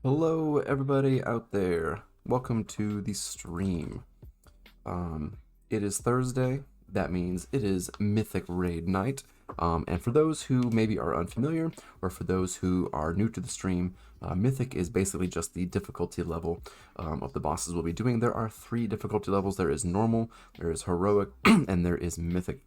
Hello, everybody out there. Welcome to the stream. It is Thursday. That means it is Mythic Raid night. And for those who maybe are unfamiliar, or for those who are new to the stream, Mythic is basically just the difficulty level of the bosses we'll be doing. There are three difficulty levels. There is normal, there is heroic, and there is mythic.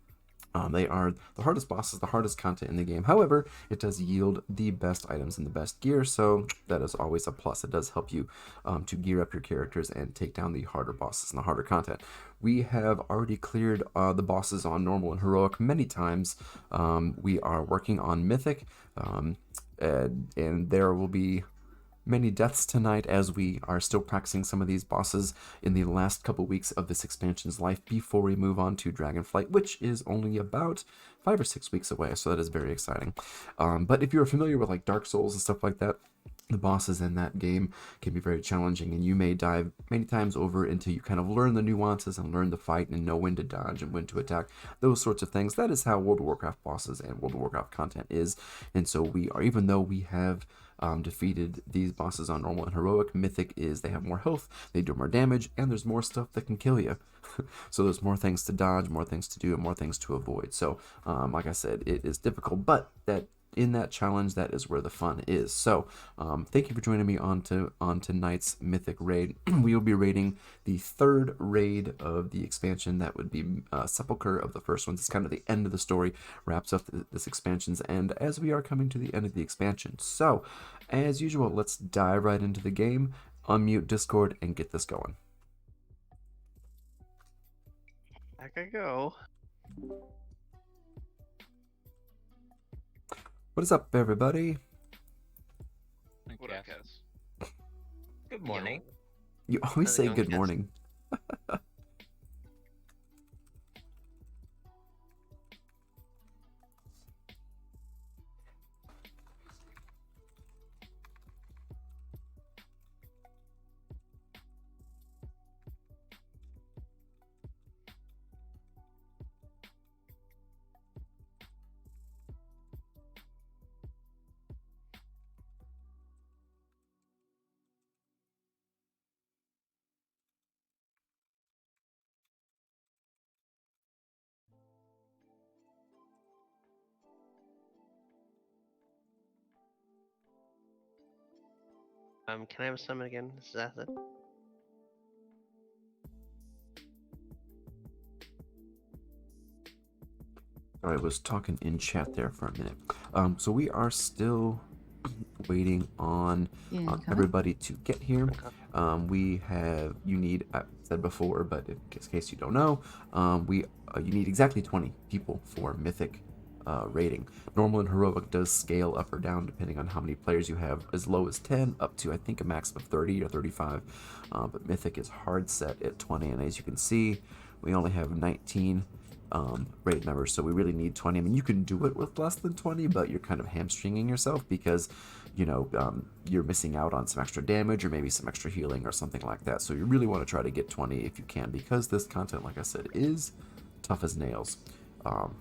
They are the hardest bosses, the hardest content in the game. However, it does yield the best items and the best gear, so that is always a plus. It does help you to gear up your characters and take down the harder bosses and the harder content. We have already cleared the bosses on normal and heroic many times. We are working on mythic, and there will be many deaths tonight as we are still practicing some of these bosses in the last couple weeks of this expansion's life before we move on to Dragonflight, which is only about 5 or 6 weeks away, so that is very exciting. But if you're familiar with like Dark Souls and stuff like that, the bosses in that game can be very challenging, and you may dive many times over until you kind of learn the nuances and learn the fight and know when to dodge and when to attack, those sorts of things. That is how World of Warcraft bosses and World of Warcraft content is. And so we are, even though we have defeated these bosses on normal and heroic, mythic is they have more health, they do more damage, and there's more stuff that can kill you. So there's more things to dodge, more things to do, and more things to avoid. So like I said, it is difficult, but that in that challenge, that is where the fun is. So thank you for joining me on tonight's Mythic raid. We will be raiding the third raid of the expansion. That would be Sepulcher of the first one. It's kind of the end of the story, wraps up this expansion's end as we are coming to the end of the expansion. So as usual, let's dive right into the game, unmute Discord, and get this going. Back I go. What is up, everybody? What up, Cass? Good morning. You always say good morning. Can I have a summon again? This is Acid. I was talking in chat there for a minute. So we are still waiting on everybody to get here. We have, you need, I said before, but in case you don't know, you need exactly 20 people for Mythic rating. Normal and Heroic does scale up or down depending on how many players you have, as low as 10 up to I think a max of 30 or 35, but Mythic is hard set at 20, and as you can see, we only have 19 raid members, so we really need 20. I mean, you can do it with less than 20, but you're kind of hamstringing yourself because, you know, you're missing out on some extra damage or maybe some extra healing or something like that. So you really want to try to get 20 if you can, because this content, like I said, is tough as nails.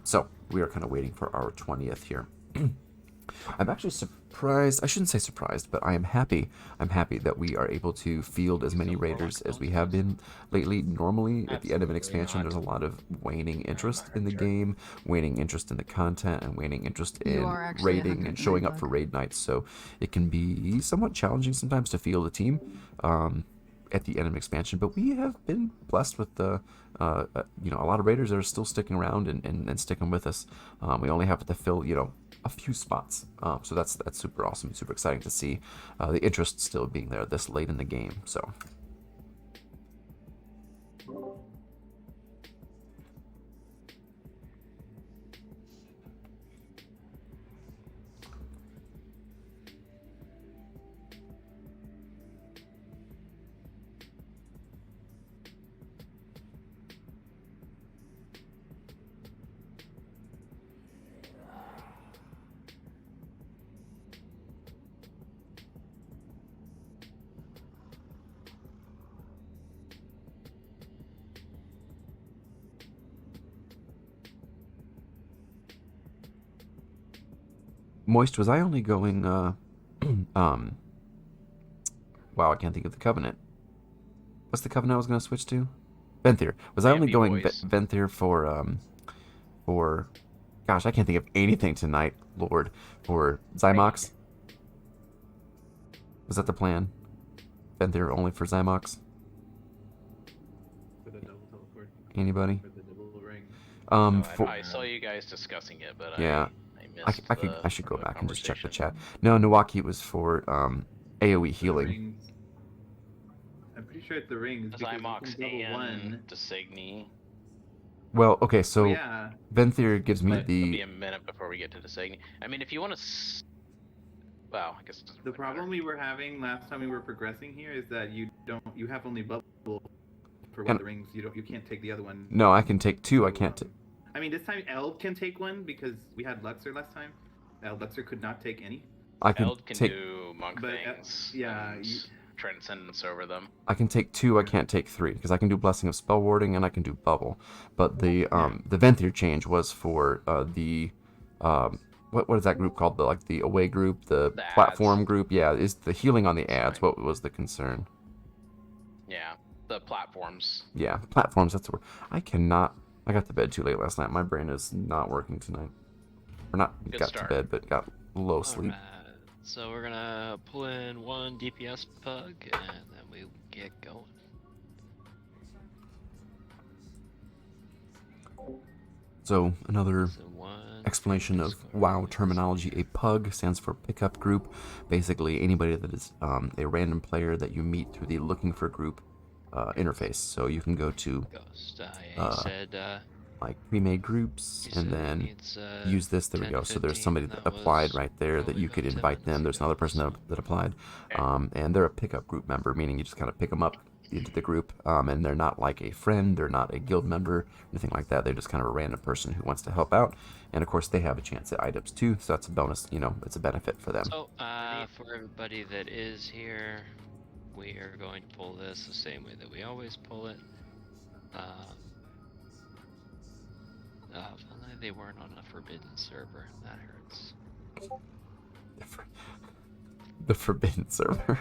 So we are kind of waiting for our 20th here. I'm actually surprised, I shouldn't say surprised, but I am happy. I'm happy that we are able to field as many raiders as we have been lately. Normally, at the end of an expansion, there's a lot of waning interest in the game, waning interest in the content, and waning interest in raiding and showing up for raid nights. So it can be somewhat challenging sometimes to field a team at the end of an expansion, but we have been blessed with the you know, a lot of raiders that are still sticking around and sticking with us. We only have to fill, you know, a few spots, so that's super awesome, super exciting to see the interest still being there this late in the game. So Moist, was I only going Wow, I can't think of the covenant. What's the covenant I was gonna switch to? Venthyr. Was I only going Venthyr for? Gosh, I can't think of anything tonight, Lord. For Zymox? Was that the plan? Venthyr only for Zymox? For the double teleport. Anybody? For the double ring. I saw you guys discussing it, but yeah. I missed I should go back and just check the conversation. chat. No, Nawaki was for AoE healing. Rings. I'm pretty sure it's the rings because you Zymox can double one. Designy. Well, okay, so yeah. Venthyr gives me But it'll be the. a minute before we get to Designy. I mean, if you want to. Well, I guess it doesn't The really problem matter. we were having last time we were progressing here is that you have only bubble for one And- of the rings. You can't take the other one. No, I can take two. I can't. I mean, this time Eld can take one because we had Luxor last time. Luxor could not take any. I can Eld can take. do monk But, things. yeah, and you- transcendence over them. I can take two. I can't take three because I can do blessing of spell warding and I can do bubble. But the Venthyr change was for the what is that group called? The away group, the platform ads. group. Yeah, is the healing on the ads. Right. What was the concern? Yeah, the platforms. Yeah, platforms. That's the word. I cannot. I got to bed too late last night. My brain is not working tonight. Or not Good got start. to bed, but got low sleep. Alright, so we're gonna pull in one DPS pug and then we get going. So another So one explanation of square WoW is- terminology. A pug stands for pickup group. Basically, anybody that is a random player that you meet through the looking for group interface. So you can go to Ghost. I said like pre-made groups he and said then needs, use this. There we 10 go. to So there's 15, somebody that applied was right there that probably you could about 10 invite them. There's minutes another ago, person so- that applied, and they're a pickup group member, meaning you just kind of pick them up into the group, and they're not like a friend, they're not a guild member, anything like that. They're just kind of a random person who wants to help out, and of course they have a chance at items too. So that's a bonus. It's a benefit for them. So, for everybody that is here, we are going to pull this the same way that we always pull it. If only they weren't on a forbidden server. That hurts. The forbidden server.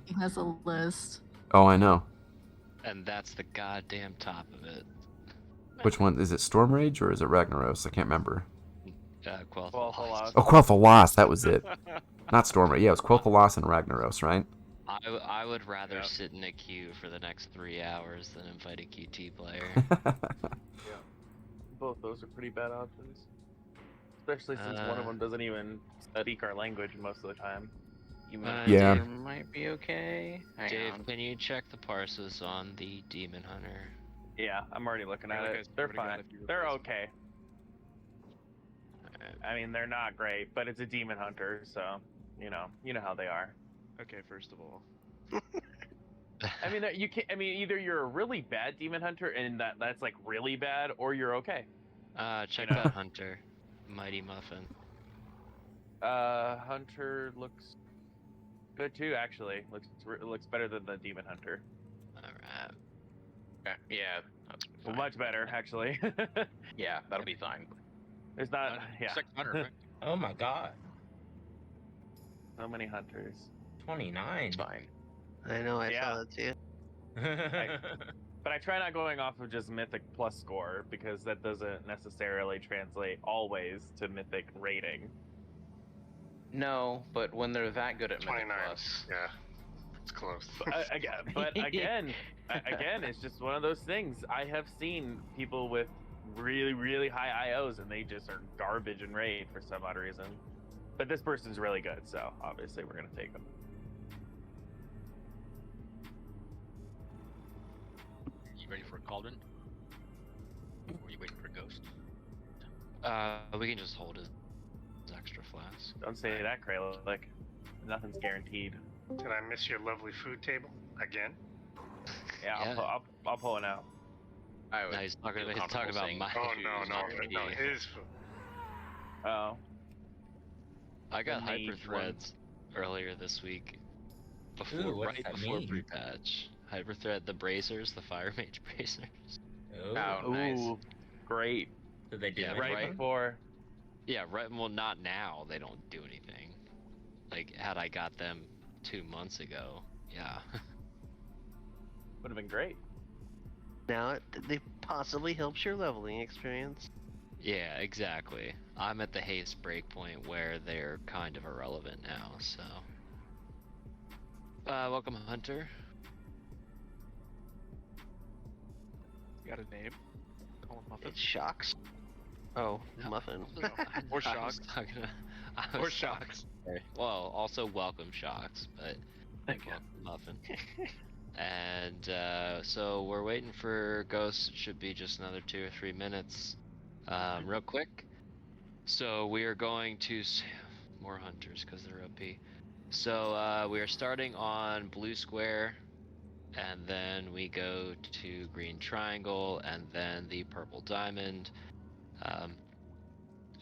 He has a list. Oh, I know. And that's the goddamn top of it. Which one is it? Storm Rage or is it Ragnaros? I can't remember. Quel'Thalas. Oh, Quel'Thalas, that was it. Not Storm Rage. Yeah, it was Quel'Thalas and Ragnaros, right? I would rather Yep. sit in a queue for the next 3 hours than invite a QT player. Both those are pretty bad options. Especially since one of them doesn't even speak our language most of the time. Yeah. Dave might be okay. Hang Dave, on. can you check the parses on the Demon Hunter? Yeah, I'm already looking at Yeah, it. guys, They're pretty bad fine. if you They're replace okay. I mean, they're not great, but it's a demon hunter, so you know how they are. Okay, first of all. I mean, you can't. I mean, either you're a really bad demon hunter and that's like really bad, or you're okay. Check You know? that Hunter. Mighty Muffin. Hunter looks good too. Actually, looks better than the demon hunter. Alright. Okay, yeah, that's Well, fine. much better actually. Yeah, that'll be fine. There's not. Yeah. 600, right? Oh my god. So many hunters. 29. It's fine. I know, I Yeah. saw that too. But I try not going off of just Mythic plus score because that doesn't necessarily translate always to Mythic rating. No, but when they're that good at Mythic 29. Plus, Yeah. It's close. Again, it's just one of those things. I have seen people with really, really high IOs and they just are garbage in raid for some odd reason. But this person's really good, so obviously we're gonna take them. You ready for a cauldron? Or are you waiting for a ghost? We can just hold his extra flask. Don't say that, Kralik. Nothing's guaranteed. Did I miss your lovely food table again? Yeah, Yeah. I'll pull it out. I would No, he's talking feel about, comfortable about saying my Oh food no, is no, not no, gonna no, be- his food. Oh. I got The mage hyper threads earlier this week. Ooh, what does Right that before mean? pre-patch. Hyper thread the bracers, the fire mage bracers. Oh. Oh, nice. Ooh, great. Did they do Yeah, Right anything? before. Yeah, right. Well, not now. They don't do anything. Like, had I got them 2 months ago, yeah. Would have been great. Now they possibly helps your leveling experience. Yeah, exactly. I'm at the haste breakpoint where they're kind of irrelevant now, so. Welcome, Hunter. You got a name? Call him Muffin. It shocks. Oh, No, muffin. Or Shocks. Or Shocks. Well, also welcome Shocks, but Thank you. welcome Muffin. And so we're waiting for Ghost. It should be just another 2 or 3 minutes. Real quick. So we are going to more hunters because they're OP. So we are starting on blue square, and then we go to green triangle, and then the purple diamond.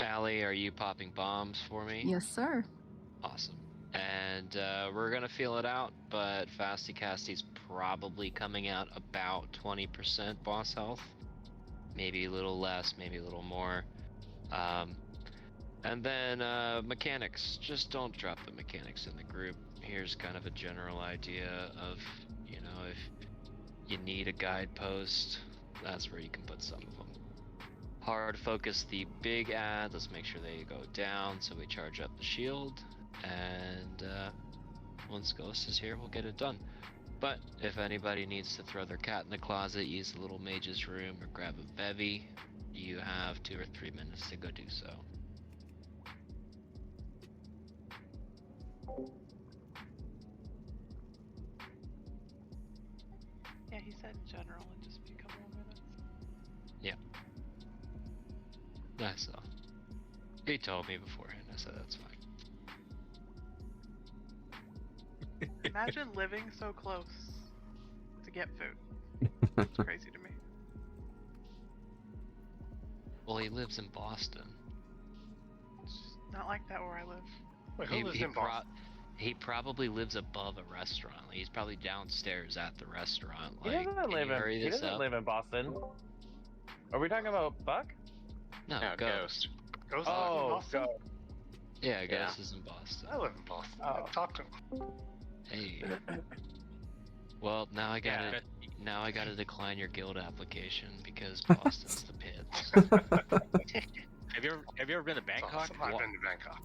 Allie, are you popping bombs for me? Yes, sir. Awesome. And we're gonna feel it out, but Fasty Casty's probably coming out about 20% boss health. Maybe a little less, maybe a little more. And then mechanics. Just don't drop the mechanics in the group. Here's kind of a general idea of, you know, if you need a guidepost, that's where you can put some of them. Hard focus the big ad. Let's make sure they go down so we charge up the shield. And once Ghost is here, we'll get it done. But if anybody needs to throw their cat in the closet, use the little mage's room, or grab a bevy, you have 2 or 3 minutes to go do so. Yeah, he said general and just be a couple of minutes. I saw. He told me beforehand. I said that's fine. Imagine living so close to get food. It's crazy to me. Well, he lives in Boston. It's just not like that where I live. Wait, He, who lives he in Boston? he probably lives above a restaurant. He's probably downstairs at the restaurant. He Like, doesn't can live you hurry in. He this doesn't up? live in Boston. Are we talking about Buck? No, No, Ghost. Ghost lives in Oh, Boston? go. Yeah, Yeah. Ghost is in Boston. I live in Boston. Oh. Talk to him. Hey. Well, now I gotta Yeah. now I gotta decline your guild application because Boston's the pit. Have you ever been to Bangkok? Awesome. I've Wha- been to Bangkok.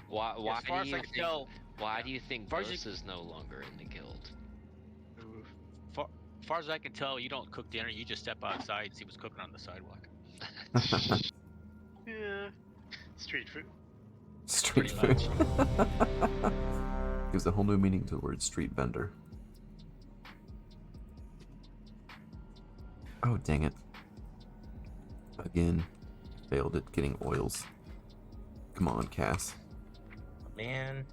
Why As far do as you I can think tell, why do you think far as Ghost is no longer in the guild? far as I can tell, you don't cook dinner. You just step outside and see what's cooking on the sidewalk. Yeah. Street food. Street Pretty food. Gives a whole new meaning to the word street vendor. Oh, dang it. Again, failed at getting oils. Come on, Cass. Man,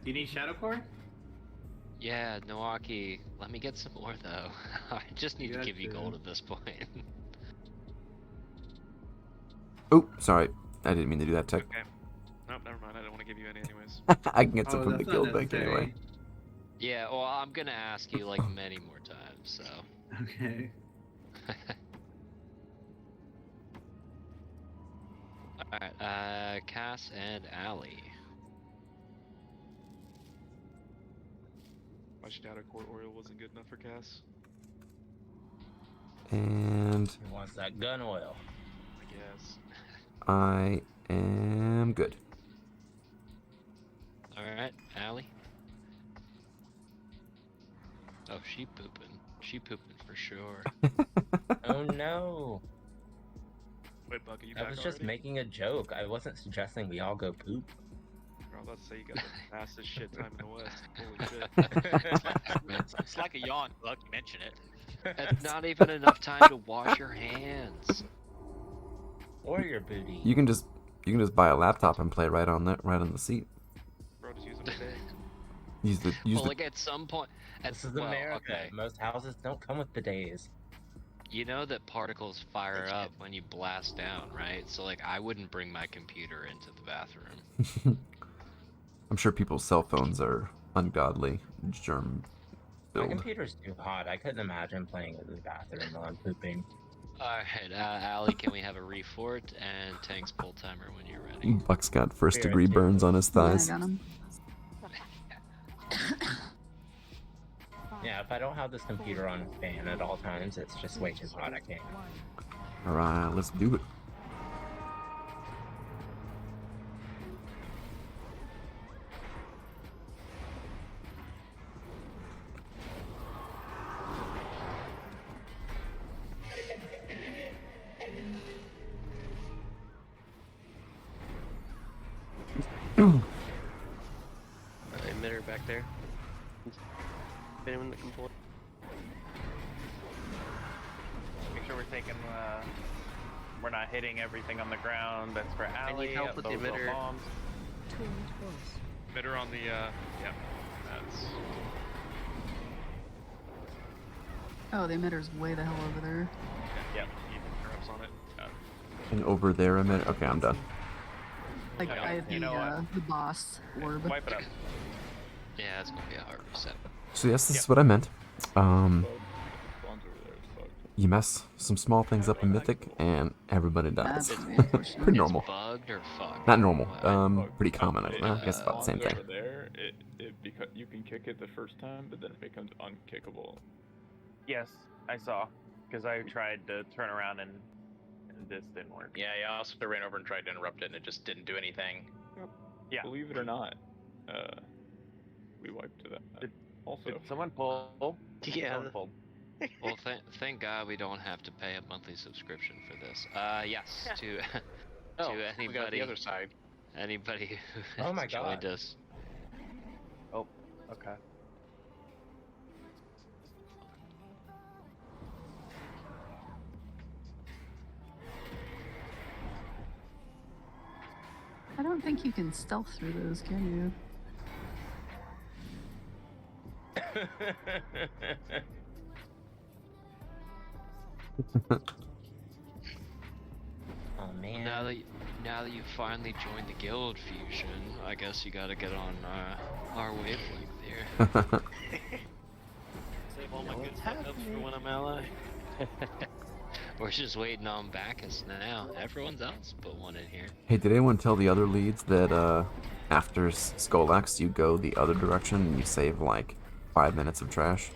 You need Shadow Core? Yeah, Milwaukee. Let me get some more though. I just need to give you Gotcha. gold at this point. Oh, sorry. I didn't mean to do that, Tech. Okay. Nope, never mind. I don't want to give you any anyways. I can get some Oh, from the that's not guild bank necessary. anyway. Yeah, well, I'm gonna ask you like many more times, so. Okay. Alright, Cass and Allie. My Shadow Core oil wasn't good enough for Cass, And he wants that gun oil. I guess. I am good. Alright, Allie. Oh, she pooping. She pooping for sure. Oh no. Wait, Buck, are you I back was just already? making a joke. I wasn't suggesting we all go poop. I was about to say you got the fastest shit time in the West. Holy shit. It's like a yawn, Buck. Mention it. And not even enough time to wash your hands. Or your booty. You can just buy a laptop and play right on the seat. Bro, just use them today. Use Well, the like at some point, This is well, America. okay. Most houses don't come with bidets. You know that particles fire up when you blast down, right? So like, I wouldn't bring my computer into the bathroom. I'm sure people's cell phones are ungodly germ My filled. computer's too hot. I couldn't imagine playing in the bathroom while I'm pooping. Alright, Allie, can we have a refort and Tank's pull timer when you're ready? Buck's got first Spirit degree too. burns on his Yeah, I thighs. got him. if I don't have this computer on fan at all times, it's just way too hot. I can't. Alright, let's do it. Emitter back there. Anyone that can pull it? Make sure we're taking. We're not hitting everything on the ground. That's for alley. need help with the those little emitter. bombs. Emitter on the, yeah. That's... Oh, the emitter's way the hell over there. Yep, even interrupts on it. And over there, okay, I'm done. Like Yeah, by you know what? the boss orb. Wipe it up. Yeah, it's gonna be a hard reset. So yes, this is what I meant. You mess some small things up in Mythic, and everybody dies. That's unfortunate. Pretty normal. It's bugged or fucked? Not normal. Pretty common. I guess about the same thing. Over there, you can kick it the first time, but then it becomes unkickable. Yes, I saw. Because I tried to turn around and this didn't work. Yeah, I also ran over and tried to interrupt it, and it just didn't do anything. Yeah. Believe it or not, we wiped that. Also, Did someone pull? Yeah. Someone pulled. Well, thank God we don't have to pay a monthly subscription for this. Yes, to Oh, to we got anybody the other side. anybody who Oh has my joined God. us. Oh, okay. I don't think you can stealth through those, can you? Oh man. Now that you finally joined the guild fusion, I guess you gotta get on our wavelength here. Save all my good stuff for when I'm ally. We're just waiting on Bacchus now. Everyone's else put one in here. Hey, did anyone tell the other leads that after Skolax you go the other direction and you save like 5 minutes of trash?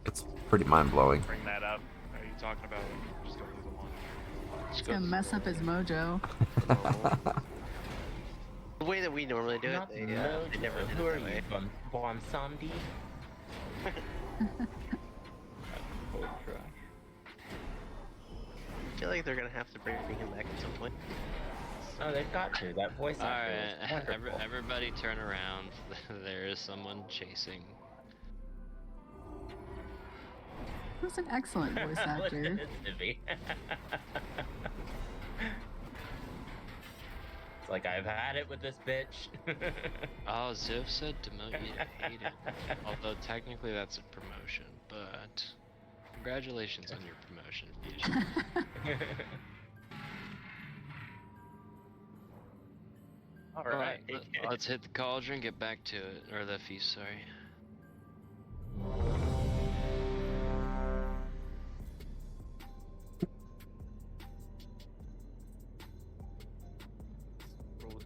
It's pretty mind-blowing. Bring that up. What are you talking about? Just go through the one. It's gonna mess up his mojo. The way that we normally do it, Not they no, never did Who it are that you? way. Bomb Somdi? Full of trash. I feel like they're gonna have to bring him back at some point. Oh, they've got to. That voice All actor right, is wonderful. everybody turn around. There is someone chasing. That's an excellent voice actor. Listen to me. It's like, I've had it with this bitch. Oh, Ziv said demote you to hate it. Although technically that's a promotion, but congratulations on your promotion, Fusion. All Alright, right. let's hit the cauldron, get back to it. Or the feast, sorry.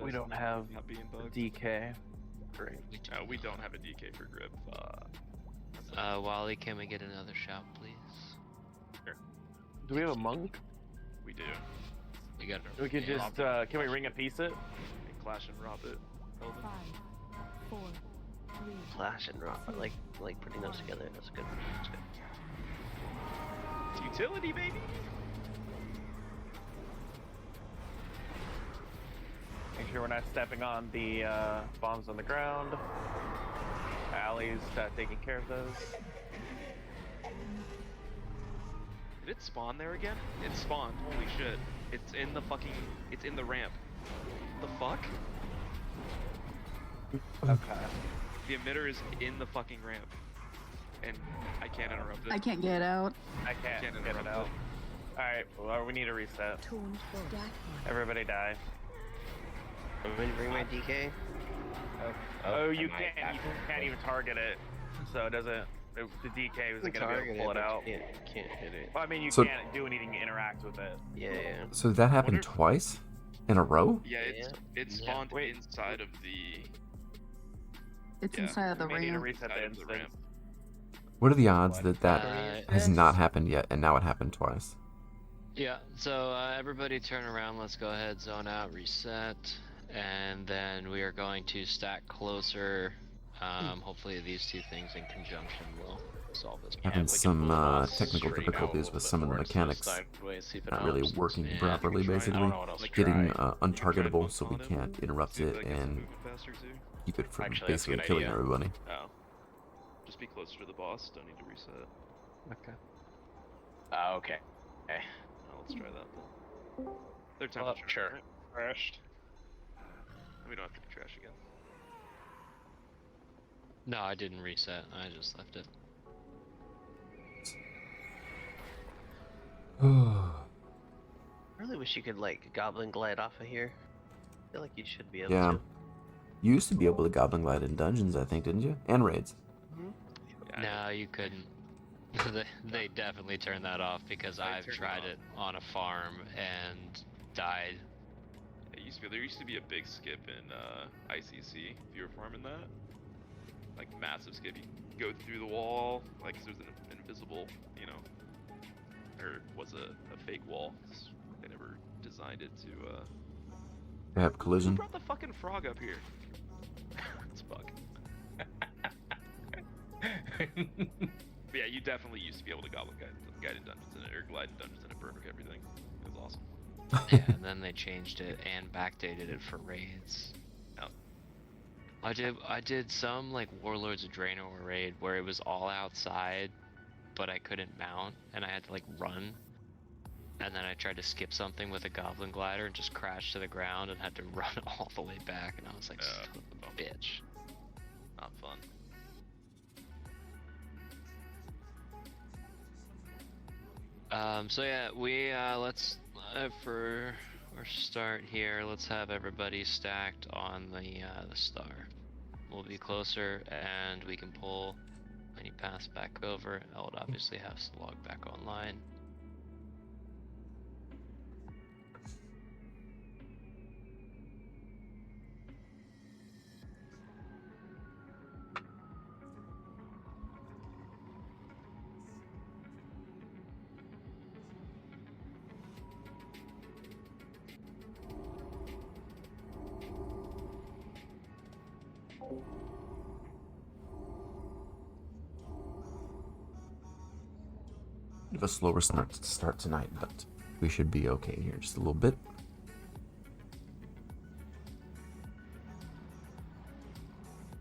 We don't have not being bugged. DK. Great. We don't have a DK for grip. Wally, can we get another shot, please? Do we have a monk? We do. We got We could just, can we ring a piece it? Clash and rob it. Flash and rock. I like putting those together. That's good. That's good. It's utility, baby. Make sure we're not stepping on the bombs on the ground. Alley's taking care of those. Did it spawn there again? It spawned. Holy shit. It's in the fucking... It's in the ramp. The fuck? Okay. The emitter is in the fucking ramp. And I can't interrupt it. I can't get out. I can't get it interrupt out. Alright, well, we need a reset. Everybody die. I'm going to bring my DK. Oh, you I might can't even target it. So it doesn't... The DK wasn't going to be able to pull it out. Can't hit it. Well, I mean, you So- can't do anything to interact with it. Yeah. So that happened twice in a row? Yeah, it spawned inside of the... It's Yeah, inside of the We may need to ramp. reset the Side of the instance. ramp. What are the odds that that has Yes. not happened yet, and now it happened twice? Yeah, so everybody turn around. Let's go ahead, zone out, reset. And then we are going to stack closer. Hopefully these two things in conjunction will solve this Having we can some pull the boss technical stream out a difficulties little with bit some of the more instead of mechanics sideways, if it not really helps. working And properly, try- I basically. don't know what else to Getting try. untargetable bump so we on him, can't interrupt See if it that gets him and moving faster too. keep it from Actually, that's a basically good killing idea. everybody. Oh. Just be closer to the boss. Don't need to reset. Okay. Okay. Okay. Oh, let's try that then. Third time. Well, sure. Crashed. We don't have to trash again. no, I didn't reset. I just left it. I really wish you could like goblin glide off of here. I feel like you should be able Yeah. to. You used to be able to goblin glide in dungeons, I think, didn't you? And raids. Yeah, No, you couldn't. They definitely turned that off because I I've turned it tried off. it on a farm and died. there used to be a big skip in ICC if you were farming that. Like massive skip. You go through the wall, like there's an invisible, you know, or was a fake wall. They never designed it to. They have Who collision. brought the fucking frog up here? It's bug. But yeah, you definitely used to be able to goblin guide in dungeons in it, or glide in dungeons in it, perfect everything. It was awesome. Yeah, and then they changed it and backdated it for raids. Yep. I did some like Warlords of Draenor raid where it was all outside, but I couldn't mount and I had to like run. And then I tried to skip something with a goblin glider and just crashed to the ground and had to run all the way back. And I was like, son of a bitch. Not fun. So yeah, we let's for our start here. Let's have everybody stacked on the star. We'll be closer, and we can pull any paths back over. Eld obviously has to log back online. Bit of a slower start tonight, but we should be okay here. Just a little bit.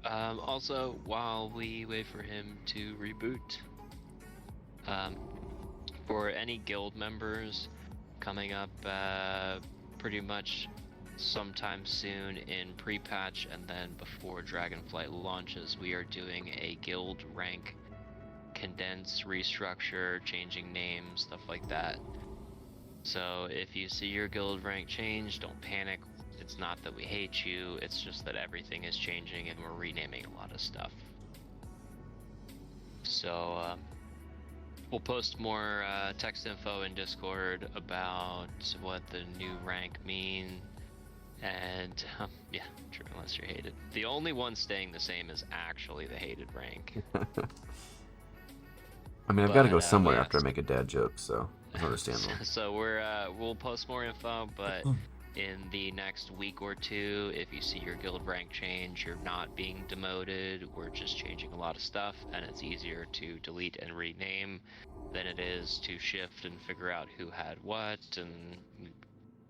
Also, while we wait for him to reboot, for any guild members coming up pretty much sometime soon in pre-patch and then before Dragonflight launches, we are doing a guild rank condense, restructure, changing names, stuff like that. So if you see your guild rank change, don't panic. It's not that we hate you, it's just that everything is changing and we're renaming a lot of stuff. So we'll post more text info in Discord about what the new rank mean. And yeah, true, unless you're hated. The only one staying the same is actually the hated rank. I mean, I've got to go But, somewhere yeah, after I make a dad joke, so it's understandable. So we'll post more info, but in the next week or two, if you see your guild rank change, you're not being demoted. We're just changing a lot of stuff, and it's easier to delete and rename than it is to shift and figure out who had what and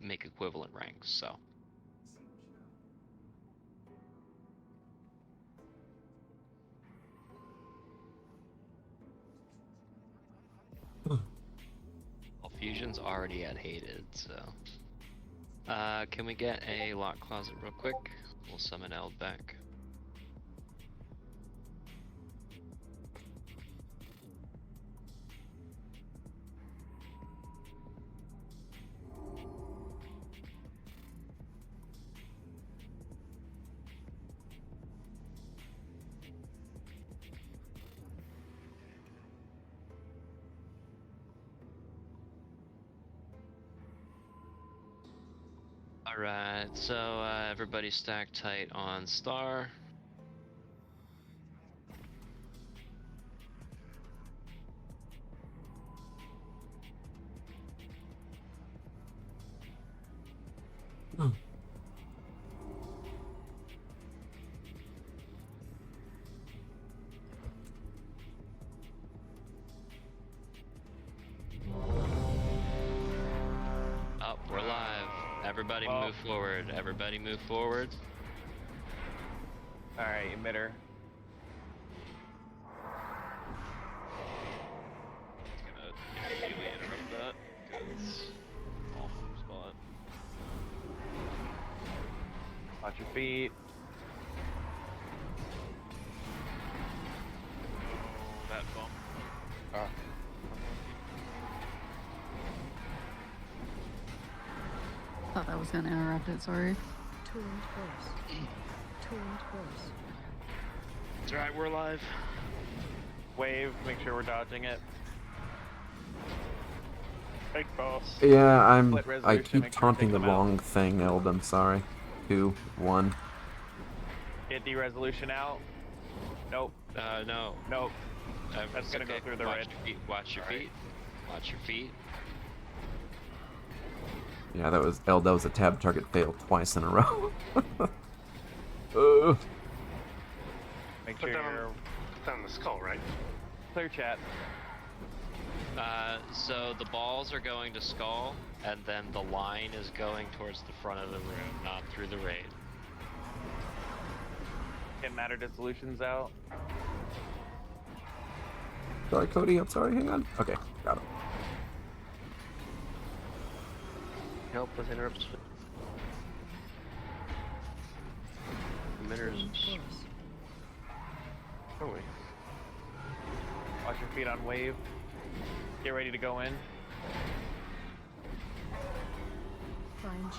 make equivalent ranks. So. Well, Fusion's already at hated, so. Can we get a lock closet real quick? We'll summon Eld back. Alright, so everybody stack tight on star. Oh, we're live. Everybody Well- move forward. Everybody move forward. Alright, emitter. Gonna immediately interrupt that because awful spot. Watch your feet. Oh, that bump. Thought that was gonna interrupt it, sorry. It's alright, we're alive. Wave, make sure we're dodging it. Big boss. Yeah, Split I resolution, keep make sure we taunting take the them out. wrong thing, Eld. I'm sorry. 2, 1. Get de-resolution out. Nope. No. Nope. That's That's gonna go through the watch red. Your feet. Watch your feet. Watch your feet. Yeah, that was Eld. That was a tab target fail twice in a row. Make sure you're Put down the skull, right? clear chat. So the balls are going to skull, and then the line is going towards the front of the room, not through the raid. Get matter dissolutions out. Sorry, Cody. I'm sorry. Hang on. Okay, got it. Help with interrupts. Emitters. Oh wait. Watch your feet on wave. Get ready to go in.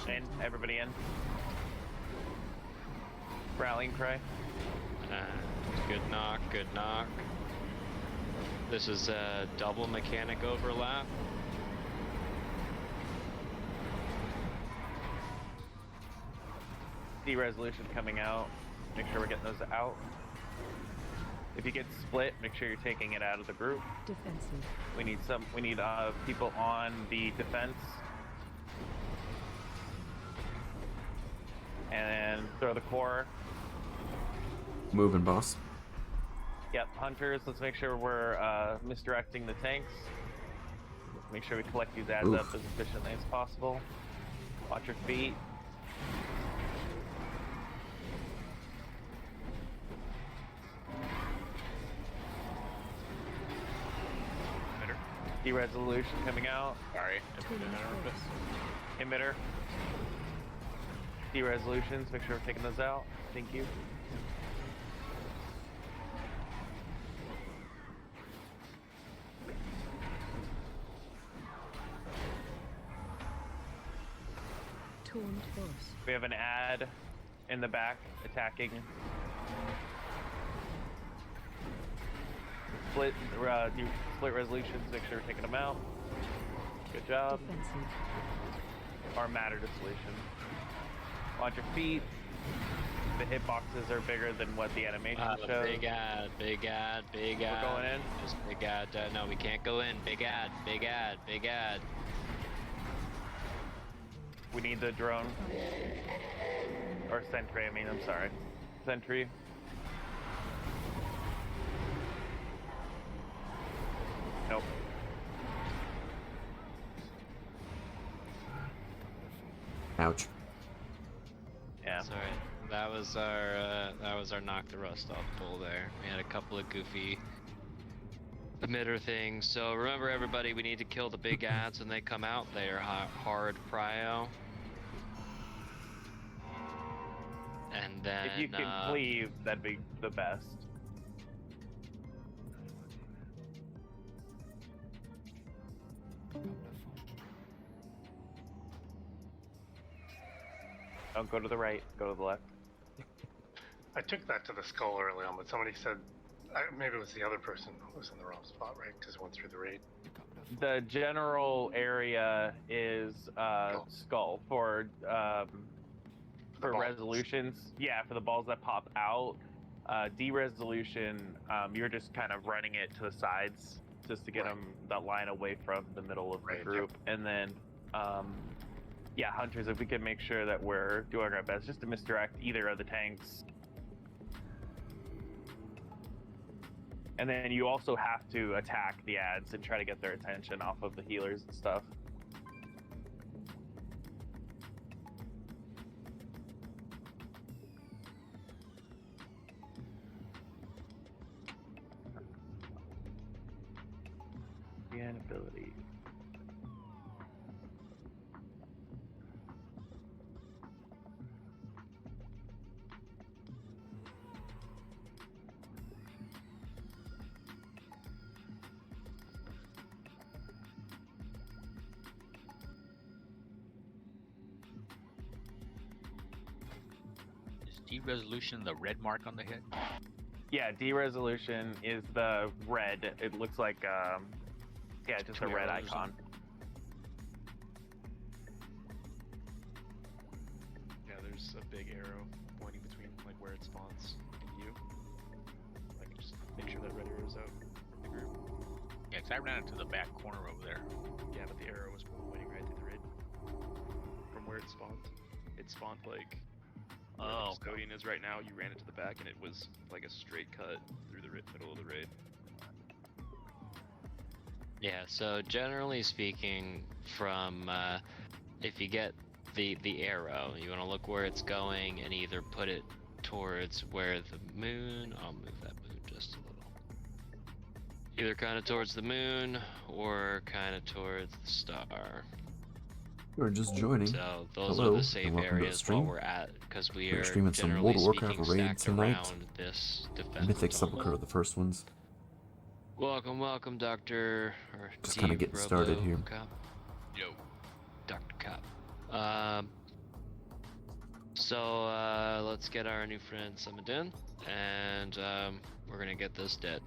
In. Everybody in. Rallying cry. Good knock. Good knock. This is a double mechanic overlap. De-resolution coming out. Make sure we're getting those out. If you get split, make sure you're taking it out of the group. Defensive. We need people on the defense. And throw the core. Moving, boss. Yep, hunters, let's make sure we're misdirecting the tanks. Make sure we collect these ads up as efficiently as possible. Watch your feet. De-resolution coming out. Sorry. Emitter. De-resolutions, make sure we're taking those out. Thank you. We have an ad in the back attacking. Split resolutions, make sure we're taking them out. Good job. Defensive. Our matter dissolution. Watch your feet. The hitboxes are bigger than what the animation shows. Big ad, big ad, big ad. We're going in? Just big ad. No, we can't go in. Big ad, big ad, big ad. We need the drone. Or sentry, I mean, I'm sorry. Sentry. Nope. Ouch. Yeah. Sorry. That was our knock the rust off pull there. We had a couple of goofy emitter things. So remember everybody, we need to kill the big ads when they come out. They are hard prio. And then If you can cleave, that'd be the best. Don't go to the right, go to the left. I took that to the skull early on, but somebody said maybe it was the other person who was in the wrong spot, right? Because it went through the raid. The general area is skull for resolutions. Yeah, for the balls that pop out. De-resolution, you're just kind of running it to the sides just to get them that line away from the middle of the group, and then Yeah, hunters, if we can make sure that we're doing our best just to misdirect either of the tanks. And then you also have to attack the ads and try to get their attention off of the healers and stuff. And ability. Is D-resolution the red mark on the head? Yeah, D-resolution is the red. It looks like, yeah, just a red icon. Yeah, there's a big arrow pointing between like where it spawns and you. Like just make sure that red arrow's out from the group. Yeah, 'cause I ran into the back corner over there. Yeah, but the arrow was pointing right through the raid. From where it spawned. It spawned like where the custodian is right now. You ran into the back and it was like a straight cut through the middle of the raid. Yeah, so generally speaking, from if you get the arrow, you want to look where it's going and either put it towards where the moon, I'll move that moon just a little. Either kind of towards the moon or kind of towards the star. We're just joining. So those Hello, are the safe and welcome to the areas stream. while we're at, because we We're are streaming some generally World of Warcraft speaking raid stacked tonight. around this defense Mythic zone. Sepulcher are the first ones. Welcome, welcome, Dr. or Just kind of getting started here. Cop. Yo. Dr. Cop. So let's get our new friend summoned in, and we're gonna get this dead.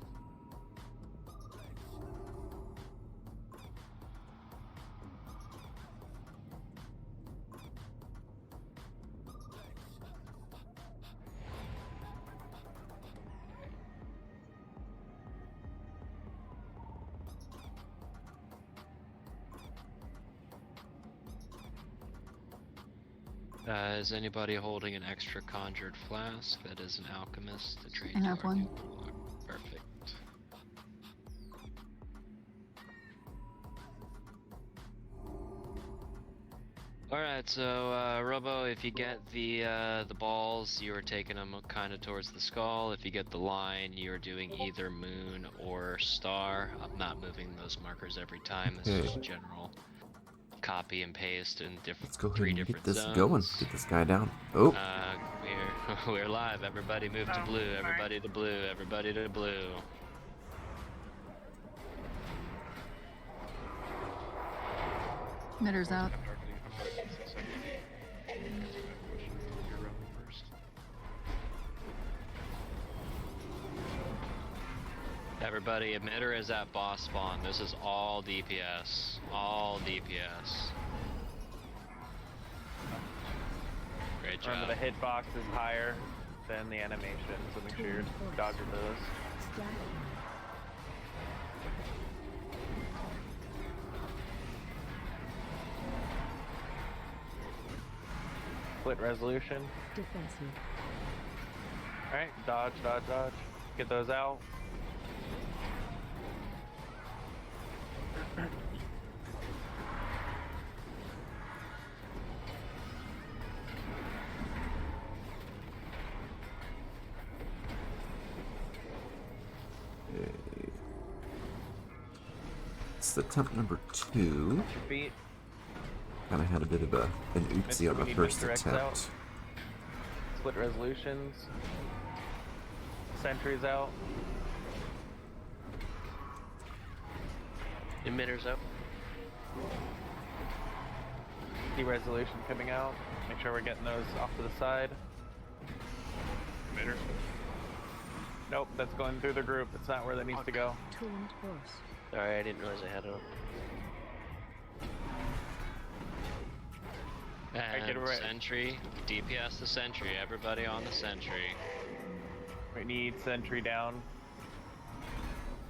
Is anybody holding an extra conjured flask that is an alchemist to trade I have to our one. new warlock? Perfect. Alright, so Robo, if you get the balls, you are taking them kind of towards the skull. If you get the line, you're doing either moon or star. I'm not moving those markers every time. This is Okay. general copy and paste in Let's go ahead three and different get this zones. going. Get this guy down. Oh, We're live. Everybody move to blue. Everybody to blue. Everybody to blue. Mitter's out. Everybody, emitter is at boss spawn. This is all DPS. All DPS. Great job. Remember, the hitbox is higher than the animation, so make sure you're dodging those. Split resolution. Defensive. Alright, dodge, dodge, dodge. Get those out. it's attempt number 2. Feet. Kind of had a bit of an oopsie on the first Direct attempt. out. Split resolutions. Sentries out. Emitters up. D-resolution coming out. Make sure we're getting those off to the side. Emitter. Nope, that's going through the group. That's not where that needs to go. Sorry, I didn't realize I had it on. And sentry, DPS the sentry. Everybody on the sentry. We need sentry down.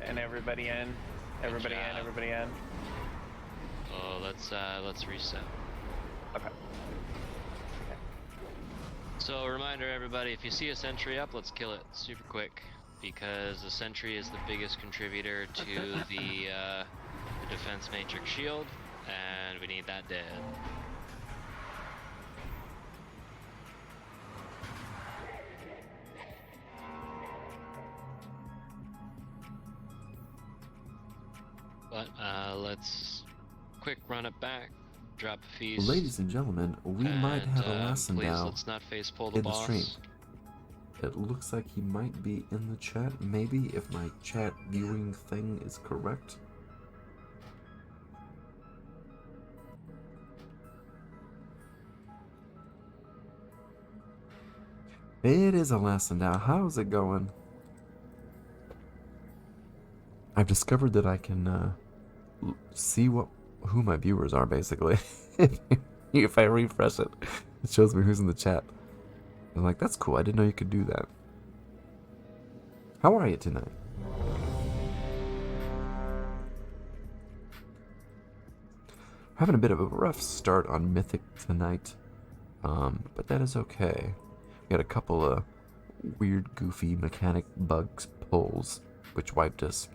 And everybody in. Everybody in, everybody in. Oh, let's reset. Okay. So a reminder, everybody, if you see a sentry up, let's kill it super quick, because the sentry is the biggest contributor to the defense matrix shield, and we need that dead. But let's quick run it back, drop a feast. Ladies and gentlemen, we might have a lesson please, now let's not face pull the in the boss. stream. It looks like he might be in the chat, maybe, if my chat viewing thing is correct. It is a lesson now. How's it going? I've discovered that I can see who my viewers are, basically. If I refresh it, it shows me who's in the chat. I'm like, that's cool. I didn't know you could do that. How are you tonight? Having a bit of a rough start on Mythic tonight, but that is okay. We had a couple of weird, goofy mechanic bugs pulls, which wiped us.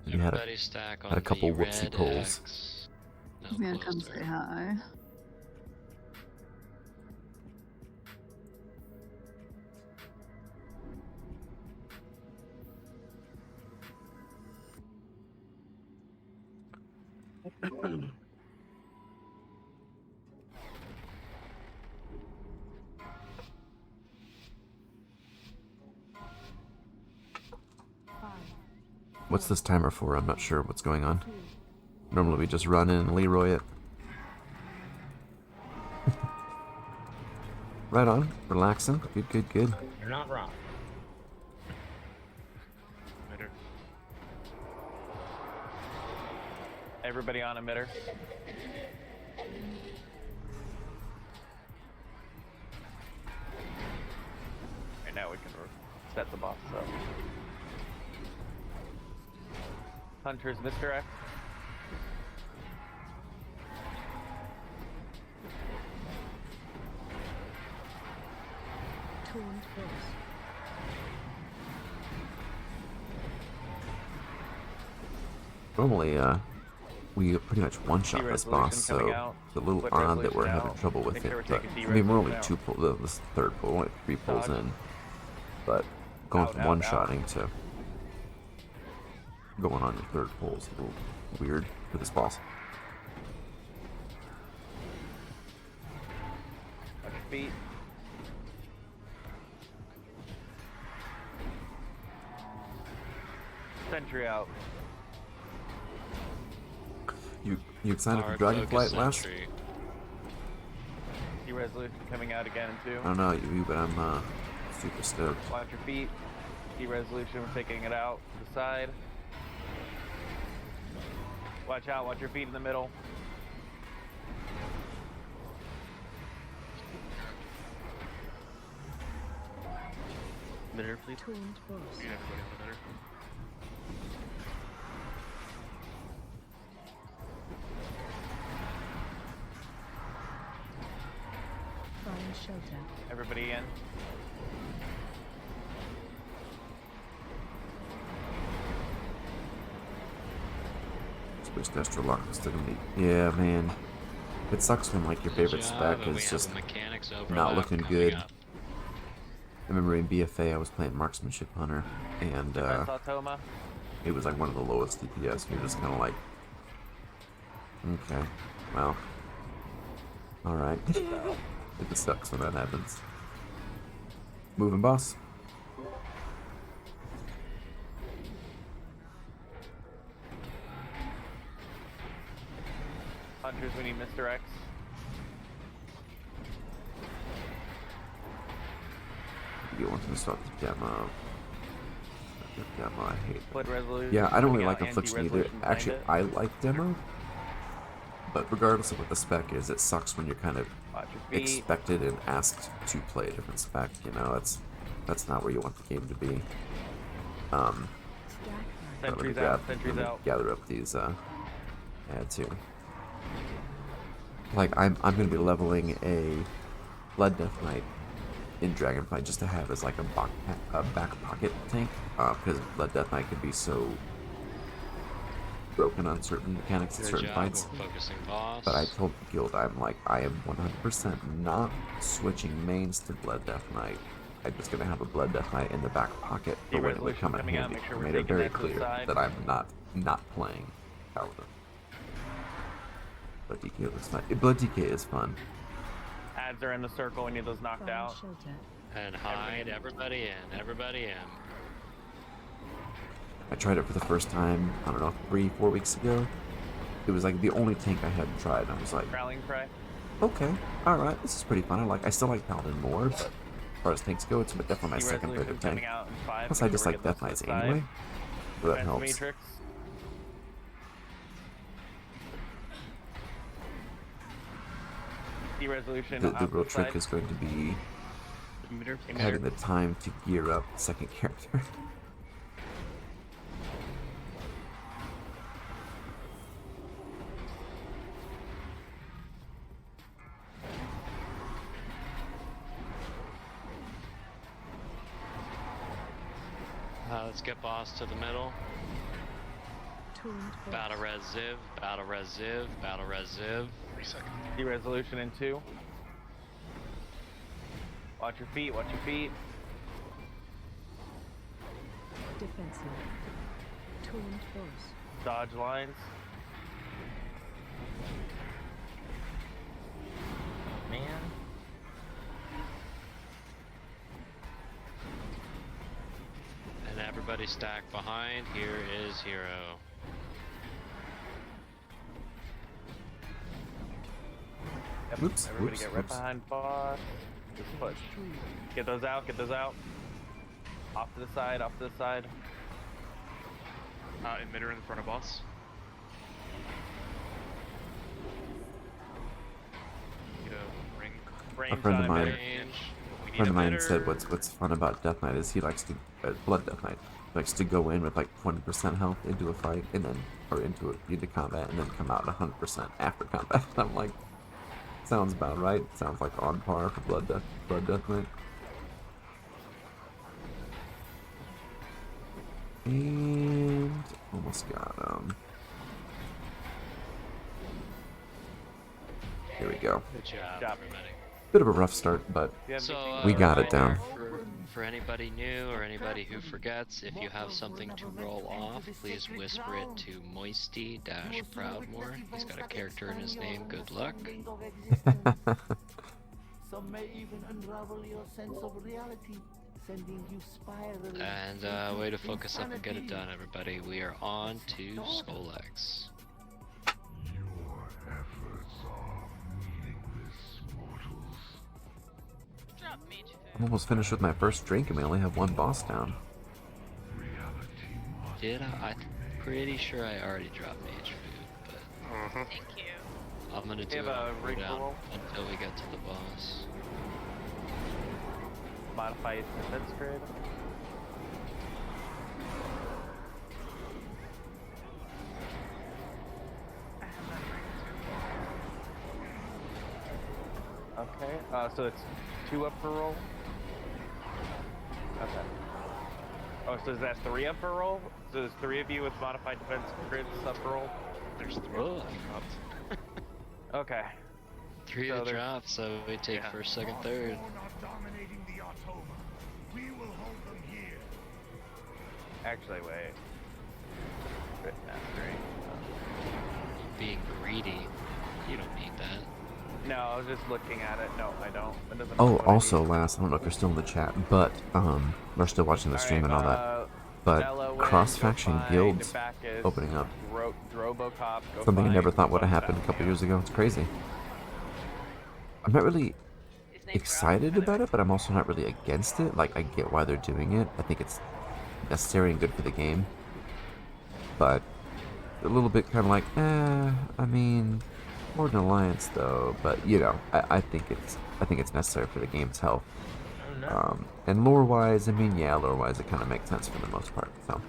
We had a couple whoopsie pulls. He's gonna come say hi. What's this timer for? I'm not sure what's going on. Normally we just run in and Leroy it. Right on. Relaxing. Good, good, good. You're not wrong. Everybody on emitter. And now we can set the boss up. Hunter's misdirect. Normally, we pretty much one-shot this boss, so it's a little odd that we're having trouble with it. But, I mean, we're only this third pull, only 3 pulls in. But going from one-shotting to going on your third pull is a little weird for this boss. Watch your feet. Sentry out. You excited for Dragonflight last? Resolution coming out again in 2. I don't know you, but I'm super stoked. Watch your feet. Resolution, we're taking it out to the side. Watch out, watch your feet in the middle. Emitter, please. You have everybody on the emitter. Everybody in. Switch to extra lock instead of me. Yeah, man. It sucks when like your favorite spec is just not looking good. I remember in BFA I was playing Marksmanship Hunter, and it was like one of the lowest DPS. You're just kind of like, okay, well, all right. It just sucks when that happens. Moving boss. Hunters, we need Mr. X. You want to start the demo. The demo, I hate. Split resolution. Yeah, I don't really like Affliction either. Actually, I like demo. But regardless of what the spec is, it sucks when you're kind of expected and asked to play a different spec. You know, that's not where you want the game to be. Sentries out. Sentries out. Gather up these ads here. Like I'm gonna be leveling a Blood Death Knight in Dragonflight just to have as like a back pocket tank, because Blood Death Knight could be so broken on certain mechanics in certain fights. Focusing boss. But I told the guild, I'm like, I am 100% not switching mains to Blood Death Knight. I'm just gonna have a Blood Death Knight in the back pocket for when it would come in handy. I made it very clear that I'm not playing Paladin. Blood DK looks nice. Blood DK is fun. Ads are in the circle. We need those knocked out. And hide everybody in, everybody in. I tried it for the first time, I don't know, 3-4 weeks ago. It was like the only tank I hadn't tried. I was like, Rallying Cry. okay, alright, this is pretty fun. I still like Paladin more, but as far as tanks go, it's definitely my second favorite tank. Plus I just like Death Knights anyway, so that helps. Matrix. Resolution. The real trick is going to be having the time to gear up the second character. Let's get boss to the middle. Battle res ziv, battle res ziv, battle res ziv. 3 seconds. Resolution in 2. Watch your feet, watch your feet. Defensive. Taunt boss. Dodge lines. Man. And everybody stack behind. Here is hero. Yep. Oops, Everybody oops, get right oops. behind boss. Just push. Get those out, get those out. Off to the side, off to the side. Emitter in front of boss. Get a ring. A friend of mine, Range. friend of mine said what's fun about Death Knight is he likes to Blood Death Knight likes to go in with like 20% health into a fight and then into combat and then come out 100% after combat. I'm like, sounds about right. Sounds like on par for Blood Death Knight. And almost got him. Here we go. Good job, everybody. Bit of a rough start, but So, we got it down. For anybody new or anybody who forgets, if you have something to roll off, please whisper it to Moisty-Proudmore. He's got a character in his name. Good luck. Some may even unravel your sense of reality, sending you spiraling. And way to focus up and get it done, everybody. We are on to Skolex. I'm almost finished with my first drink and we only have one boss down. Did I? I'm pretty sure I already dropped mage food, but Thank you. I'm gonna do have it a on rig cooldown roll? until we get to the boss. Modify its defense grid. Okay, so it's 2 up per roll? Okay. Oh, so is that 3 up per roll? So there's 3 of you with modified defense grids up per roll? There's 3 Whoa. dropped. Okay. 3 So to there's- drop, so we take first, second, third. Actually, wait. Grid mastery. Being greedy, you don't need that. No, I was just looking at it. No, I don't. That doesn't Oh, know what I also, need. last, I don't know if you're still in the chat, but we're still watching the stream and all that. But Stella, cross-faction Wind, guilds Bacchus, opening up. Drobocop, Something I never thought would have Go happened a couple years ago. It's crazy. I'm not really excited about it, but I'm also not really against it. Like, I get why they're doing it. I think it's necessary and good for the game. But a little bit kind of like, I mean, more than Alliance though. But you know, I think it's necessary for the game's health. And lore-wise, I mean, yeah, lore-wise, it kind of makes sense for the most part. So.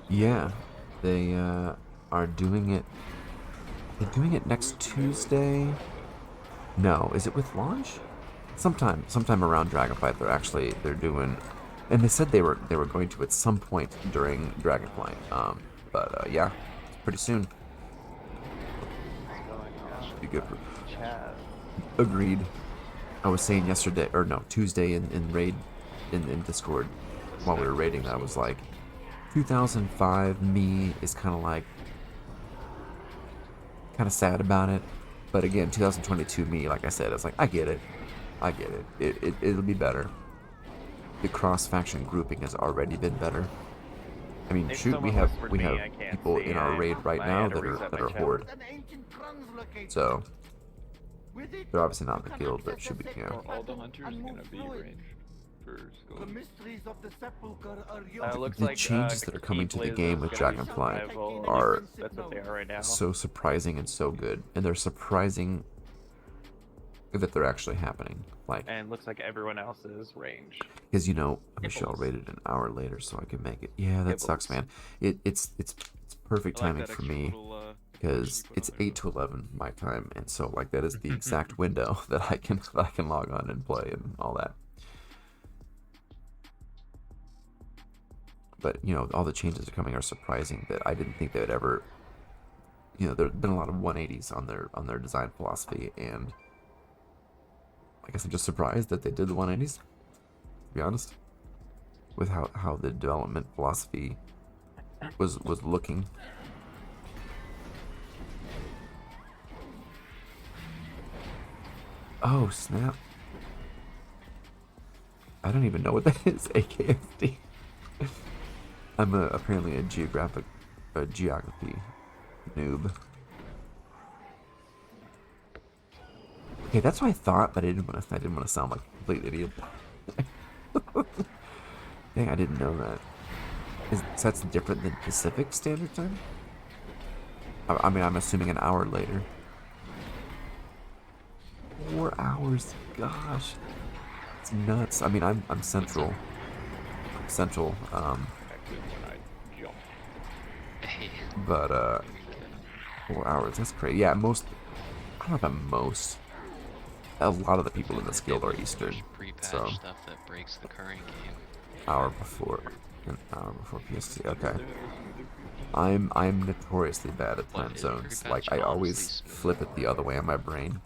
Yeah. They are doing it. They're doing it next Tuesday. No, is it with launch? Sometime around Dragonflight. They're doing, and they said they were going to at some point during Dragonflight. But yeah, pretty soon. Should be good for. Agreed. I was saying yesterday, or no, Tuesday in raid, in Discord, while we were raiding, I was like, 2005 me is kind of sad about it, but again, 2022 me, like I said, it's like I get it. It'll be better. The cross-faction grouping has already been better. I mean, shoot, we have people in our raid right now that are Horde. So they're obviously not in the guild, but should be, you know. All the hunters gonna be range for The mysteries of the Sepulcher are The changes that are coming to the game with Dragonfly are so surprising and so good, and they're surprising that they're actually happening. Like, and looks like everyone else is range. because Michelle rated an hour later, so I could make it. Yeah, that sucks, man. It's perfect timing for me because it's 8 to 11 my time, and so like that is the exact window that I can log on and play and all that. But all the changes that are coming are surprising that I didn't think they would ever. There's been a lot of 180s on their design philosophy, and I guess I'm just surprised that they did the 180s. To be honest, with how the development philosophy was looking. Oh snap! I don't even know what that is. AKSD. I'm apparently a geography noob. Okay, that's what I thought, but I didn't want to sound like a complete idiot. Dang, I didn't know that. So that's different than Pacific Standard Time? I mean, I'm assuming an hour later. 4 hours, gosh, it's nuts. I mean, I'm Central. But 4 hours, that's crazy. Yeah, I don't know if most. A lot of the people in this guild are Eastern, so Stuff that breaks the current game. an hour before PST. Okay. I'm notoriously bad at time zones. Like, I always flip it the other way on my brain,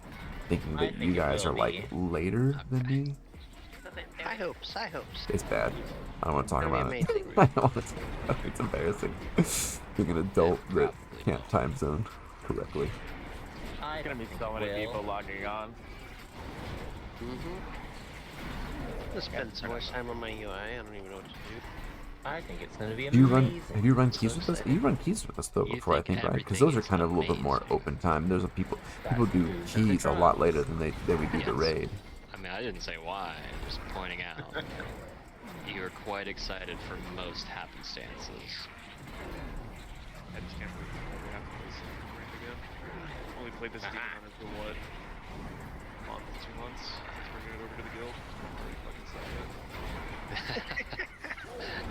thinking that you guys are like later than me. High hopes. It's bad. I don't want to talk about it. I don't want to talk about it. It's embarrassing. Being an adult that can't time zone correctly. There's gonna be so many people logging on. I spend so much time on my UI, I don't even know what to do. I think it's gonna be Have amazing. you run keys with us? You run keys with us though before, I think, right? Because those are kind of a little bit more open time. There's people do keys a lot later than we do the raid. I mean, I didn't say why. I'm just pointing out. You are quite excited for most happenstances. I just can't believe I never have to play Second Brand again. Only played this game on it for what? A month, 2 months? Bringing it over to the guild. I'm pretty fucking excited.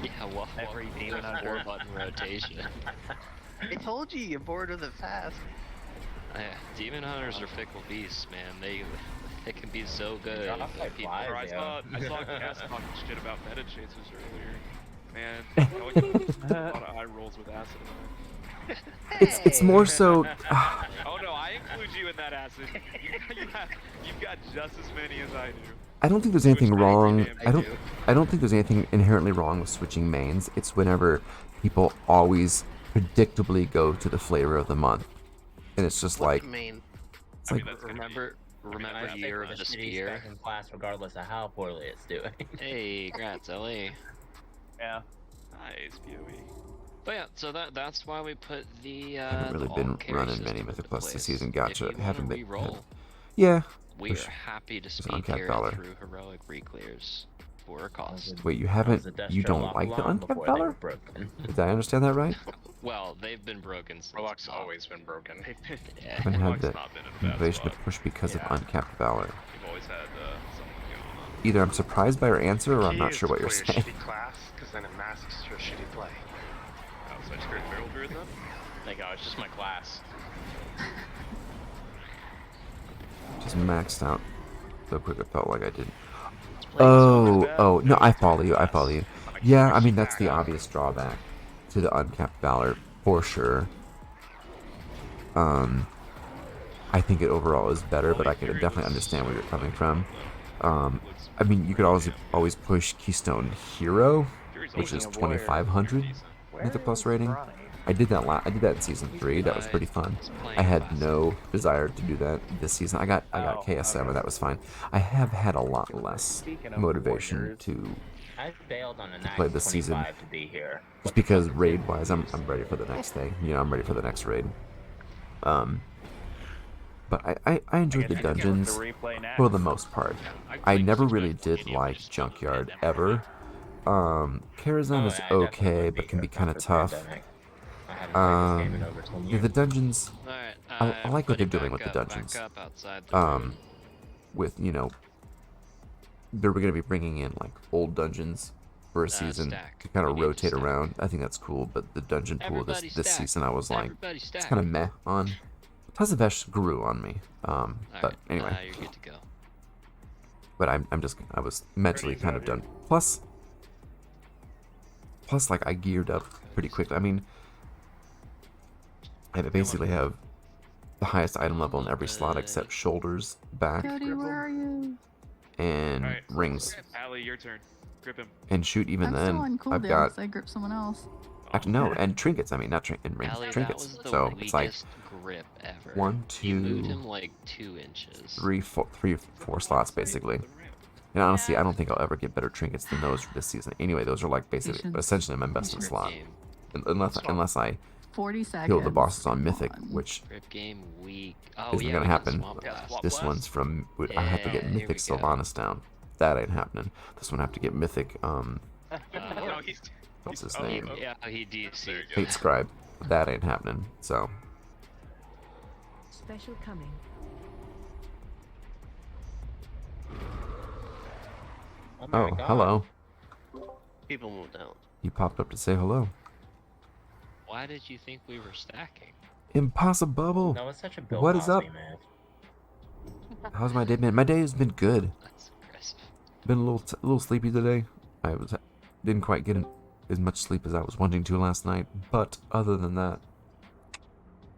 Yeah, well, every demon on 4-button rotation. I told you, you're bored with it fast. Demon hunters are fickle beasts, man. They can be so good. I saw Cass talking shit about meta chasers earlier. Man, a lot of eye rolls with acid in there. It's more so. Oh no, I include you in that acid. You've got just as many as I do. I don't think there's anything wrong. I don't think there's anything inherently wrong with switching mains. It's whenever people always predictably go to the flavor of the month, and it's just like. It's like remember Year of the Spear in class, regardless of how poorly it's doing. Hey, congrats, LA. Yeah. Nice, PoE. But yeah, so that's why we put the. I haven't really been running many Mythic Plus this season. Gotcha. If you Haven't been. re-roll, Yeah. we are happy to speed carry through heroic reclears for a cost. Wait, you haven't? You don't like the Uncapped Valor? Did I understand that right? Well, they've been broken since. Warlock's always been broken. Yeah. I haven't had the motivation to push because of Uncapped Valor. You've always had something going on. Either I'm surprised by your answer, or I'm not sure what you're saying. Shitty class, because then it masks your shitty play. So I just created Feral Druid then? Like, oh, it's just my class. Just maxed out so quick it felt like I did. Playing Oh, bad. oh, no, I follow you, I Class. follow you. I Yeah, can't I mean, back that's the up. obvious drawback to the uncapped Valor, for sure. I think it overall is better, but I can definitely understand where you're coming from. I mean, you could always push Keystone Hero, which is 2,500 Mythic Plus rating. I did that in season 3. That was pretty fun. I had no desire to do that this season. I got KSM, and that was fine. I have had a lot less motivation to I bailed on a play nice this season, 25 to be here. just because raid-wise, I'm ready for the next thing. You know, I'm ready for the next raid. But I enjoyed the dungeons for the most part. I never really did like Junkyard ever. Karazhan is okay, but can be kind of tough. Yeah, the dungeons, I like what they're doing with the dungeons. With, you know, they're going to be bringing in like old dungeons for a season to kind of rotate around. I think that's cool, but the dungeon pool this season I was like, it's kind of meh on. Tazavesh grew on me, but anyway. You're good to go. But I was mentally kind of done. Plus, like, I geared up pretty quickly. I mean, I basically have the highest item level in every slot except shoulders, back, Cody, where are you? and Alright, rings. Allie, your turn. Grip him. And shoot, even I'm then, still on cooldown I've got... because I gripped someone else. Actually, no, and trinkets. I mean, not and rings, Allie, trinkets. that was the So it's like grip ever. 1, You moved 2, him like 2 inches. 3, 4 slots basically. And honestly, I don't think I'll ever get better trinkets than those for this season. Anyway, those are like basically, essentially my best in slot. Unless I 40 seconds. kill the bosses on Mythic, which Grip game weak. Oh, isn't yeah, gonna we got happen. Swamp Blast. This one's from I have to get Yeah, here Mythic we go. Sylvanas down. That ain't happening. This one I have to get Mythic No, what's his name? Yeah, he DC'd. Hate Scribe. That ain't happening. So Special coming. oh, hello. People moved out. You popped up to say hello. Why did you think we were stacking? Impossible. No, it's such a Bill What is up? Cosby, man. How's my day been? My day has been good. That's impressive. Been a little sleepy today. Didn't quite get as much sleep as I was wanting to last night, but other than that,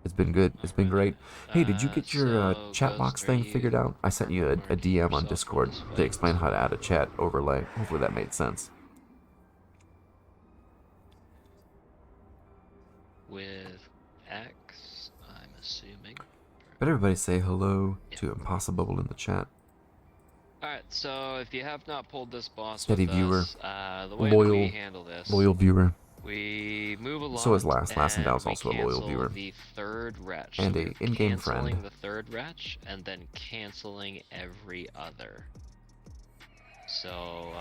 it's been good. It's been great. Hey, did you get your chat box thing figured out? I sent you a DM on Discord to explain how to add a chat overlay. Hopefully that made sense. With X, I'm assuming. But everybody say hello to Impossible in the chat. Alright, so if you have not pulled this boss Steady with viewer, us, the way that we handle this, loyal viewer. we move along. So is Last. Last and Dow's we also a loyal cancel viewer. The third wretch. And So a we're in-game friend. Canceling the third wretch and then canceling every other. So,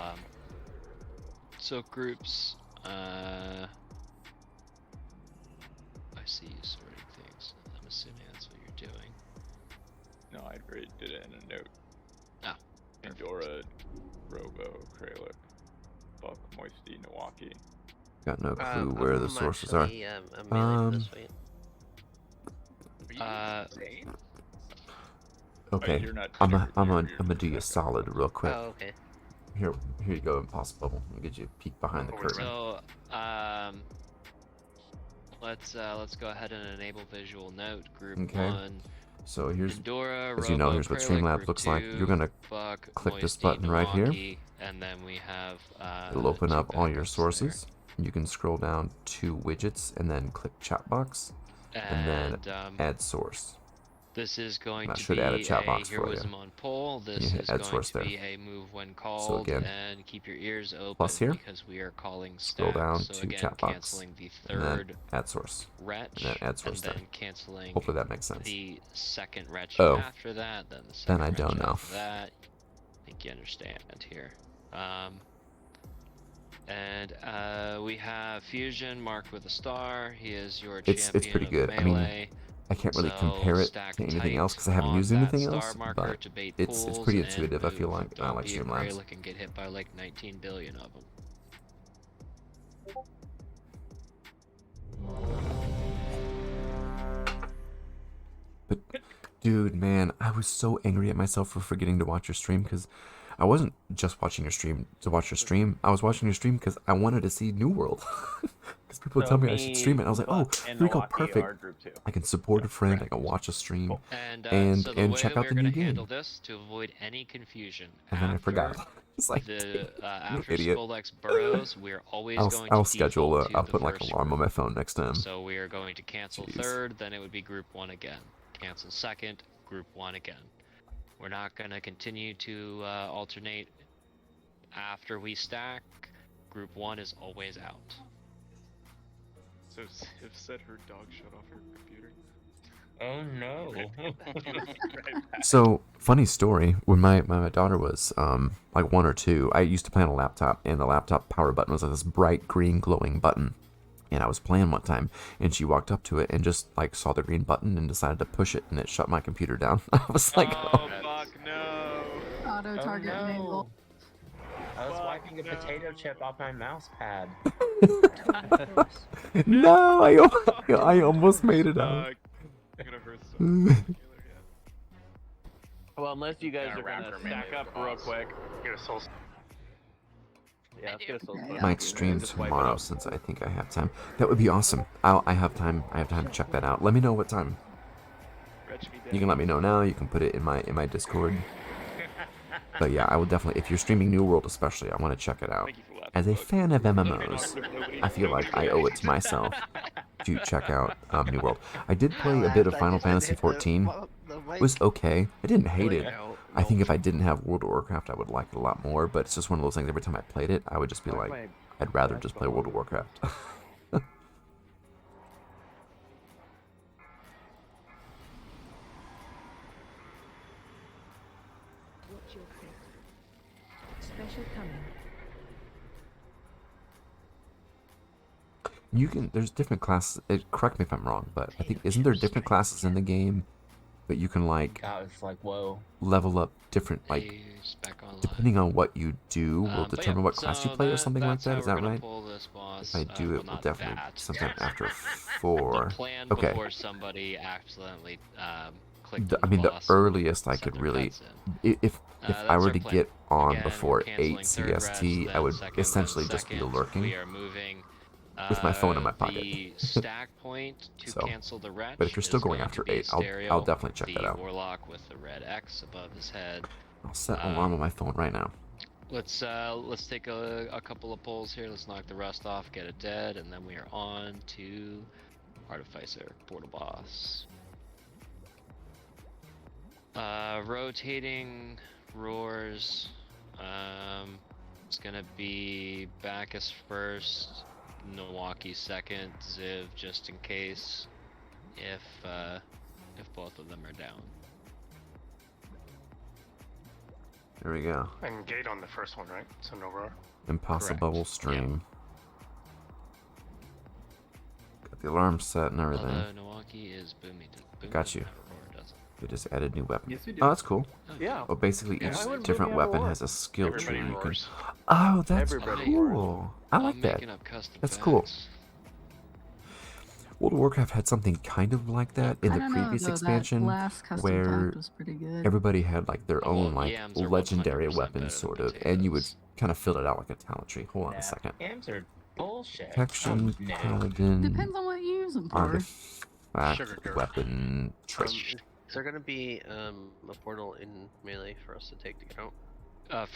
so groups. I see you sorting things. I'm assuming that's what you're doing. No, I already did it in a note. Ah. Pandora, Robo, Kralik, Buck, Moisty, Milwaukee. Got no clue where the sources are. I'm melee for this fight. Okay, you're not I'm clear. gonna do you a solid real quick. Oh, okay. Here you go, Impossible. I'll get you a peek behind the curtain. So, let's go ahead and enable visual note. Group Okay. 1. So here's, Pandora, as you know, Robo, here's what Kralik, Streamlabs group looks like. 2, You're gonna Buck, click this Moisty, button right here. Milwaukee, and then we have It'll open two up all your backups sources. You can scroll down to widgets and then click chat box, and then add source. This is going That to should be add a chat box for you. heroism on pull. This hit is add going source to there. be a move when called, again, and keep your ears open plus here, because we are calling scroll stack. down So to again, chat box, canceling the and then third add source, wretch, and then add source and there. then canceling Hopefully that makes sense. the second wretch Oh. after that, then the second Then I wretch don't know. after that. I think you understand here. We have Fusion marked with a star. He is your champion It's pretty of good. I melee. mean, I can't really So compare it stack to anything tight else because I haven't on used that anything star else, marker but to bait it's pools pretty and intuitive. I feel move. like I Don't like be a Streamlabs. Greylock and get hit by like 19 billion of them. Dude, man, I was so angry at myself for forgetting to watch your stream because I wasn't just watching your stream to watch your stream. I was watching your stream because I wanted to see New World. Because people would tell me I should stream it. And I was like, oh, Rico, perfect. I can support a friend. I can watch a stream So the way check that out we're the going new to handle game. this to avoid any confusion. And then I forgot. It's like, the you after idiot. Skullx burrows, we're always going I'll to schedule default to I'll the put like an first alarm on my phone next time. So we are going to cancel Jeez. third, then it would be group 1 again. Cancel second, group 1 again. We're not going to continue to alternate after we stack. Group 1 is always out. So Civ said her dog shut off her computer. Oh no. So, funny story, when my daughter was like 1 or 2, I used to play on a laptop, and the laptop power button was like this bright green glowing button. And I was playing one time, and she walked up to it and just like saw the green button and decided to push it, and it shut my computer down. I was like, oh fuck no. Auto target enabled. I was wiping a potato chip off my mouse pad. no, I almost made it out. I'm gonna hurt some. Well, unless you guys are gonna stack up real quick. Get a soul. Yeah, let's get a soul. Might stream tomorrow since I think I have time. That would be awesome. I have time. I have time to check that out. Let me know what time. You can let me know now. You can put it in my Discord. But yeah, I will definitely. If you're streaming New World, especially, I want to check it out. As a fan of MMOs, I feel like I owe it to myself to check out New World. I did play a bit of Final Fantasy XIV. It was okay. I didn't hate it. I think if I didn't have World of Warcraft, I would like it a lot more. But it's just one of those things. Every time I played it, I would just be like, I'd rather just play World of Warcraft. Watch your fate. Special coming. You can. There's different classes. Correct me if I'm wrong, but I think isn't there different classes in the game, but you can like. God, it's like whoa. Level up different like. Depending on what you do, will determine what class you play or something like that. Is that right? If I do, it will definitely sometime after 4. Okay. Before somebody accidentally I mean, the earliest I could really, if I were to get on before 8 CST, I would essentially just be lurking. We are moving with my phone in my pocket. The stack point to cancel the wretch. But if you're still going after 8, I'll definitely check that out. The warlock with the red X above his head. I'll set an alarm on my phone right now. Let's take a couple of pulls here. Let's knock the rust off, get it dead, and then we are on to Artificer, Portal Boss. Rotating roars. It's gonna be Bacchus first, Milwaukee second, Ziv just in case if both of them are down. There we go. And gate on the first one, right? So no roar. Impossible stream. Got the alarm set and everything. Milwaukee is booming. Got you. We just added new weapon. Yes, we do. Oh, that's cool. Yeah. Oh, basically each different weapon has a skill tree. You can. roars. Oh, that's Everybody cool. I like that. Making up custom That's cool. packs. World of Warcraft had something kind of like that in I the don't know, previous though, that expansion, last custom where pack was pretty good. everybody had like their Oh, own like yams are legendary 100% weapons, better sort than of, and you would potatoes. kind of fill it out like a talent tree. Hold on a second. Yams are bullshit. Protection, No. Paladin, Depends on what you use them for. artifact, Sugar girl. weapon, trait. Is there gonna be a portal in melee for us to take to count?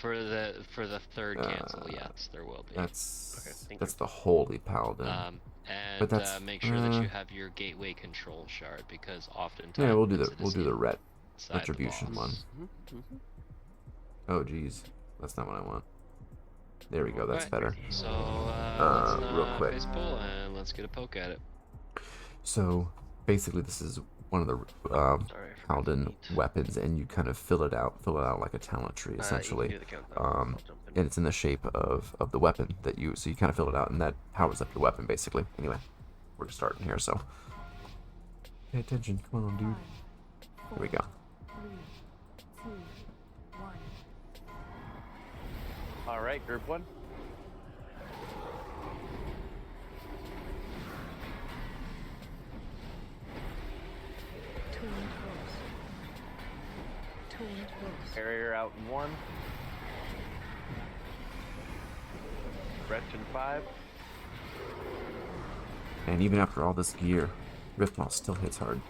For the third cancel, yes, there will be. That's the holy paladin. And but that's, make sure that you have your gateway control shard because oftentimes yeah, we'll do it's the ret inside the retribution one. boss. Oh geez, that's not what I want. There we go. That's Right. better. So let's real quick. face pull and let's get a poke at it. So basically, this is one of the paladin weapons, and you kind of fill it out like a talent tree, essentially. And it's in the shape of the weapon that you. So you kind of fill it out, and that powers up your weapon, basically. Anyway, we're just starting here, so pay attention. Come on, dude. Here we go. 3, 2, 1. All right, group 1. Tuned force. Barrier out in 1. Wretch in 5. And even after all this gear, Riftmaw still hits hard.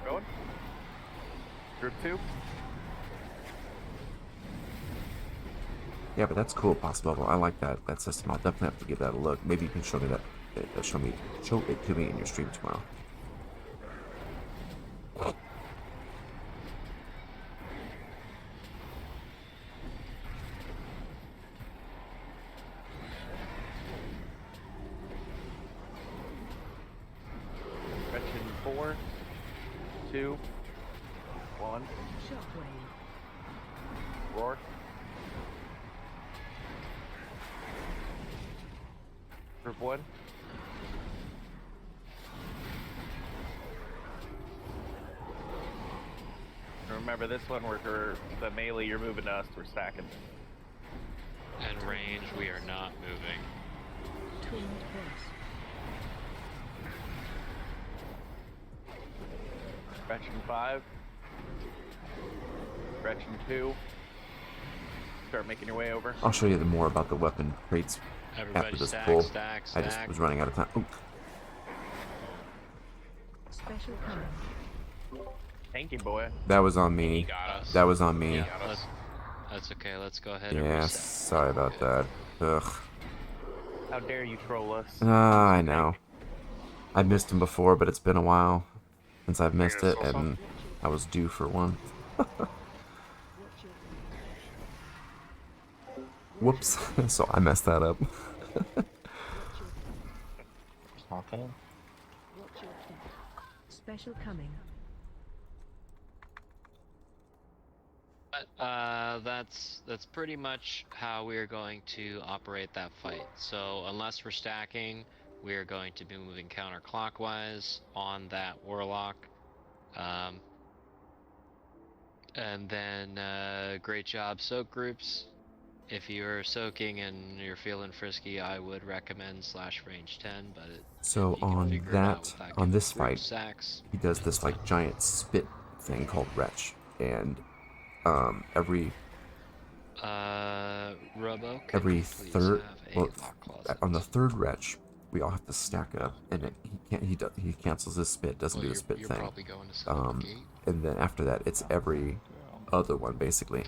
We're going. Group 2. Yeah, but that's cool, boss level. I like that system. I'll definitely have to give that a look. Maybe you can show me that. Show it to me in your stream tomorrow. Wretch in 4, 2, 1. Roar. Group 1. Remember this one, we're the melee you're moving to us, we're stacking. And range, we are not moving. Wretch in 5. Wretch in 2. Start making your way over. I'll show you more about the weapon crates Everybody after this stack, pull. stack, I just stack. was running out of time. Ooh. Special coming. Thank you, boy. That was on me. He got us. That was on me. He got us. That's okay, let's go ahead and Yeah, reset. sorry about that. Ugh. How dare you troll us? I know. I missed him before, but it's been a while since I've missed it, and I was due for one. Whoops. So I messed that up. Okay. Special coming. But that's pretty much how we're going to operate that fight. So unless we're stacking, we're going to be moving counterclockwise on that warlock. And then great job soak groups. If you're soaking and you're feeling frisky, I would recommend /range 10, but So on on this fight, he does this like giant spit thing called Wretch, and every third, well, on the third Wretch, we all have to stack up, and he cancels his spit, doesn't do the spit thing. And then after that, it's every other one basically.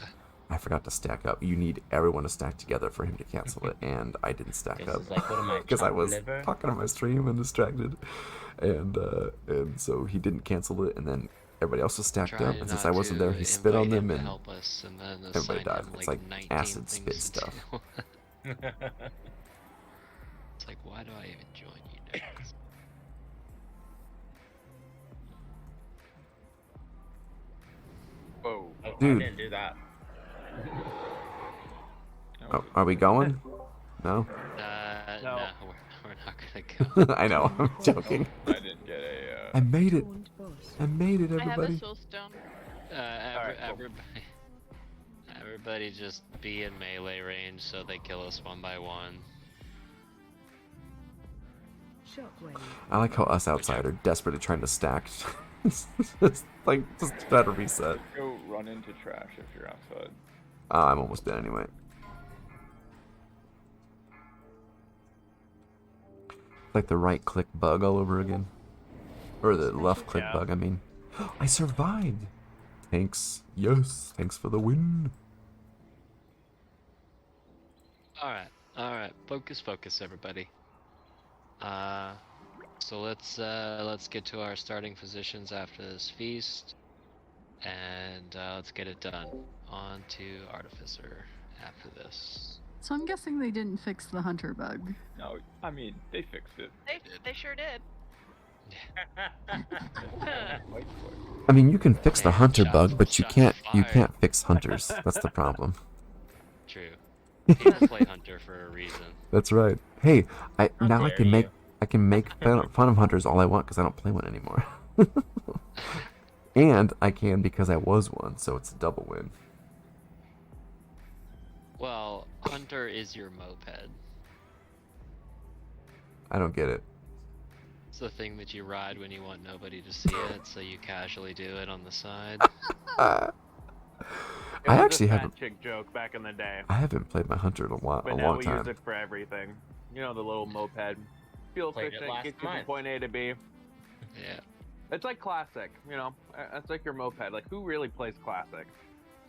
I forgot to stack up. You need everyone to stack together for him to cancel it, and I didn't stack up because I was talking on my stream and distracted, and so he didn't cancel it, and then everybody else was stacked up, and since I wasn't there, he spit on them, and everybody died. It's like acid spit stuff. It's like, why do I even join you next? Whoa. Dude. I didn't do that. Oh, are we going? No? No, we're not gonna go. I know, I'm joking. I didn't get a. I made it. I made it, I have a everybody. soul stone. Everybody just be in melee range so they kill us one by one. Shockwave. I like how us outside are desperately trying to stack. Just try to reset. Go run into trash if you're outside. I'm almost dead anyway. Like the right click bug all over again. Or the left click bug, I mean. I survived! Thanks. Yes, thanks for the win. Alright. Focus, everybody. So let's get to our starting positions after this feast. And let's get it done. On to Artificer after this. So I'm guessing they didn't fix the hunter bug. No, I mean, they fixed it. They sure did. I mean, you can fix the hunter bug, but you can't fix hunters. That's the problem. True. People play hunter for a reason. That's right. Hey, I can make fun of hunters all I want because I don't play one anymore. And I can because I was one, so it's a double win. Well, hunter is your moped. I don't get it. It's the thing that you ride when you want nobody to see it, so you casually do it on the side. It I was actually a fat haven't. chick joke back in the day. I haven't played my hunter in a But now long we time. use it for everything. You know, the little moped. Fuel Played it efficient, last gets you from month. point A to B. Yeah. It's like classic, you know. It's like your moped. Like, who really plays classic?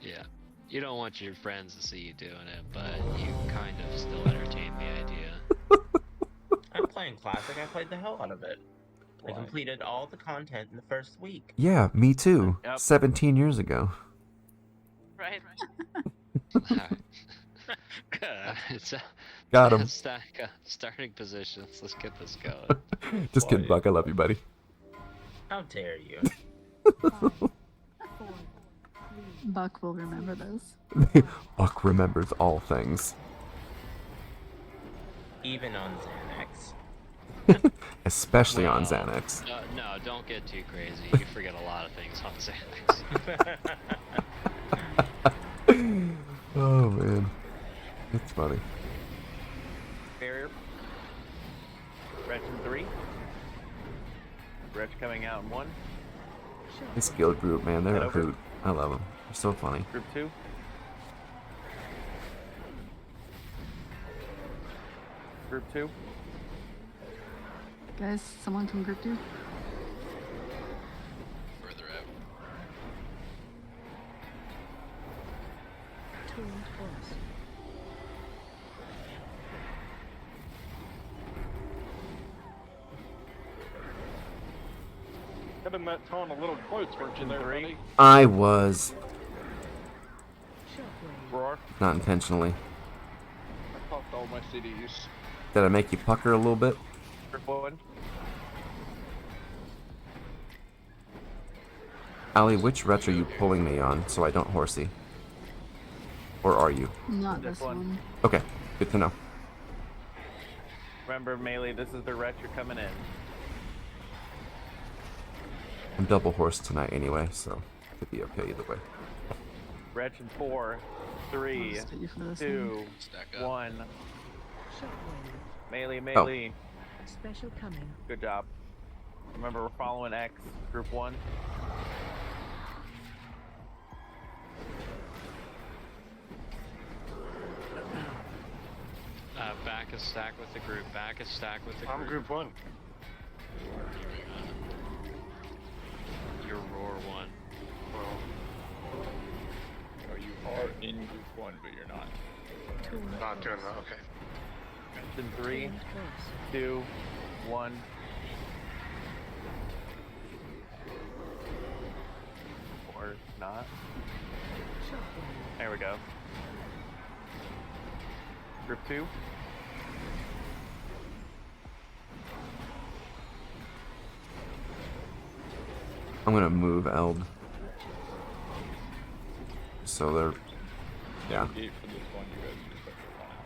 Yeah. You don't want your friends to see you doing it, but you kind of still entertain the idea. I'm playing Classic. I played the hell out of it. I Why? completed all the content in the first week. Yeah, me too. Yep. 17 years ago. Right. It's Got him. starting positions. Let's get this going. Just kidding, Buck. I love you, buddy. How dare you? Buck will remember this. Buck remembers all things. Even on Xanax. Especially on Xanax. No, don't get too crazy. You forget a lot of things on Xanax. Oh, man. It's funny. Barrier. Wretch in 3. Wretch coming out in 1. This guild group, man, they're Head a over. hoot. I love them. They're so funny. Group 2. Group 2. Guys, someone from group 2? Further out. Tuned horse. Cutting that tone a little close, weren't you there, buddy? I was. Roar. Not intentionally. I popped all my CDs. Did I make you pucker a little bit? Group 1. Ali, which wretch are you pulling me on so I don't horsey? Or are you? Not This this one. one. Okay, good to know. Remember, melee, this is the wretch you're coming in. I'm double horse tonight anyway, so could be okay either way. Wretch in 4, 3, I'll stay for this 2, Stack up. 1. Shockwave. Melee, melee. Special coming. Good job. Remember, we're following X. Group 1. Back is stacked with the group. Back is stacked with the group. I'm group 1. Your roar 1. Oh, you are in group 1, but you're not. Not doing that, okay. In 3, 2, 1. Or not. There we go. Group 2. I'm gonna move Eld. So they're. Yeah. Gate for this one, you guys just have to find.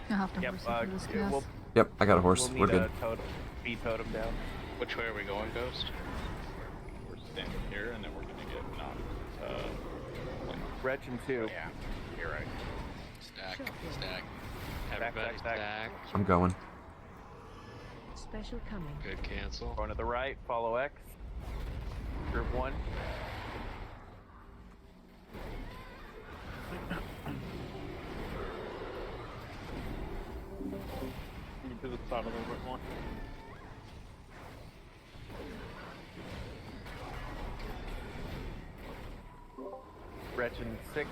You'll have to Yep, horsey for this, yeah, guys. we'll, Yep, I got a horse. we'll We're need good. a totem, speed totem down. Which way are we going, Ghost? We're standing here, and then we're gonna get knocked. Wretch in 2. Yeah, you're right. Stack, stack. Everybody stack. stack. I'm going. Special coming. Good cancel. Going to the right, follow X. Group 1. Move to the side a little bit more. Wretch in 6.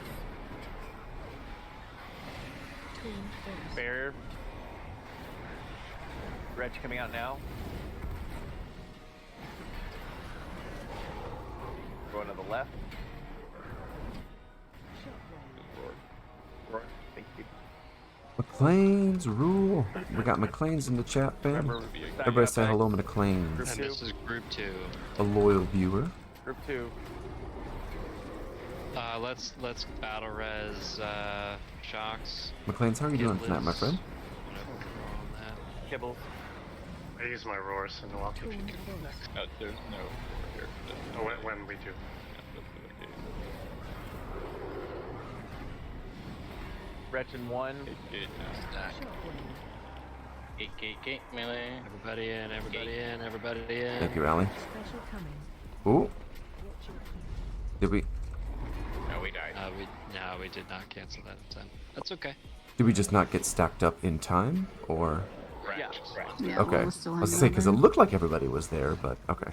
Tuned horse. Barrier. Wretch coming out now. Going to the left. Roar. Thank you. McLean's rule. We got McLean's in the chat, fam. Remember, Everybody say hello, Group McLean's. 2. And this is group 2. A loyal viewer. Group 2. Let's battle res shocks. McLean's, how are you doing tonight, my friend? Kibbles. I use my roar, so no, I'll keep you next. There's no here. Oh, when we do. Wretch in 1. Gate now. Stack. Gate, melee. Everybody in, everybody in, everybody in. Thank you, Ali. Special coming. Ooh. Did we? we did not cancel that in time. That's okay. Did we just not get stacked up in time, or? Yeah, Okay. one was still I was hanging gonna say out because there. it looked like everybody was there, but okay.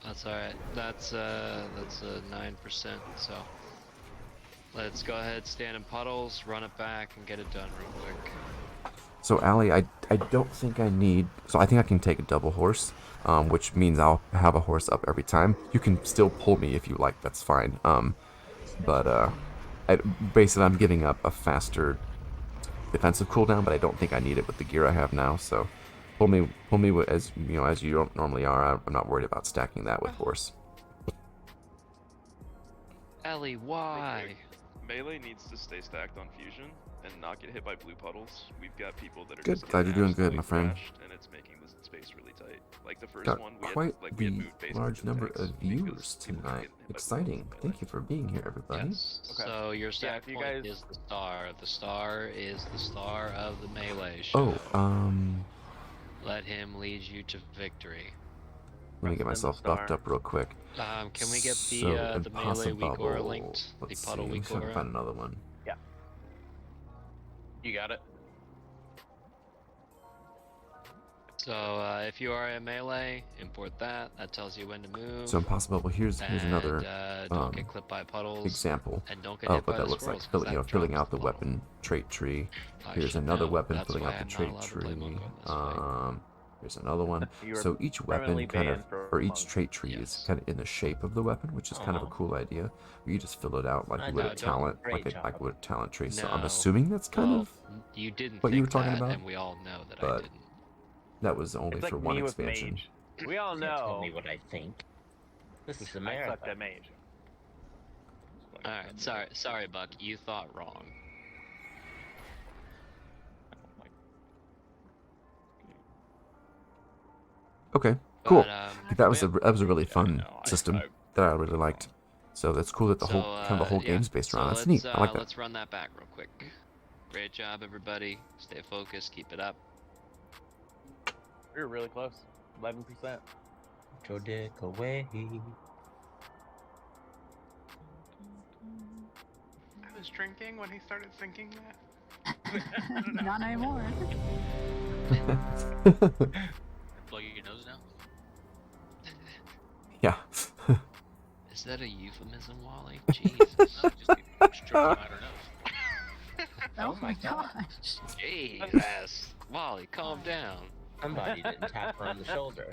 That's all right. That's a 9%. So let's go ahead, stand in puddles, run it back, and get it done real quick. So Allie, I don't think I need. So I think I can take a double horse, which means I'll have a horse up every time. You can still pull me if you like. That's fine. But basically I'm giving up a faster defensive cooldown, but I don't think I need it with the gear I have now. So pull me as as you don't normally are. I'm not worried about stacking that with horse. Ellie, why? Melee needs to stay stacked on fusion and not get hit by blue puddles. We've got people that are Good. just Glad you're doing good, absolutely my friend. crashed, and it's making the space really tight. Like the first Got one, quite we had the moved basically large to number tanks of because viewers people were tonight. getting hit by Exciting. Thank you for being here, everybody. Yes. So your stack point is the star. The star is the star of the melee show. Oh, Let him lead you to victory. let me get myself buffed up real quick. Can we get the So, the melee weak Impossible. aura linked? The Let's puddle see. weak Let's try to aura? find another one. Yeah. You got it. So if you are in melee, import that. That tells you when to move. So Impossible. Well, here's another Don't get clipped by puddles. example And don't get of hit what by that the looks like. squirrels, 'cause that Filling drops out the weapon trait tree. I Here's should another know. weapon That's filling why out the I'm not trait allowed to tree. play Mongo in this fight. Here's another one. You are So each weapon permanently kind of, banned for or each Mongo. trait tree is kind of in the shape of the weapon, which is kind of a cool idea. You just fill it out like I you would know, a John. talent, Great like would a talent tree. So I'm No. assuming that's kind Well, of you didn't what think you were talking that, about, and we all know that I but didn't. that was only It's like for one me with expansion. mage. We all You can't tell know. me what I think. This is I America. sucked at mage. Alright, sorry, Buck. You thought wrong. Okay, cool. But, that was a really fun system that I really liked. So that's cool that the So, whole kind of the whole yeah. game's based around. So That's neat. I like that. Let's run that back real quick. Great job, everybody. Stay focused. Keep it up. We were really close. 11%. Your dick away. I was drinking when he started thinking that. Not anymore. Plug your nose now. Yeah. Is that a euphemism, Wally? Jesus. No, just stroking out her nose. Oh my gosh. Jesus. Wally, calm down. Somebody didn't tap her on the shoulder.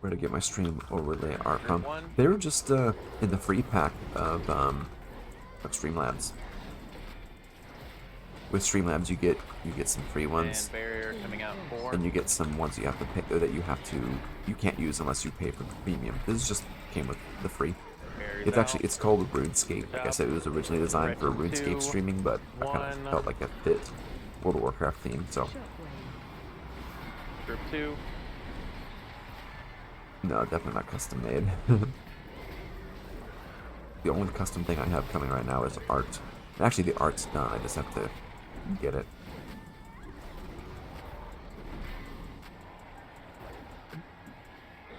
Where to get my stream overlay art from? They were just in the free pack of Streamlabs. With Streamlabs, you get some free ones, And barrier coming out 4. and you get some ones you have to pay that you can't use unless you pay for the premium. This just came with the free. It's called RuneScape. Like I said, it was originally designed for RuneScape streaming, but I kind of felt like it fit World of Warcraft theme. So Group 2. no, definitely not custom made. The only custom thing I have coming right now is art. Actually, the art's done. I just have to get it.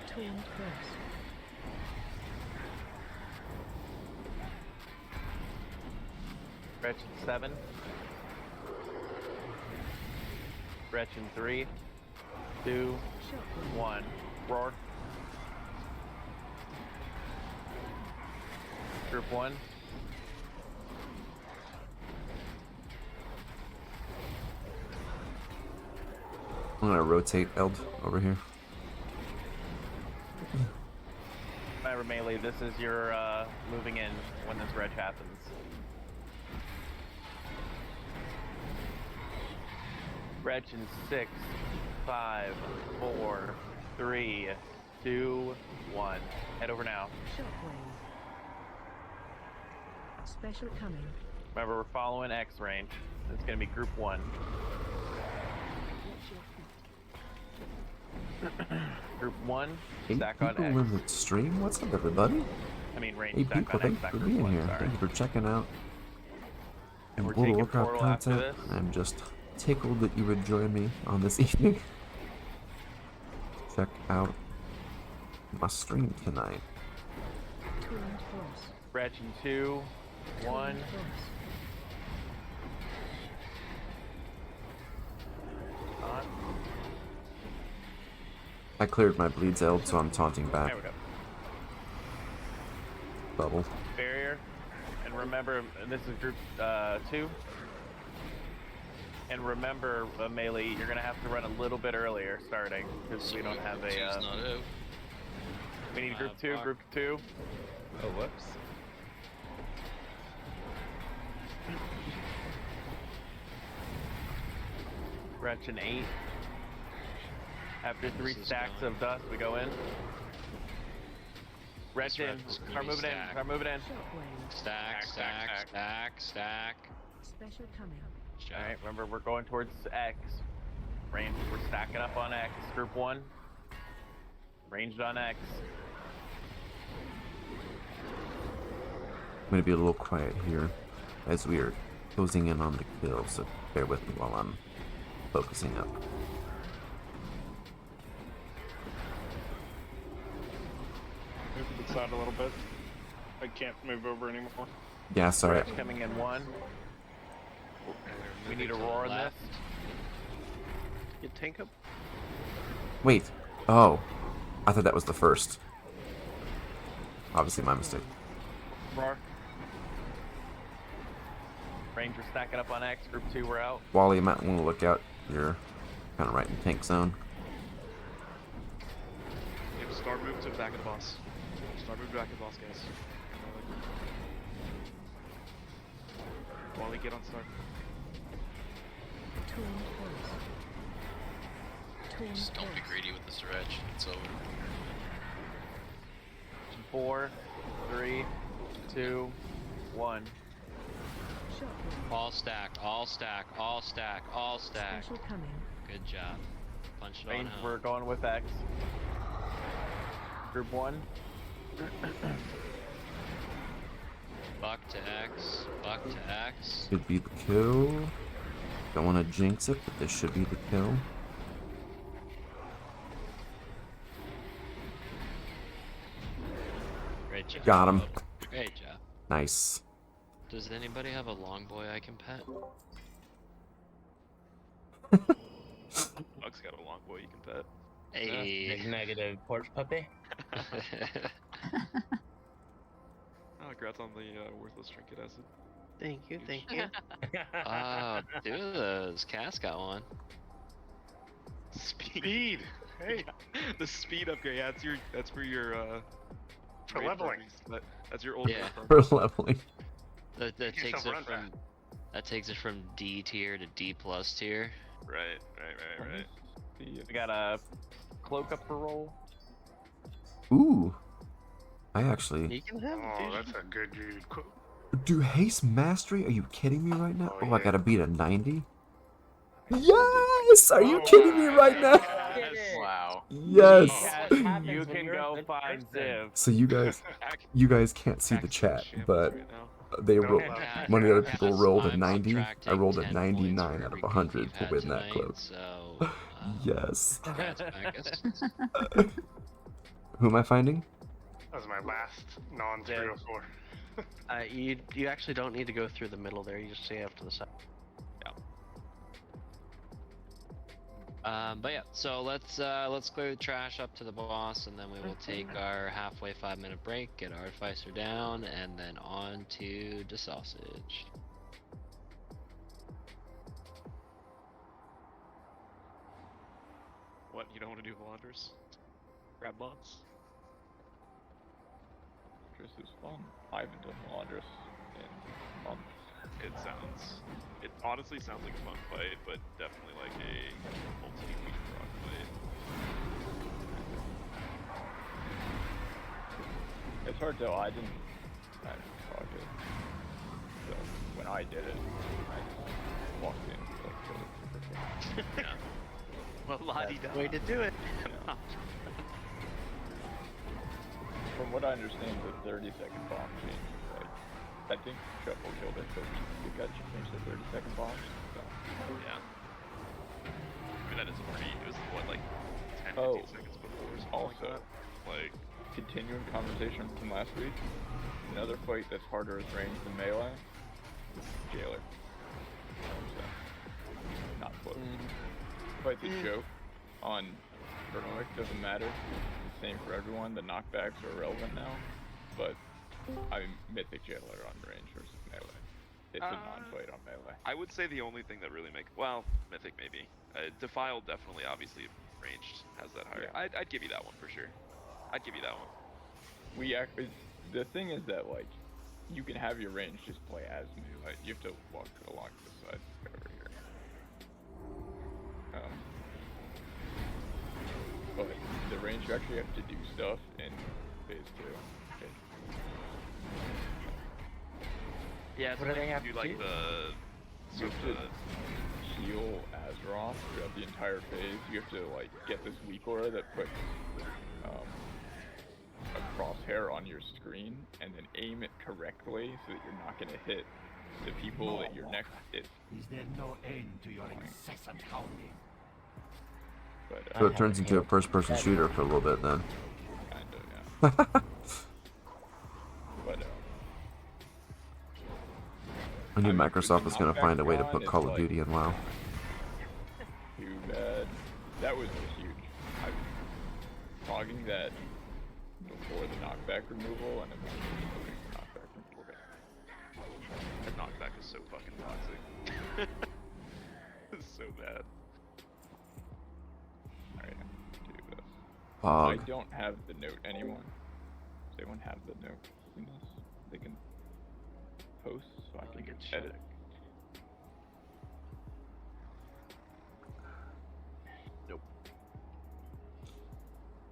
Twin press. Gretchen 7. Gretchen 3. 2. 1. Roar. Group 1. I'm gonna rotate Eld over here. Remember, Melee, this is your moving in when this reg happens. Gretchen 6, 5, 4, 3, 2, 1. Head over now. Shockwave. Special coming. Remember, we're following X range. It's gonna be group 1. Group 1, 8 stack on people X. in the stream? What's up, everybody? I mean, range 8 stack people, on thank X, you not for group being 1, here. sorry. Thank you for checking out And we're World of taking Warcraft Portal after content. this. I'm just tickled that you would join me on this evening. Check out my stream tonight. Twin force. Scratching 2, 1. On. I cleared my bleeds Eld, so I'm taunting back. There we go. Bubble. Barrier. And remember, this is group 2. And remember, melee, you're gonna have to run a little bit earlier starting, because we don't have a. Not out. We need group 2, group 2. Oh, whoops. Scratching 8. After 3 stacks of dust, we go in. Wretch in. Start moving in. Start moving in. Stack, stack. Special coming. Alright, remember we're going towards X. Range, we're stacking up on X. Group 1. Ranged on X. I'm gonna be a little quiet here as we are closing in on the kill, so bear with me while I'm focusing up. Move to the side a little bit. I can't move over anymore. Yeah, sorry. Wretch coming in 1. We need a roar on this. You tank him? Wait. Oh. I thought that was the first. Obviously my mistake. Roar. Ranger stacking up on X. Group 2, we're out. Wally, you might want to look out. You're kind of right in tank zone. Yep, start moving to the back of the boss. Start moving back to the boss, guys. Wally, get on start. Just don't be greedy with this wretch. It's over. 4, 3, 2, 1. All stacked, all stacked, all stacked, all stacked. Special coming. Good job. Punch it on Range, home. we're going with X. Group 1. Buck to X, buck to X. Should be the kill. Don't want to jinx it, but this should be the kill. Great job. Got him. Great job. Nice. Does anybody have a long boy I can pet? Buck's got a long boy you can pet. Hey. Big negative porch puppy. Oh, congrats on the worthless trinket acid. Thank you, thank you. Dude, those Cass got one. Speed. Hey, the speed upgrade. Yeah, that's for your For raid leveling. parties. That's your old Yeah. For leveling. That Make takes yourself it run from that takes it from D tier to D plus tier. Right. We got a cloak up for roll. Ooh. I actually... You can have it, Oh, dude. that's a good dude. Do haste mastery? Are you kidding me right now? Oh, Oh, I yeah. gotta beat a 90? Yes! Are you kidding me right now? Wow. Yes! You can go find Ziv. So you guys can't see the chat, but they rolled, one of the other people rolled a 90. I rolled a 99 out of 100 to win that cloak. So, Yes. congrats, Marcus. Who am I finding? That was my last non-304. You actually don't need to go through the middle there. You just stay off to the side. But yeah, so let's clear the trash up to the boss, and then we will take our halfway 5-minute break, get our Artificer down, and then on to the sausage. What, you don't want to do Volanders? Grab bots? This is fun. I haven't done Laundress in months. It honestly sounds like a fun fight, but definitely like a multi-week rock fight. It's hard though. I didn't talk it. So when I did it, I just walked in like killed it super quick. Yeah. Well, la-di-da. Way to do it. From what I understand, the 30-second bomb changed. Like, I think Shuffle killed it, but you got to change the 30-second bomb. So. Yeah. I mean, that is already, it was what, like 10, 15 seconds before or something Also, like that? Like, continuing conversation from last week, another fight that's harder with range than melee is Jailer. So, not close. Fight's a joke on heroic, doesn't matter. It's the same for everyone. The knockbacks are irrelevant now, but I'm Mythic Jailer on range versus melee. It's a non-fight on melee. I would say the only thing that really makes, well, Mythic maybe. Defiled definitely, obviously, ranged has that higher. Yeah. I'd give you that one for sure. I'd give you that one. The thing is that, like, you can have your range just play as melee. You have to walk along the side over here. But the range, you actually have to do stuff in phase 2. Okay. Yeah, What do they have do to like do? You have to heal Azeroth throughout the entire phase. You have to, like, get this weak aura that puts a crosshair on your screen and then aim it correctly so that you're not going to hit the people that you're next to. Is there no end to your incessant hounding? But, So it turns into a first-person shooter for a little bit then. Kinda, yeah. But, I knew I mean, Microsoft was going to find a way to put it's Call of like- Duty in WoW. Too bad. That was huge. I'm talking that before the knockback removal and then the knockback removal. That knockback is so fucking toxic. It's so bad. Alright, do this. Fog. I don't have the note anymore. Does anyone have the note in this? They can post so I can edit. Nope.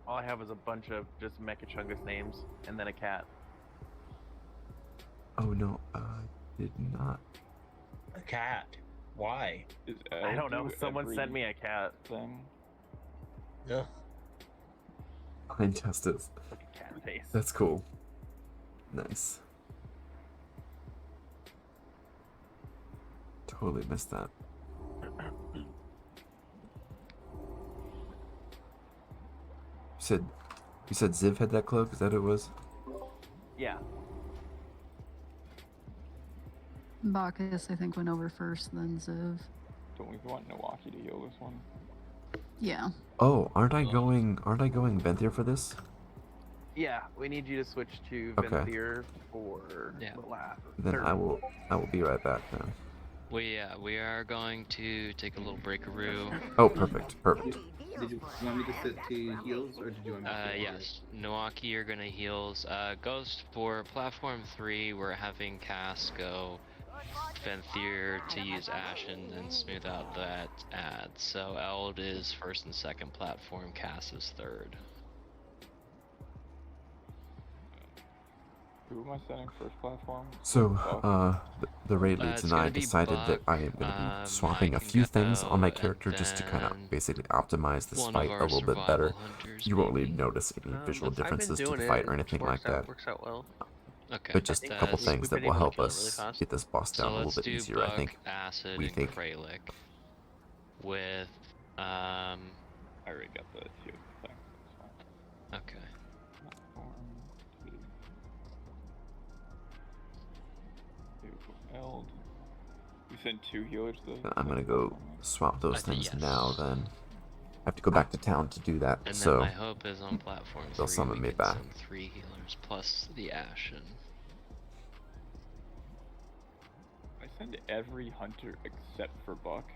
All I have is a bunch of just Mechachungus names and then a cat. Oh no, I did not. A cat. Why? I don't know. Someone sent me a cat. Thing. Ugh. Pine Justice. Like a cat face. That's cool. Nice. Totally missed that. You said Ziv had that cloak? Is that what it was? Yeah. Bacchus, I think, went over first, then Ziv. Don't we want Milwaukee to heal this one? Yeah. Oh, aren't I going Venthyr for this? Yeah, we need you to switch to Okay. Venthyr for the last. Then I will be right back then. We are going to take a little breakaroo. Oh, perfect. Did you want me to sit to heals, or did you want me to sit Yes. Milwaukee, you're gonna heals. Ghost for platform 3, we're having Cass go Venthyr to use Ashen and smooth out that ad. So Eld is first and second platform, Cass is third. Who am I setting first platform? So, the raid leads and I decided that I am going to be swapping a few things on my character just to kind of basically optimize this fight a little bit better. You won't really notice any visual differences to the fight or anything like that. Works out well. Okay. But just a couple things that will help us get this boss down a little let's bit do easier, I think. Acid, We and think. Kralik with I already got the two thing. Okay. Eld. You sent 2 healers though? I'm gonna go swap those things now. Then I have to go back to town to do that. And So then my hope is on platform 3 they'll summon we me can back. send 3 healers plus the Ashen. I send every hunter except for Buck,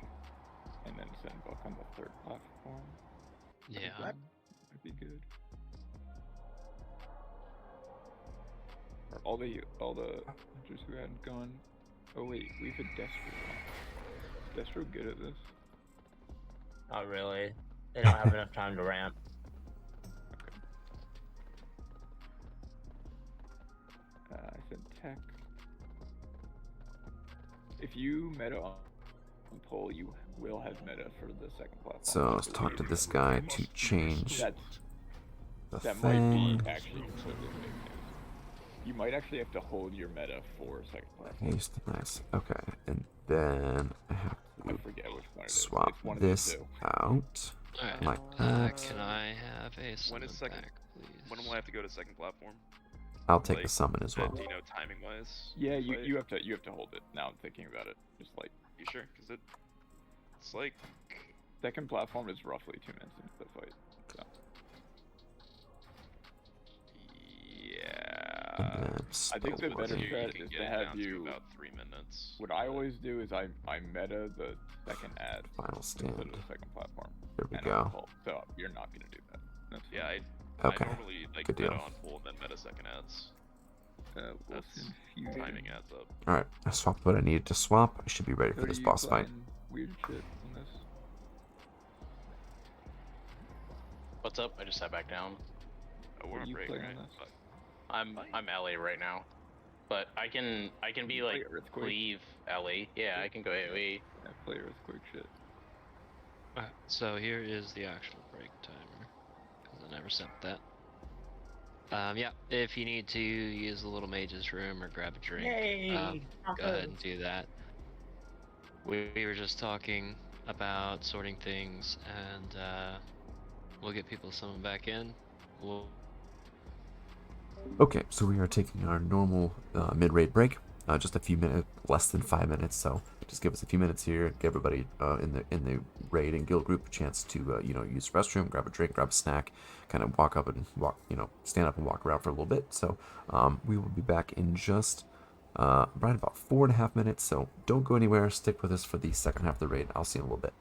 and then send Buck on the 3rd platform. Yeah. That might be good. Or all the hunters who hadn't gone. Oh wait, we have a Destro. Is Destro good at this? Not really. They don't have enough time to ramp. I sent Tech. If you meta on pole, you will have meta for the 2nd platform. So let's talk to this guy to change the That thing. might be actually completely big news. You might actually have to hold your meta for 2nd platform. Paste, nice. Okay, and then I have I to forget which one it is. swap It's one of this the 2. out Alright, like that. can I have a When is summon second back? please. When will I have to go to second platform? I'll take the summon as well. Do you know timing wise? Yeah, you have to hold it. Now I'm thinking about it. Just like. You sure? Because it's like. Second platform is roughly 2 minutes into the fight. So. Yeah. I think the better bet is to have you. About 3 minutes. What I always do is I meta the second ad. Final stand. Instead of the second platform. There we and go. So you're not gonna do that. That's yeah, I normally like Good meta deal. on full and then meta second ads. That's timing adds up. Alright, I swapped what I needed to swap. I should be ready for this boss fight. Weird shit on this. What's up? I just sat back down. Oh, we're on break, right? I'm LA right now, but I can be like leave LA. Yeah, I can go AOE. Yeah, play earthquake shit. Alright, so here is the actual break timer, because I never set that. Yeah, if you need to use the little mage's room or grab a drink, go ahead and do that. We were just talking about sorting things, and we'll get people summoned back in. Okay, so we are taking our normal mid-raid break. Just a few minutes, less than 5 minutes. So just give us a few minutes here. Give everybody in the raid and guild group a chance to use the restroom, grab a drink, grab a snack, kind of stand up and walk around for a little bit. So we will be back in just right about 4.5 minutes. So don't go anywhere. Stick with us for the second half of the raid. I'll see you in a little bit.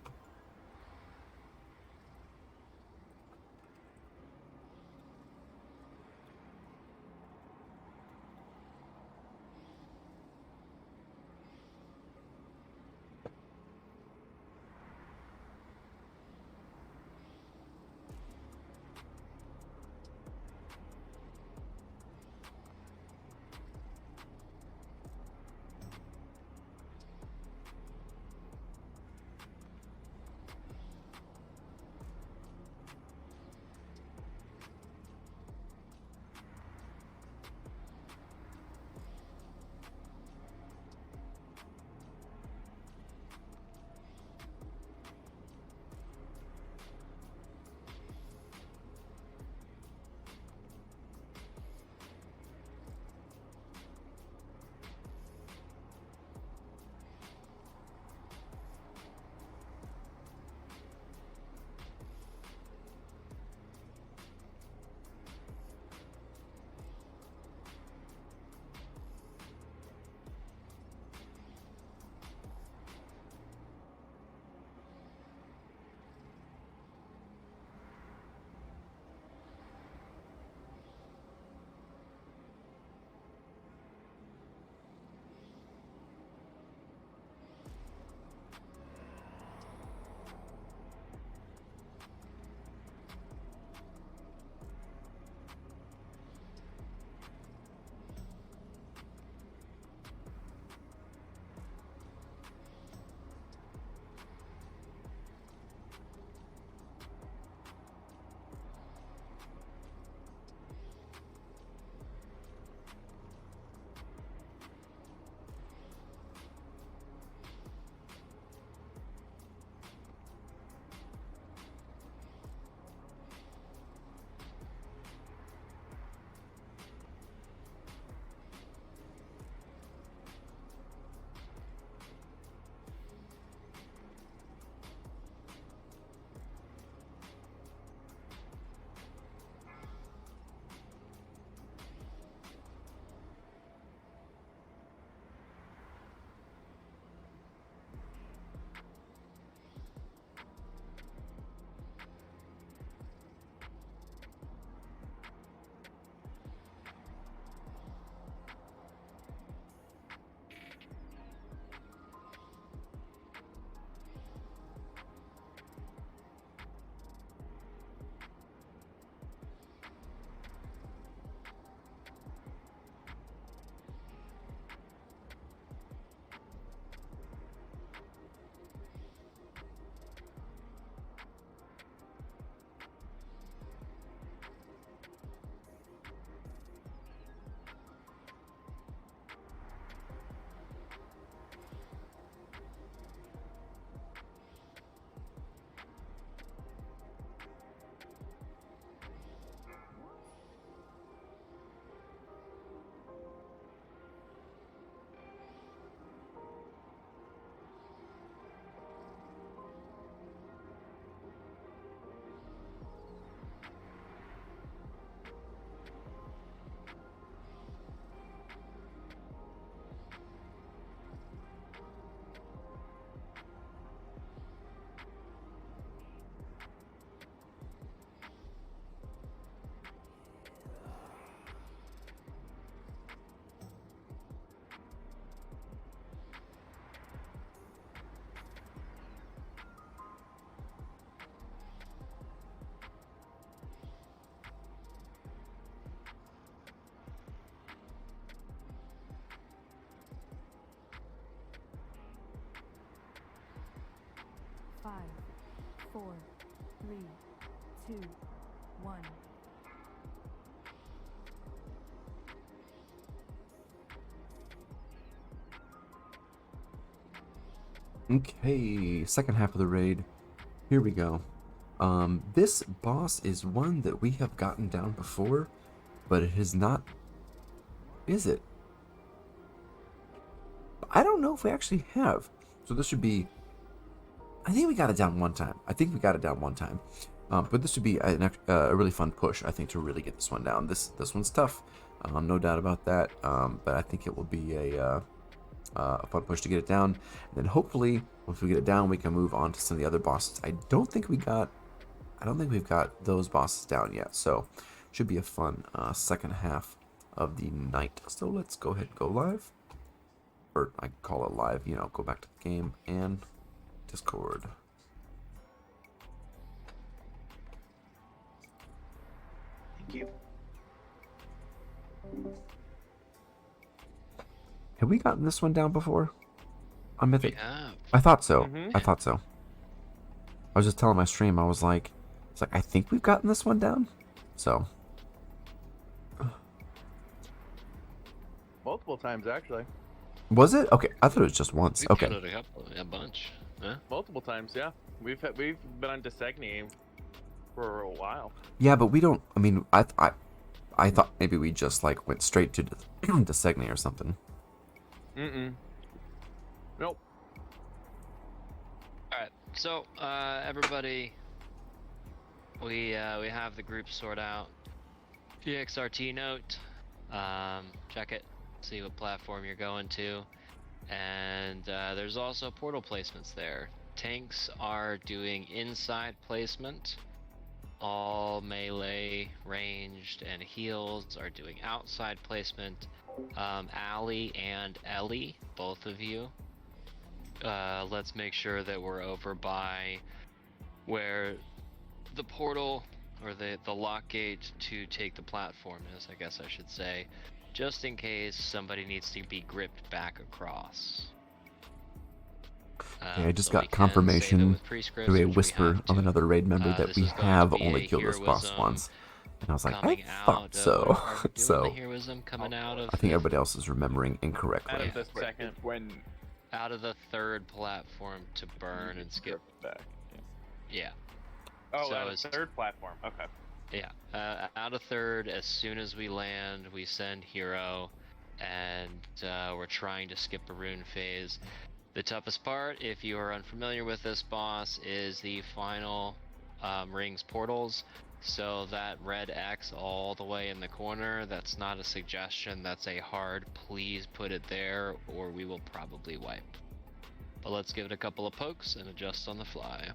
5, 4, 3, 2, 1. Okay, second half of the raid. Here we go. This boss is one that we have gotten down before, but it is not. Is it? I don't know if we actually have. So this should be. I think we got it down one time. But this would be a really fun push, I think, to really get this one down. This one's tough, no doubt about that. But I think it will be a fun push to get it down. And then hopefully, once we get it down, we can move on to some of the other bosses. I don't think we've got those bosses down yet. So should be a fun second half of the night. So let's go ahead and go live. Or I call it live, go back to the game and Discord. Thank you. Have we gotten this one down before? On Mythic? Yeah. I thought so. Mm-hmm. I thought so. I was just telling my stream, I was like, I think we've gotten this one down. So. Multiple times, actually. Was it? Okay, I thought it was just once. We've Okay. counted a bunch. Huh? Multiple times, yeah. We've been on Desegni for a while. Yeah, but we don't. I mean, I thought maybe we just went straight to Desegni or something. Nope. Alright, so everybody, we have the group sort out. PXRT note, check it, see what platform you're going to, and there's also portal placements there. Tanks are doing inside placement. All melee, ranged, and heals are doing outside placement. Ali and Ellie, both of you. Let's make sure that we're over by where the portal or the lock gate to take the platform is, I guess I should say, just in case somebody needs to be gripped back across. Okay, I just got confirmation through a whisper of another raid member that we have only killed this boss once. And I was like, I thought so. So, I think everybody else is remembering incorrectly. Out of the second, out of the third platform to burn and skip back. Yeah. Oh, so out of the third platform. Okay. Yeah. Out of third, as soon as we land, we send hero, and we're trying to skip a rune phase. The toughest part, if you are unfamiliar with this boss, is the final rings portals. So that red X all the way in the corner, that's not a suggestion, that's a hard please put it there or we will probably wipe. But let's give it a couple of pokes and adjust on the fly.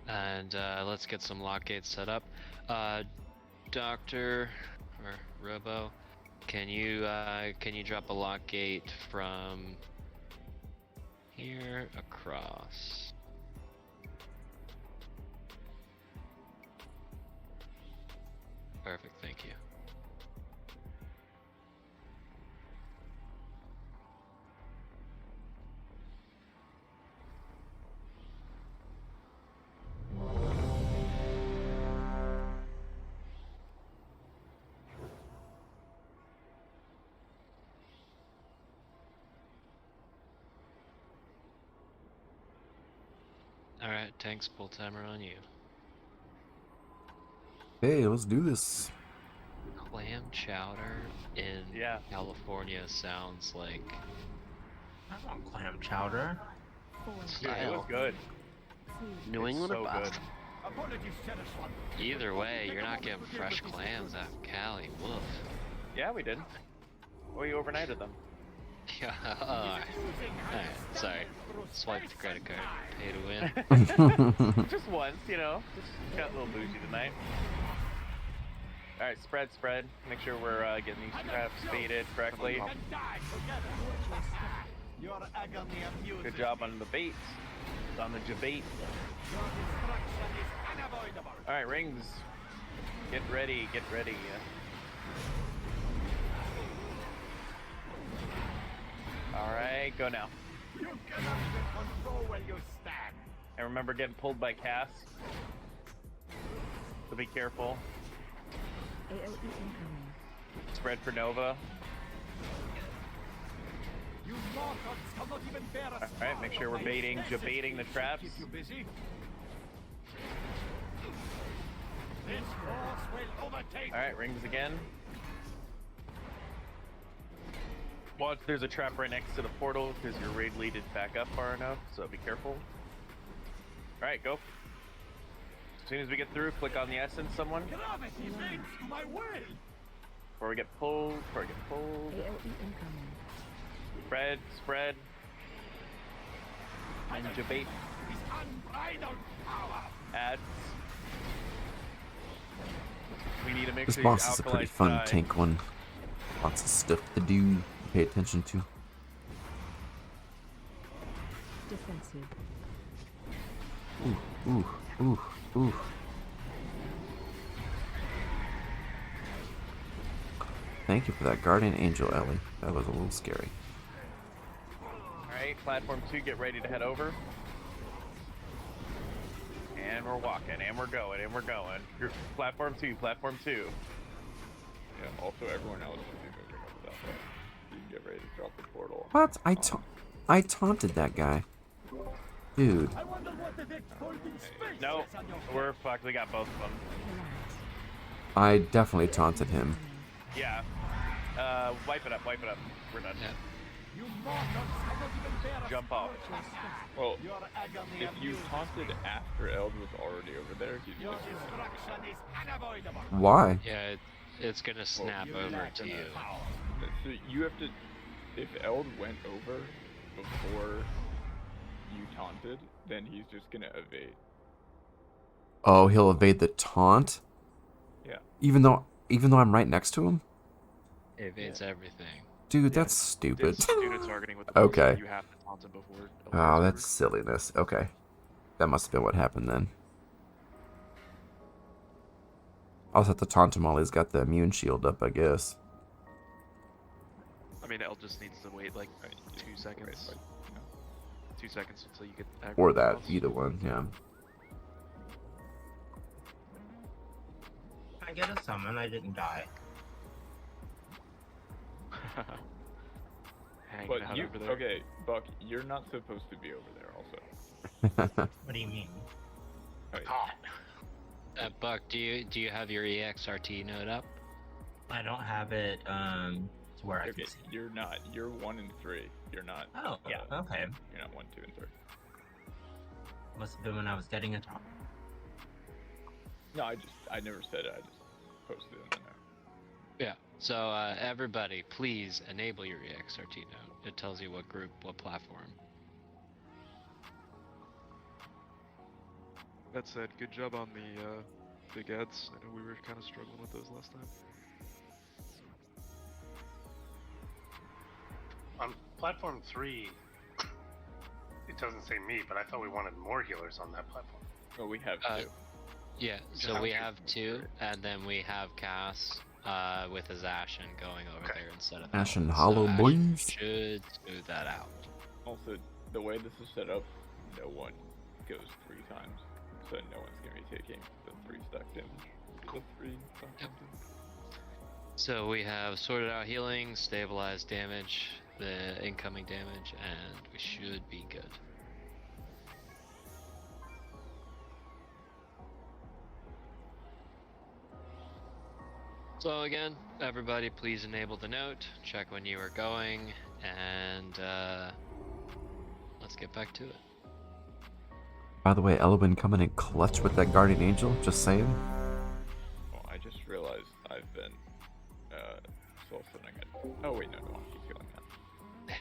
And let's get some lock gates set up. Doctor or Robo, can you drop a lock gate from here across? Perfect, thank you. Alright, tanks, pull timer on you. Hey, let's do this. Clam chowder in California sounds like... I want clam chowder. Yeah, it was good. New England or Boston? Either way, you're not getting fresh clams out of Cali. Woof. Yeah, we did. We overnighted them. Yeah, alright. Sorry. Swipe the credit card. Pay to win. Just once, Just got a little bougie tonight. Alright, spread. Make sure we're getting these traps baited correctly. Good job on the baits. On the jabait. Alright, rings. Get ready. Go now. You cannot get control where you stand. And remember getting pulled by Cass. So be careful. AOE incoming. Spread for Nova. You mortals cannot even bear a Alright, make sure we're baiting the traps. Keep you busy. This force will overtake. Alright, rings again. Watch, there's a trap right next to the portal because your raid lead is back up far enough, so be careful. Alright, go. As soon as we get through, click on the essence, someone. Gravity bends to my will. Before we get pulled. AOE incoming. Spread. Ninja bait. His unbridled power. Ads. We need to make This sure boss is a pretty fun die. tank one. Lots of stuff to do, pay attention to. Defensive. Ooh. Thank you for that Guardian Angel, Ellie. That was a little scary. Alright, platform 2, get ready to head over. And we're walking, and we're going. Platform 2. Yeah, also everyone else is going to pick up that. You can get ready to drop the portal. What? I taunted that guy. Dude. No, we're fucked. We got both of them. I definitely taunted him. Yeah. Wipe it up. We're done. Jump off. Well, if you taunted after Eld was already over there, he's just Why? Yeah, it's gonna snap over to you. So you have to, if Eld went over before you taunted, then he's just gonna evade. Oh, he'll evade the taunt? Yeah. Even though I'm right next to him? Evades everything. Dude, that's stupid. Targeting with the Okay. You have to taunt him before. Oh, that's silliness. Okay. That must have been what happened then. I also have to taunt him while he's got the immune shield up, I guess. I mean, El just needs to wait like 2 seconds. 2 seconds until you get aggro Or on the that, boss. either one, yeah. I get a summon, I didn't die. Hanging But out you, over there. okay, Buck, you're not supposed to be over there also. What do you mean? Buck, do you have your EXRT node up? I don't have it to where I Okay, can see. you're not. You're 1 and 3. You're not. Oh, yeah. Okay. You're not 1, 2, and 3. Must have been when I was getting a top. No, I never said it. I just posted it in there. Yeah. So everybody, please enable your EXRT node. It tells you what group, what platform. That said, good job on the big ads. I know we were kind of struggling with those last time. On platform 3, it doesn't say me, but I thought we wanted more healers on that platform. Well, we have 2. Yeah, so we have 2, and then we have Cass with his Ashen going over there instead of Ashen Eld. Hollow Ashen Boys. should smooth that out. Also, the way this is set up, no one goes 3 times, so no one's gonna be taking the 3 stack damage. The 3 stack damage. So we have sorted out healing, stabilized damage, the incoming damage, and we should be good. So again, everybody please enable the note, check when you are going, and let's get back to it. By the way, Elwin coming in clutch with that Guardian Angel, just saying. Oh, I just realized I've been soul sending it. Oh wait, no, he's healing that.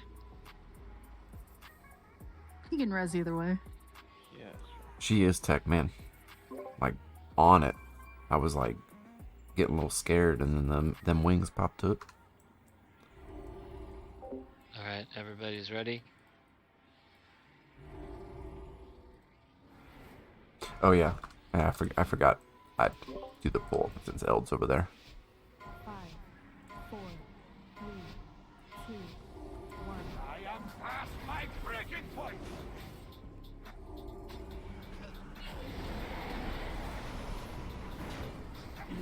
You can res either way. Yeah, She is tech, man. Like, on it. I was like, getting a little scared, and then them wings popped up. Alright, everybody's ready? Oh yeah, I forgot. I'd do the pull since Eld's over there. 5, 4, 3, 2, 1. I am come past my breaking point.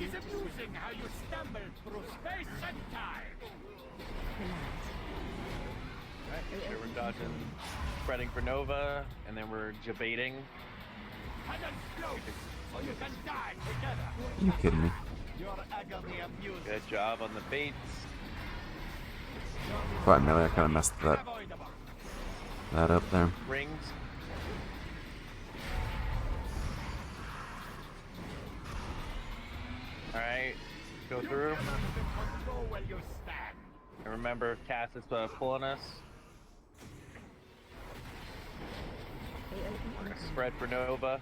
It is amusing how you stumble through space and time. Alright, here we're dodging, spreading for Nova, and then we're debating. Or you can die together. You kidding me? Your agony amuses. Good job on the baits. Sorry, melee, I kind of messed that up there. Rings. Alright, go through. And remember, Cass is pulling us. Spread for Nova.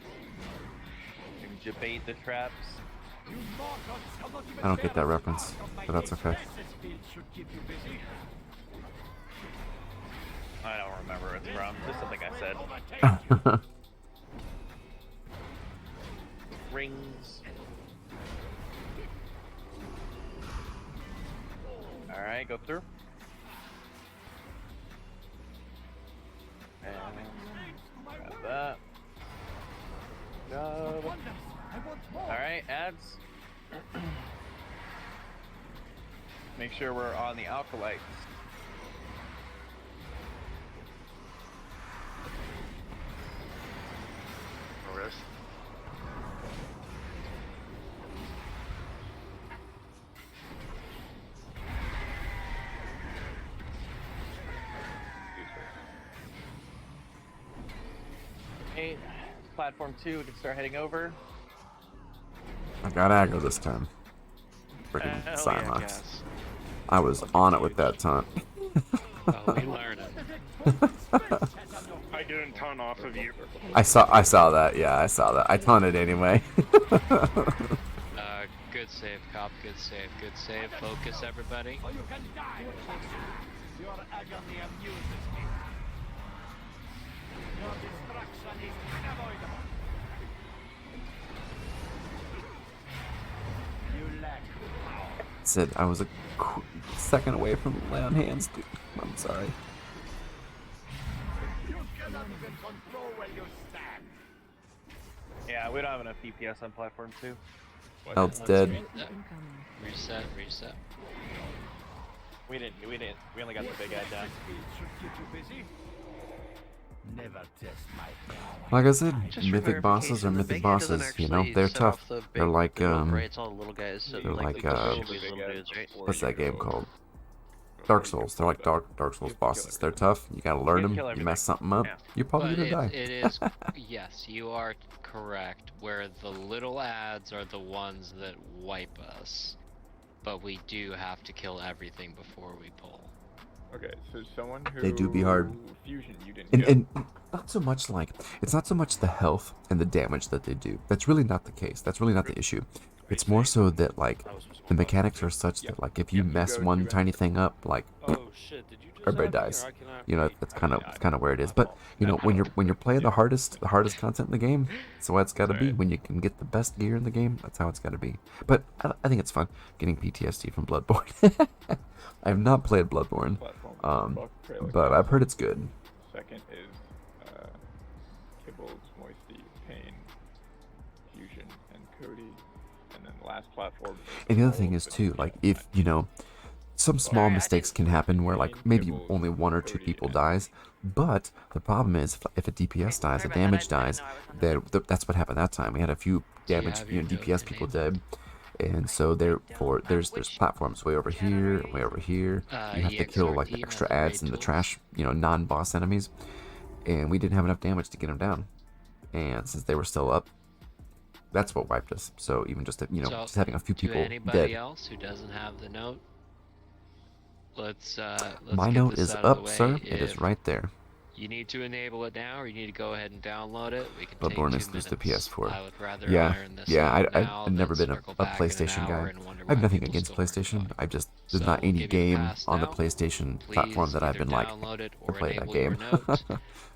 You can debate the traps. I don't get that reference, but that's okay. I don't remember where it's from. Just something I said. Rings. Alright, go through. And grab that. Go. Alright, ads. Make sure we're on the alkalites. Wrist. Okay, platform 2, we can start heading over. I got aggro this time. Freaking Cymox. I was on it with that taunt. Oh, we learn it. I didn't ton off of you. I saw that. Yeah, I saw that. I taunted anyway. Good save, cop. Good save. Good save. Focus, everybody. Or you can die. Your agony amuses me. Your destruction is unavoidable. You lack power. Said I was a second away from lay on hands, dude. I'm sorry. You cannot even control where you stand. Yeah, we don't have enough DPS on platform 2. Eld's dead. Reset, reset. We only got the big guy down. Never test my power. Like I said, Just for mythic bosses are verification, the mythic big guy doesn't bosses. You know, actually they're set tough. off the They're big like group, right? It's all the little guys. So they're like those little dudes, right? what's that game called? Dark Souls. They're like Dark Souls bosses. They're tough. You gotta learn them. You mess something up, you're probably But gonna die. it is, yes, you are correct, where the little ads are the ones that wipe us. But we do have to kill everything before we pull. Okay, so someone who They do be hard. Fusion, you didn't And not so much like it's not so much the health and the damage that they do. That's really not the case. That's really not the issue. It's more so that like the mechanics are such that like if you mess one tiny thing up, like everybody dies. You know, that's kind of where it is. But you know, when you're playing the hardest content in the game, that's what it's got to be. When you can get the best gear in the game, that's how it's got to be. But I think it's fun getting PTSD from Bloodborne. I have not played Bloodborne, but I've heard it's good. Second is Kibbles, Moisty, Pain, Fusion, and Cody. And then the last platform. And the other thing is too, like if you know, some small mistakes can happen where like maybe only one or two people dies, but the problem is if a DPS dies, a damage dies. That's what happened that time. We had a few damage, DPS people dead, and so therefore there's platforms way over here. You have to kill like the extra ads and the trash, non-boss enemies, and we didn't have enough damage to get them down. And since they were still up, that's what wiped us. So even just just having a few people anybody dead. else who doesn't have the note? Let's My get note this is out of the up, way. sir. It is If right there. You need to enable it now, or you need to go ahead and download it. We can Bloodborne take is 2 just minutes. the PS4. I would rather Yeah, iron this yeah. out now I've never than been a circle back in an PlayStation hour guy. and wonder I have why nothing people against still aren't PlayStation. There's So not we'll any give you a game pass on the now. PlayStation Please platform that I've either been like download it to or play that enable your game. note.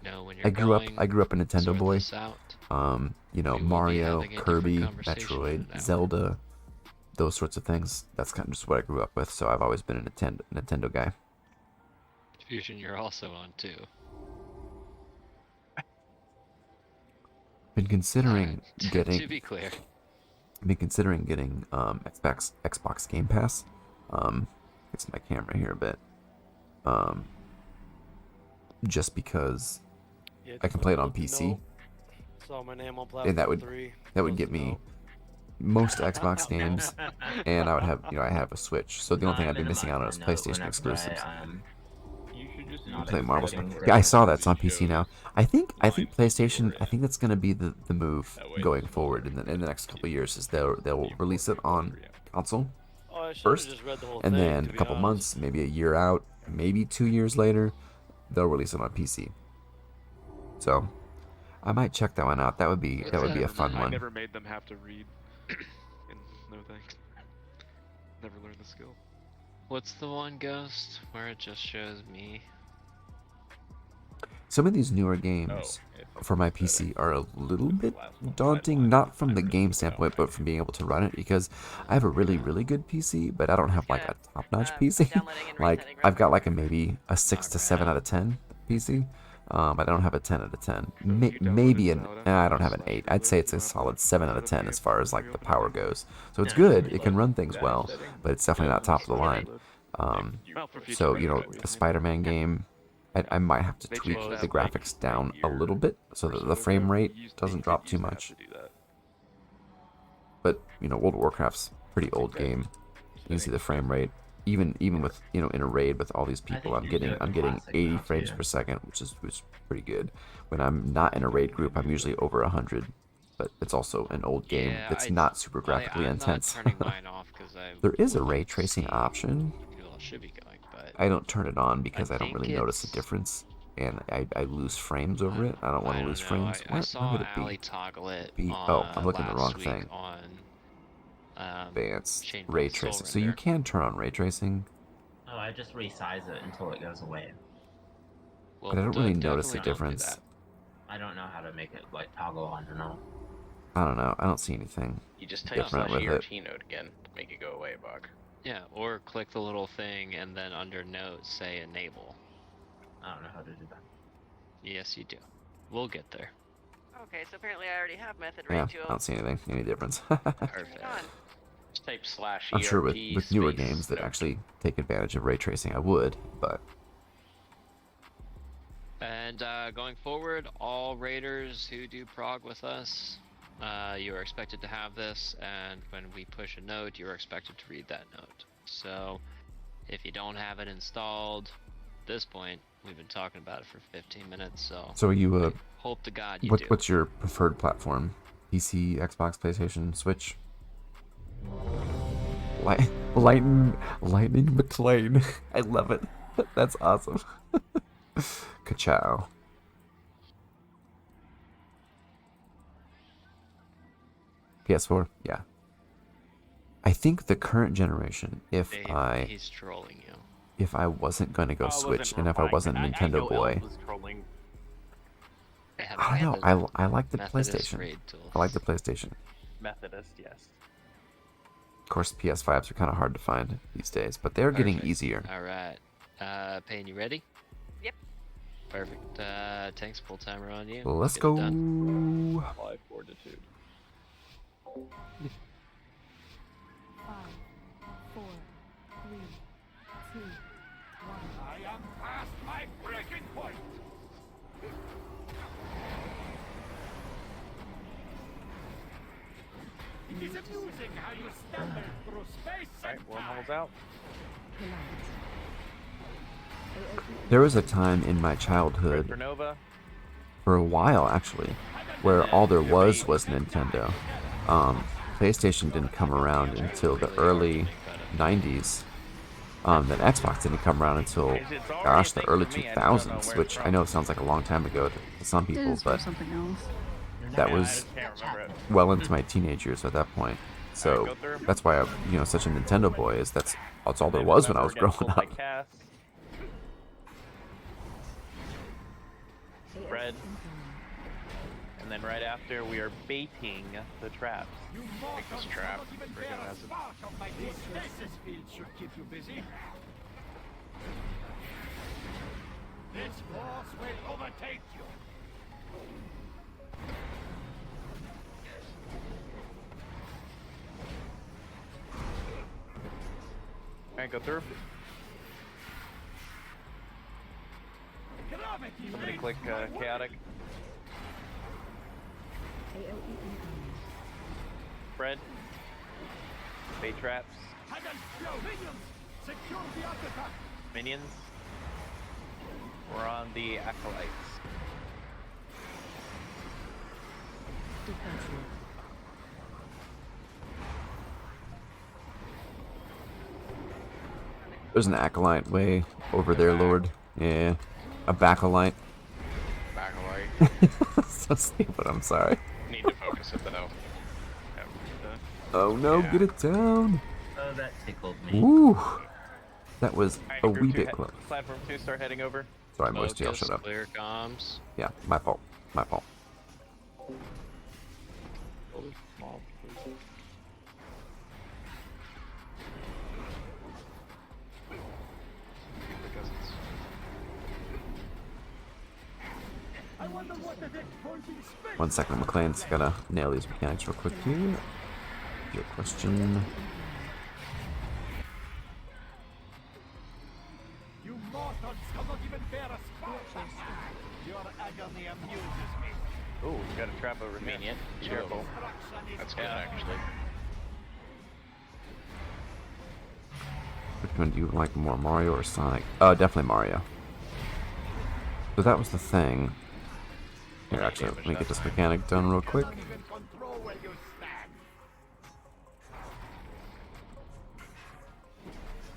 Know when you're I grew going, up a Nintendo sort boy. this out. Mario, having a different Kirby, conversation in an Metroid, hour. Zelda, those sorts of things. That's kind of just what I grew up with. So I've always been a Nintendo guy. If Fusion, you're also on too. Been considering getting. To be clear. Been considering getting Xbox Game Pass. Fix my camera here a bit. Just because Yeah, I can play it on PC. Saw my name on platform And that would 3. get me most Xbox games, and I would have I have a Switch, so the only thing I'd be missing out on is PlayStation exclusives. You should just Play Marvel. Yeah, I saw that's on PC now. I think PlayStation. I think that's gonna be the move going forward in the next couple of years. Is they'll release it on console first, and then a couple months, maybe a year out, maybe 2 years later, they'll release it on PC. So I might check that one out. That would be a fun I one. never made them have to read. And no thanks. Never learned the skill. What's the one, Ghost, where it just shows me? Some of these newer games for my PC are a little bit daunting, not from the game standpoint, but from being able to run it, because I have a really, really good PC, but I don't have like a top-notch PC. Like, I've got like maybe a 6 to 7 out of 10 PC, but I don't have a 10 out of 10. Maybe I don't have an 8. I'd say it's a solid 7 out of 10 as far as like the power goes. So it's good. It can run things well, but it's definitely not top of the line. So, the Spider-Man game, I might have to tweak the graphics down a little bit so that the frame rate doesn't drop too much. But, World of Warcraft's a pretty old game. You can see the frame rate. Even with, in a raid with all these people, I'm getting 80 frames per second, which is pretty good. When I'm not in a raid group, I'm usually over 100. But it's also an old game that's not super graphically intense. There is a ray tracing option. Should be going, but I don't turn it on because I don't really notice a difference, and I lose frames over it. I don't want to lose frames. I saw Ali toggle it. Oh, I'm looking at the wrong thing. Advanced ray tracing. So you can turn on ray tracing. Oh, I just resize it until it goes away. But I don't really notice a difference. I don't know how to make it like toggle on or no. I don't know. I don't see anything You just type different with it. /ERT node again to make it go away, Bug. Yeah, or click the little thing and then under note say enable. I don't know how to do that. Yes, you do. We'll get there. Okay, so apparently I already have method Yeah, rate 2. I don't see any difference. Perfect. Just type /ERT. I'm sure with newer games that actually take advantage of ray tracing, I would, but. And going forward, all raiders who do prog with us, you are expected to have this, and when we push a note, you are expected to read that note. So, if you don't have it installed, at this point, we've been talking about it for 15 minutes, so... So you, hope to God you do. What's your preferred platform? PC, Xbox, PlayStation, Switch? Lightning McLean. I love it. That's awesome. Ka-chow. PS4, yeah. I think the current generation, He's trolling you. if I wasn't going to go Switch and if I wasn't a Nintendo boy, I don't know. I like the PlayStation. I like the PlayStation. Methodist, yes. Of course, PS5s are kind of hard to find these days, but they're getting easier. All right. Payne, you ready? Yep. Perfect. Tanks, full timer on you. Let's Get go. it done. Apply fortitude. 5, 4, 3, 2, 1. I am past my breaking point. It is amusing how you stumble through space and Wormhole's out. There was a time in my childhood, Nova. for a while actually, where all there was Nintendo. PlayStation didn't come around until the early 90s. Then Xbox didn't come around until, gosh, the early 2000s, which I know sounds like a long time ago to some people, but that was well into my teenage years at that point. So that's why I'm, such a Nintendo boy. That's all there was when I was growing up. Fred. And then right after, we are baiting the traps. Take this trap. Freaking acid. Stasis field should keep you busy. This force will overtake you. Alright, go through. I'm gonna click chaotic. AOE incoming. Spread. Bait traps. Minions. We're on the acolytes. Defensive. There's an acolyte way over there, Lord. Yeah. A backlight. Backlight. So stupid, I'm sorry. Need to focus it though. Oh no, Yeah. get it down. Oh, that tickled me. Woo. That was Alright, a group wee two bit close. Platform 2, start heading over. Sorry, Moisty, I'll Focus, shut up. Clear comms. Yeah, my fault. My fault. I wonder what the next pointing space. 1 second, McLean's gotta nail these mechanics real quick here. Your question. You mortals cannot even bear a spark. Your agony amuses me. Ooh, we got a trap over here. Convenient. Careful. That's good actually. Which one do you like more, Mario or Sonic? Definitely Mario. So that was the thing. Here, actually, let me get this mechanic done real quick.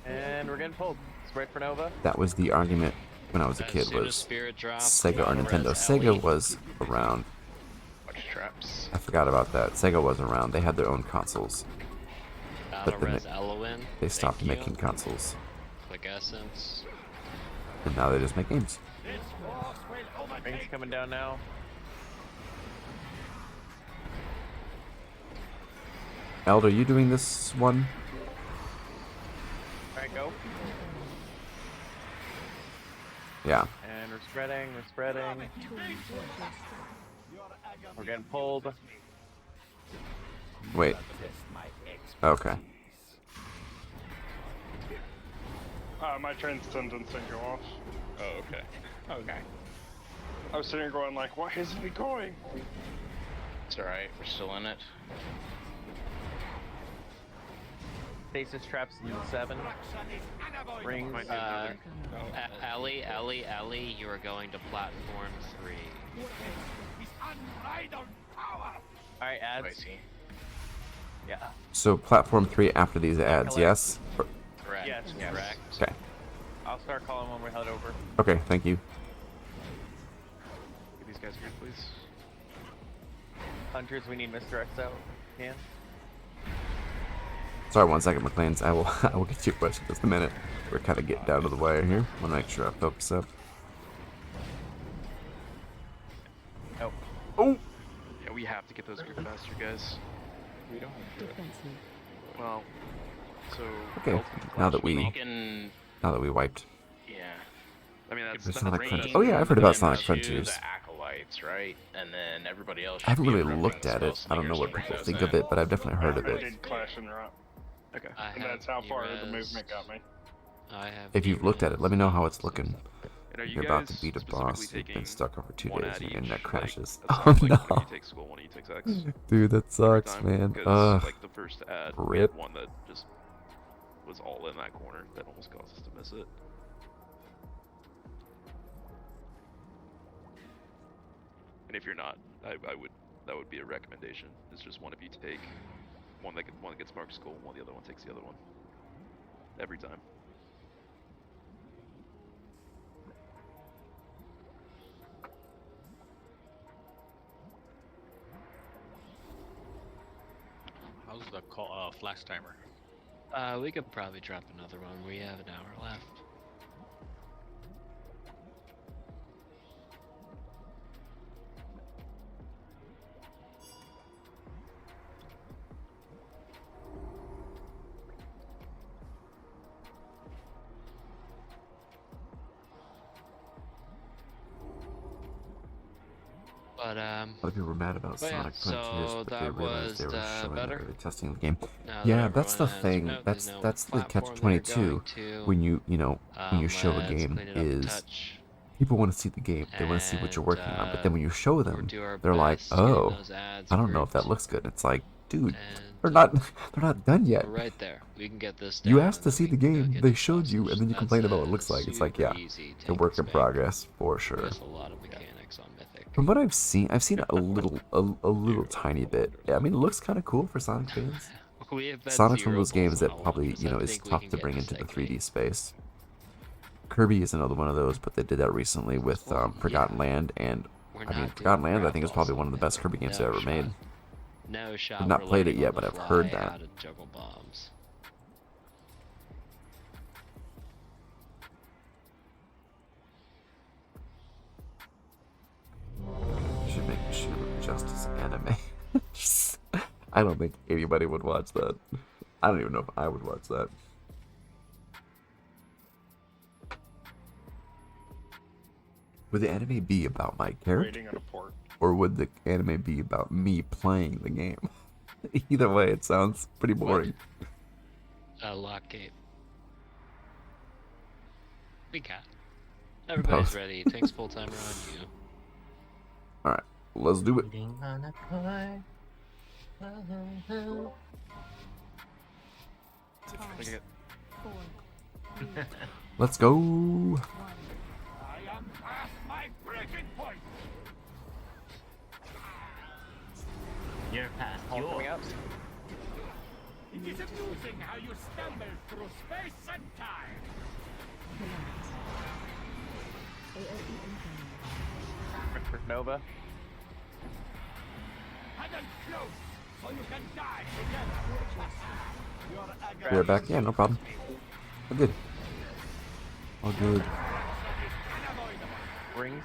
And we're getting pulled. Sprite for Nova. That was the argument when I was a As kid, soon as was Spirit drops, Sega or Nintendo. Sega was around. Bunch of traps. I forgot about that. Sega was around. They had their own consoles. Battle But then Res Elowin. they stopped Thank you. making consoles. Quick Essence. And now they just make games. Ring's coming down now. Eld, are you doing this one? Alright, go. Yeah. And we're spreading, we're spreading. We're getting pulled. Wait. Okay. My transcendence didn't go off. Oh, okay. Okay. I was sitting here going like, why isn't it going? It's alright, we're still in it. Stasis traps in 7. Rings. Ellie, you are going to platform 3. Alright, ads. I see. Yeah. So platform 3 after these ads, yes? Correct. Yes, correct. Okay. I'll start calling when we head over. Okay, thank you. Get these guys here, please. Hunters, we need Mr. X out. Can? Sorry, 1 second, McLean's. I will get to your question in just a minute. We're kind of getting down to the wire here. Want to make sure I focus up. Oh. Oh! Yeah, we have to get those group faster, guys. We don't have to. Well, so... Okay, now that we wiped. Yeah. I mean, that's... There's that's Sonic range. Frontiers. Oh yeah, I've heard about Sonic To Frontiers. the acolytes, right? And then everybody else. I haven't should be really equipping looked the at it. spell I don't know slingers what to bring people those think in. of it, but I've definitely heard of I it. did Clash and Rock. Okay. And that's how far the movement got me. I have. If you've looked at it, let me know how it's looking. And are you You're about to guys beat a specifically boss. You've been taking stuck over 2 one days at and your each? internet crashes. Like, Oh that sounds like no! one you take school, one you take sex. Dude, that sucks, man. Because, Ugh. like, the first ad, we Rip. had one that just was all in that corner. That almost caused us to miss it. And if you're not, I would, that would be a recommendation. It's just one of you take one that gets marked school, one the other one takes the other one. Every time. How's the flash timer? We could probably drop another one. We have an hour left. But A lot of people were mad about but yeah, Sonic Frontiers, so but they that realized they was were showing that better. they were testing the game. Now that Yeah, that's the everyone has thing. there's That's no that's the platform they're going catch-22 to. when you when you show a Let's game clean it up a is touch. people want to see the game. They want to see what you're And working on. But then when you show we'll them, do our they're like, best getting "Oh, those ads I don't know if that worked. looks good." It's like, dude, And they're not they're not done yet. we're right there. We can get this You down, asked and to then see we the can go game, get they to showed you, and then you That's complain about what it a looks like. It's like, super yeah, easy it's a take work to in spec progress for sure. with a lot of mechanics on Mythic. From what I've seen a little tiny bit. Yeah, I mean, it looks kind of cool for Sonic fans. We have bet Sonic's one of 0 those games bulls on that a probably, 100% is think we tough can to get bring this into the that 3D game. space. Kirby is another one of those, but they did that recently with Forgotten Land, and We're I mean, not Forgotten doing Land I think is graph probably balls one of the best Kirby games they ever made. No shot. I've not we're played it learning yet, on but the I've fly heard that. how to juggle bombs. Should make Shield of Justice anime. I don't think anybody would watch that. I don't even know if I would watch that. Would the anime be about my character? Waiting on a port. Or would the anime be about me playing the game? Either way, it sounds pretty boring. Lock gate. We got. Everybody's Both. ready. Takes full timer on you. Alright, let's do it. Let's go. I am past my breaking point. You're past All coming up. It is amusing how you stumble through space and time. Nova. Hidden close, so you can die together. Your Be right back. Yeah, no problem. All good. All good. Rings.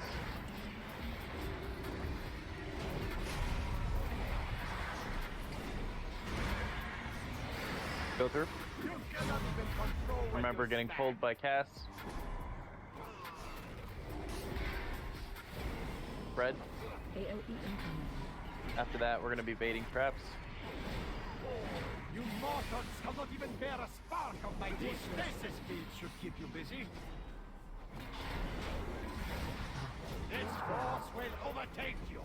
Go through. Remember getting pulled by Cass. Fred. After that, we're gonna be baiting traps. You mortals cannot even bear a spark of my stasis field should keep you busy. This force will overtake you.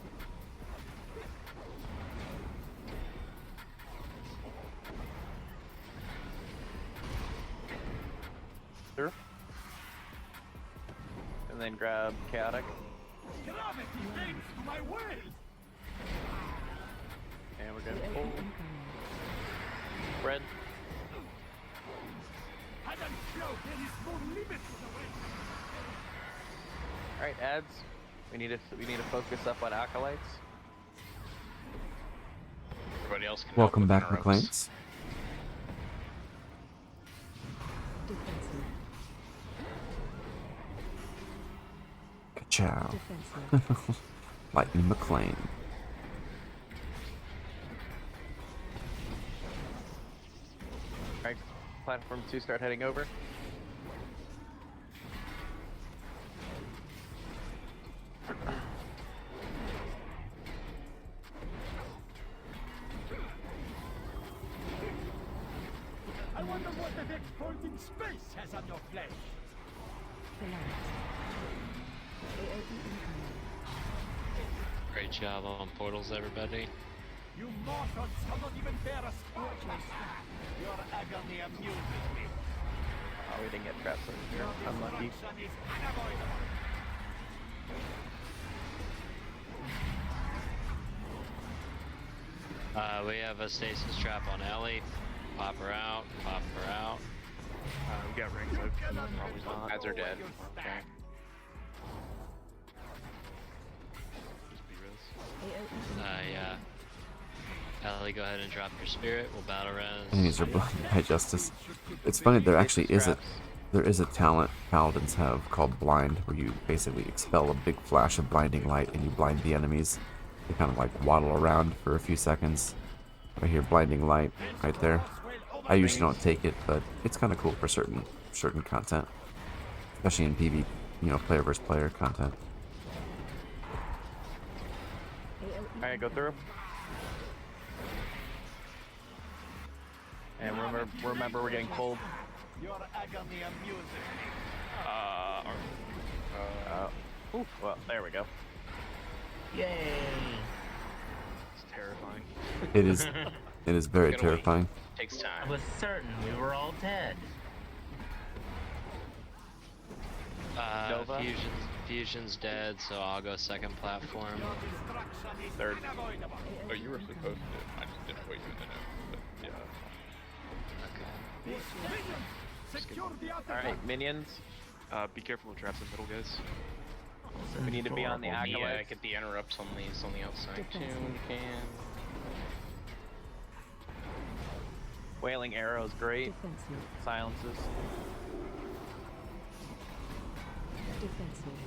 Through. And then grab Chaotic. Gravity bends to my will. And we're gonna pull. Fred. Hidden flow, there is no limit to the way. Alright, ads. We need to focus up on acolytes. Everybody else can Welcome back, help with McLeans. Ka-chow. Lightning McLean. Alright, platform 2 start heading over. I wonder what the next point in space has on your flesh. Great job on portals, everybody. You mortals cannot even bear a spark like that. Your agony amuses me. Oh, we didn't get traps over here. Unlucky. Destruction is unavoidable. We have a stasis trap on Ellie. Pop her out. Pop her out. We got rings out. Probably not. Ads are dead. Okay. Yeah. Ellie, go ahead and drop your spirit. We'll battle res. Enemies are blinded by justice. It's funny, there actually is a talent Paladins have called Blind, where you basically expel a big flash of blinding light and you blind the enemies. They kind of like waddle around for a few seconds. Right here, blinding light, right there. I usually don't take it, but it's kind of cool for certain content, especially in PV, player versus player content. Alright, go through. And remember we're getting cold. Your agony amuses me. Oof, well, there we go. Yay! It's terrifying. It is. It is very Gotta wait. terrifying. Takes I time. was certain we were all dead. Nova? Fusion's dead, so I'll go second platform. Your destruction is Third. unavoidable. Oh, you were supposed to. I just didn't put you in the notes. But yeah. Secure the outer Alright, minions. Be careful of traps in the middle, guys. We need to be on the Yeah, acolytes. get the interrupts on these on the outside too. Defensive. Can. Wailing arrows, great. Defensive. Silences. Defensive.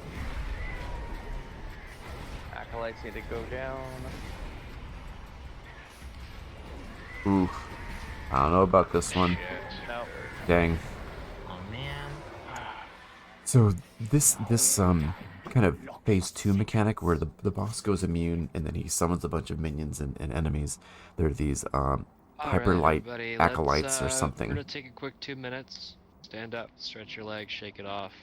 Acolytes need to go down. Ooh. I don't know about this one. No. Dang. Oh man. So this kind of phase 2 mechanic where the boss goes immune and then he summons a bunch of minions and enemies. There are these hyper light everybody, acolytes or We're something. gonna take a quick 2 minutes. Stand up, stretch your legs, shake it off.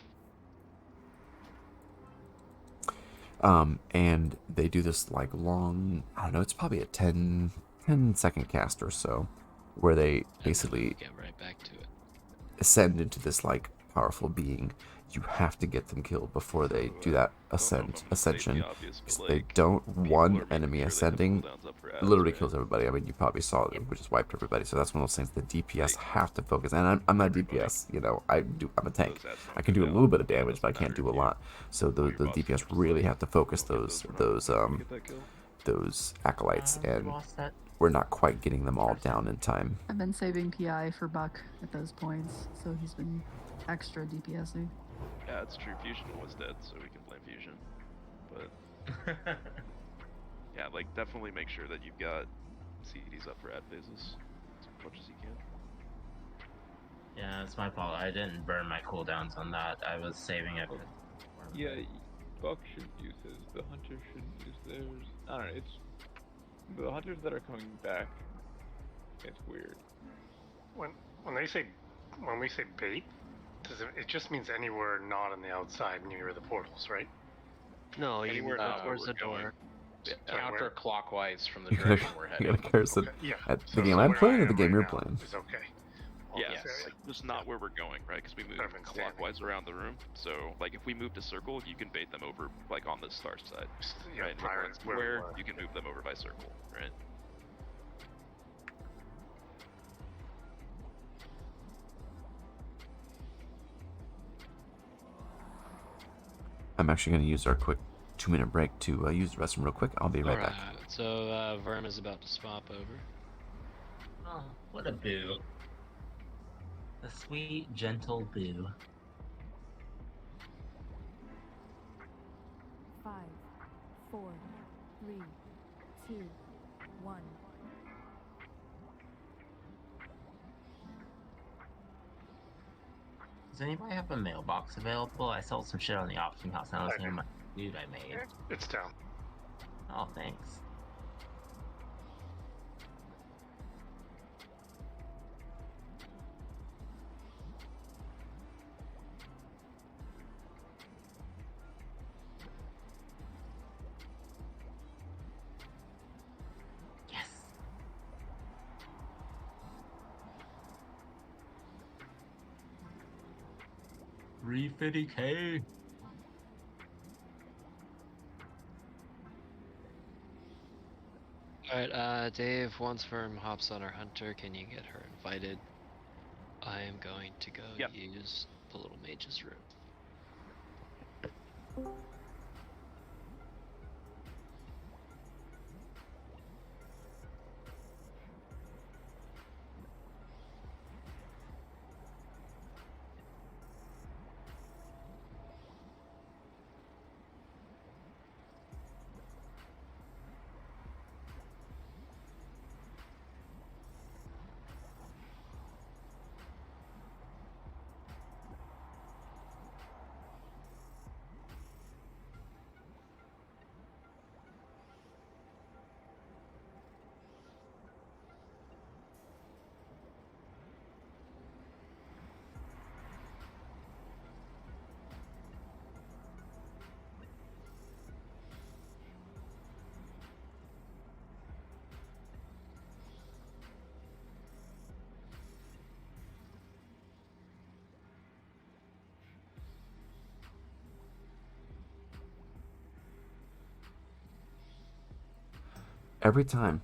And they do this like long, I don't know, it's probably a 10-second cast or so, where they basically Get right back to it. ascend into this like powerful being. You have to get them killed before they do that ascension. Because they don't, one enemy ascending literally kills everybody. I mean, you probably saw it, we just wiped everybody. So that's one of those things the DPS have to focus. And I'm not DPS, you know, I'm a tank. I can do a little bit of damage, but I can't do a lot. So the DPS really have to focus those acolytes, and we're not quite getting them all down in time. I've been saving PI for Buck at those points, so he's been extra DPSing. Yeah, it's true. Fusion was dead, so we can blame Fusion. But yeah, like definitely make sure that you've got CDs up for ad phases as much as you can. Yeah, it's my fault. I didn't burn my cooldowns on that. I was saving it. Yeah, Buck should use his. The hunter shouldn't use theirs. I don't know. It's the hunters that are coming back. It's weird. When we say bait, it just means anywhere not on the outside near the portals, right? No, you Anywhere go not towards where the we're door. Counterclockwise from the You direction we're gotta heading. curse it at the game I'm playing or the game you're playing. It's okay. Yeah, Okay. like, just not where we're going, right? Because we moved clockwise around the room. So, like, if we moved a circle, you can bait them over, like, on the star side, Yeah, right? And if prior we're in to where we square, were. you can move them over by circle, right? I'm actually going to use our quick 2-minute break to use the restroom real quick. I'll be right back. Alright, so Verm is about to swap over. Oh, what a boo. A sweet, gentle boo. 5, 4, 3, 2, 1. Does anybody have a mailbox available? I sold some shit on the auction house and I was near my dude I made. It's down. Oh, thanks. Yes. $350K. Alright, Dave, once Verm hops on our hunter, can you get her invited? I am going to go use the little mage's room. every time.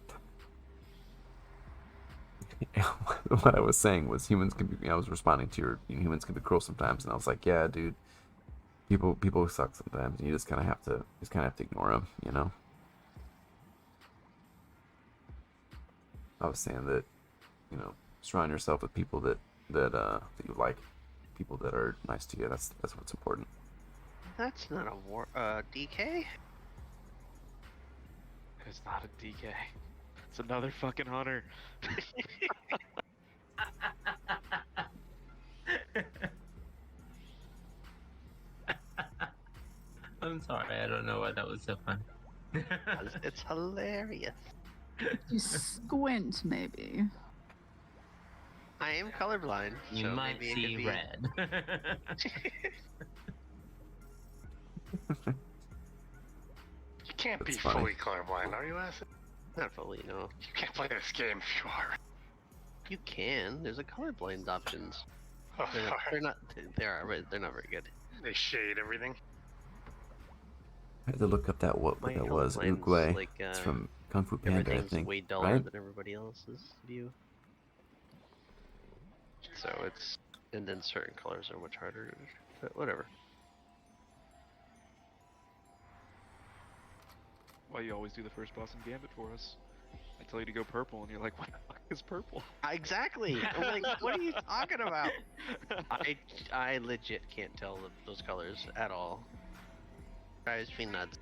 What I was saying was humans can be. I was responding to your humans can be cruel sometimes, and I was like, yeah, dude. People suck sometimes, and you just kind of have to ignore them, you know. I was saying that, surround yourself with people that you like, people that are nice to you. That's what's important. That's not a war. DK. It's not a DK. It's another fucking hunter. I'm sorry, I don't know why that was so funny. It's hilarious. You squint, maybe. I am colorblind. You so might maybe see it could be... red. You can't be That's funny. fully colorblind, are you, Acid? Not fully, no. You can't play this game if you are. You can. There's a colorblind options. Oh, They're not. They're not very good. They shade everything. I had to look up what that was. Uruguay. Like, It's from Kung Fu Panda, I everything's think. way duller Right? than everybody else's view. So it's, and then certain colors are much harder. But whatever. Why you always do the first boss in Gambit for us? I tell you to go purple, and you're like, what the fuck is purple? Exactly. I'm like, what are you talking about? I legit can't tell those colors at all. Drives me nuts.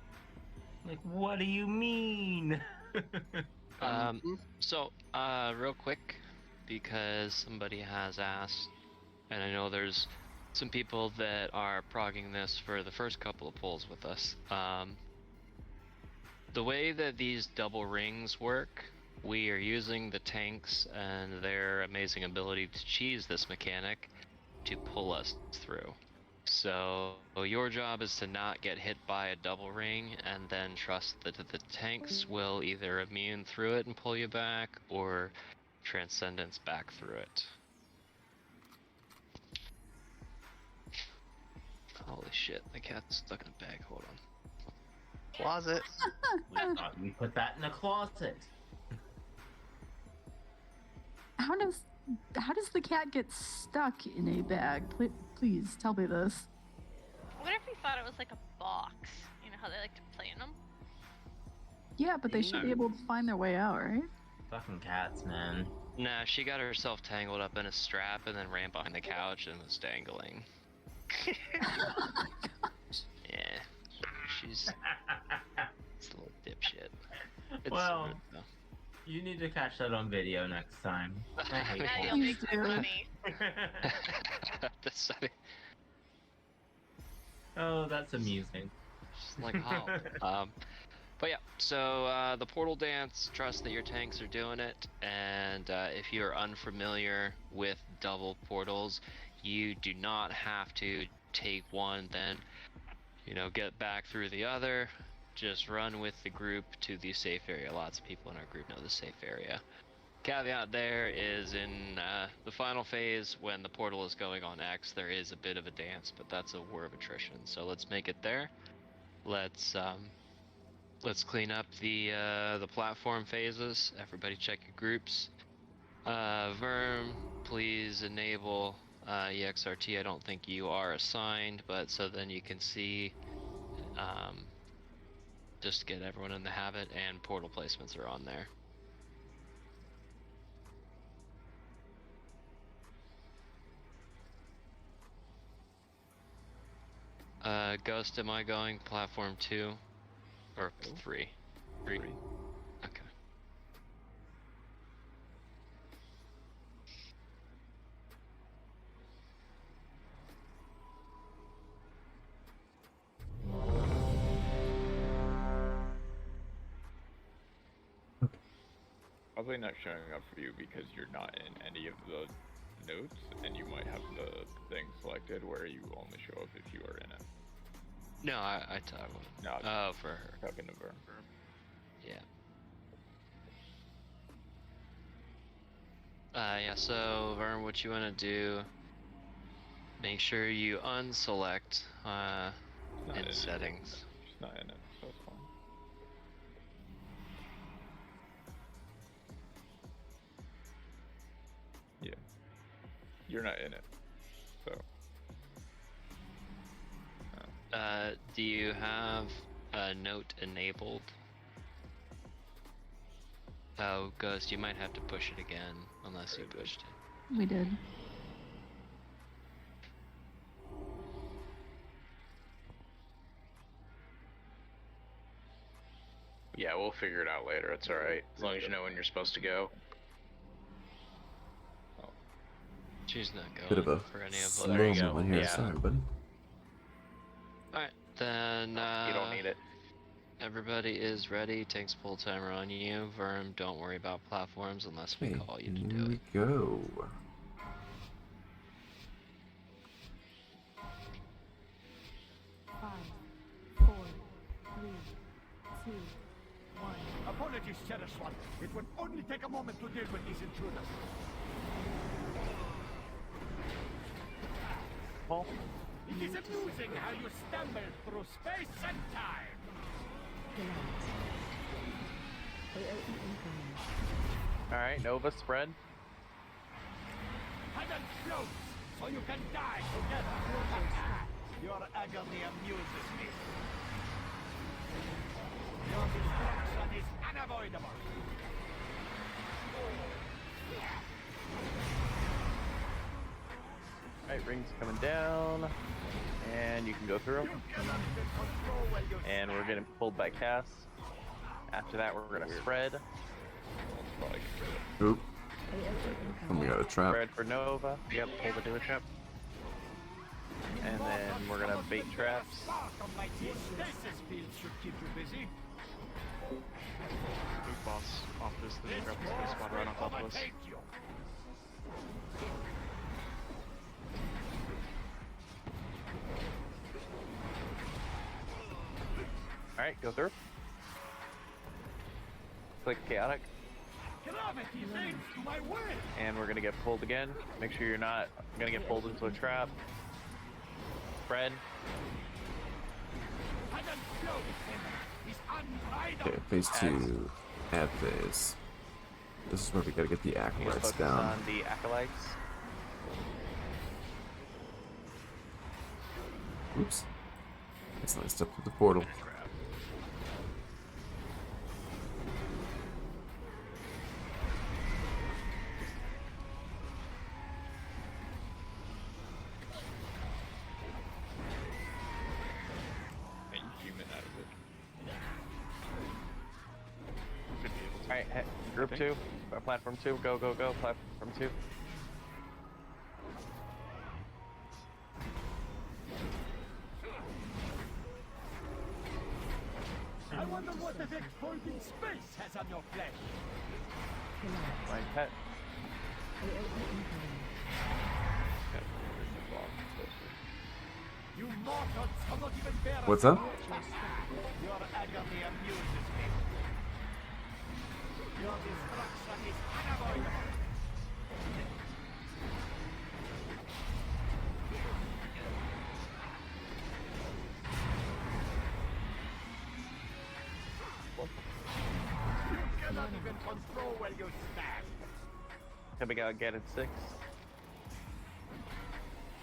Like, what do you mean? So, real quick, because somebody has asked, and I know there's some people that are progging this for the first couple of pulls with us. The way that these double rings work, we are using the tanks and their amazing ability to cheese this mechanic to pull us through. So your job is to not get hit by a double ring and then trust that the tanks will either immune through it and pull you back or transcendence back through it. Holy shit, the cat's stuck in a bag, hold on. Closet. We thought we put that in a closet. How does the cat get stuck in a bag? Please tell me this. What if we thought it was like a box? You know how they like to play in them? Yeah, but they should be able to find their way out, right? Fucking cats, man. Nah, she got herself tangled up in a strap and then ran behind the couch and was dangling. Yeah, she's a little dipshit. Well, you need to catch that on video next time. I hate Now it. you'll make it funny. That's funny. Oh, that's amusing. Just like how. But yeah, so the portal dance, trust that your tanks are doing it, and if you're unfamiliar with double portals, you do not have to take one, then, get back through the other. Just run with the group to the safe area. Lots of people in our group know the safe area. Caveat there is in the final phase, when the portal is going on X, there is a bit of a dance, but that's a war of attrition. So let's make it there. Let's clean up the platform phases. Everybody check your groups. Verm, please enable EXRT. I don't think you are assigned, but so then you can see, just get everyone in the habit, and portal placements are on there. Ghost, am I going platform 2? Or 3? 3. Okay. Probably not showing up for you because you're not in any of the notes, and you might have the thing selected where you only show up if you are in it. No, I toggled. No, oh, for her. Talking to Verm. Yeah. Yeah, so Verm, what you want to do, make sure you unselect in settings. She's not in it, so it's fine. You're not in it, so. Do you have a note enabled? Oh, Ghost, you might have to push it again, unless you pushed it. We did. Yeah, we'll figure it out later. It's alright. As long as you know when you're supposed to go. She's not going Bit of a for any of slow them. moment here. Yeah. Sorry, buddy. Alright, then You don't need it. everybody is ready. Takes full timer on you. Verm, don't worry about platforms unless we Okay, call you to here do we it. go. Five, 4, 3, 2, 1. Apologies, Cherished One. It would only take a moment to deal with these intruders. Well, It is amusing how you stumble through space and time. Relax. AOE incoming. alright, Nova spread. Heaven floats, so you can die together. Your agony amuses me. Your destruction is unavoidable. Alright, rings coming down. And you can go through. And we're getting pulled by Cass. After that, we're gonna spread. Oop. And we got a trap. Spread for Nova. Yep, pull the do a trap. And then we're gonna bait traps. Stasis field should keep you busy. Big boss off this thing. Grab this place spot right on top of us. Alright, go through. Click chaotic. Gravity bends to my will. And we're gonna get pulled again. Make sure you're not gonna get pulled into a trap. Spread. Heaven floats is unbridled. Okay, phase 2. Add phase. This is where we gotta get the You can acolytes focus down. on the acolytes. Oops. Accidentally stepped through the portal. And you human out of it. Alright, group 2. Platform 2. Go, go, go. Platform 2. I wonder what effect holding space has on your flesh. Relax. Line pet. AOE incoming. You mortals cannot even bear What's a up? Your agony amuses me. Your destruction is unavoidable. You cannot even control where you stand. Coming out again at 6.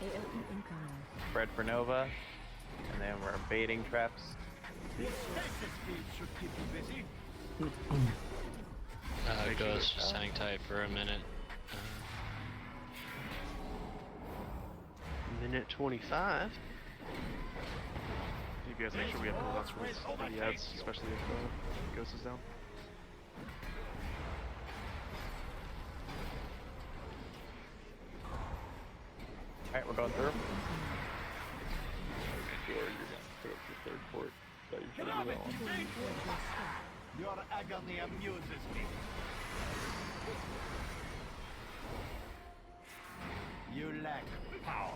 AOE incoming. Spread for Nova. And then we're baiting traps. This stasis field should keep you busy. Ghost, just hang tight for a minute. Minute 25. You guys make sure we have cooldowns for the ads, especially if Ghost is down. Alright, we're going through. Sure, you're gonna put up your third port. That you should do that one. Your agony amuses me. You lack power.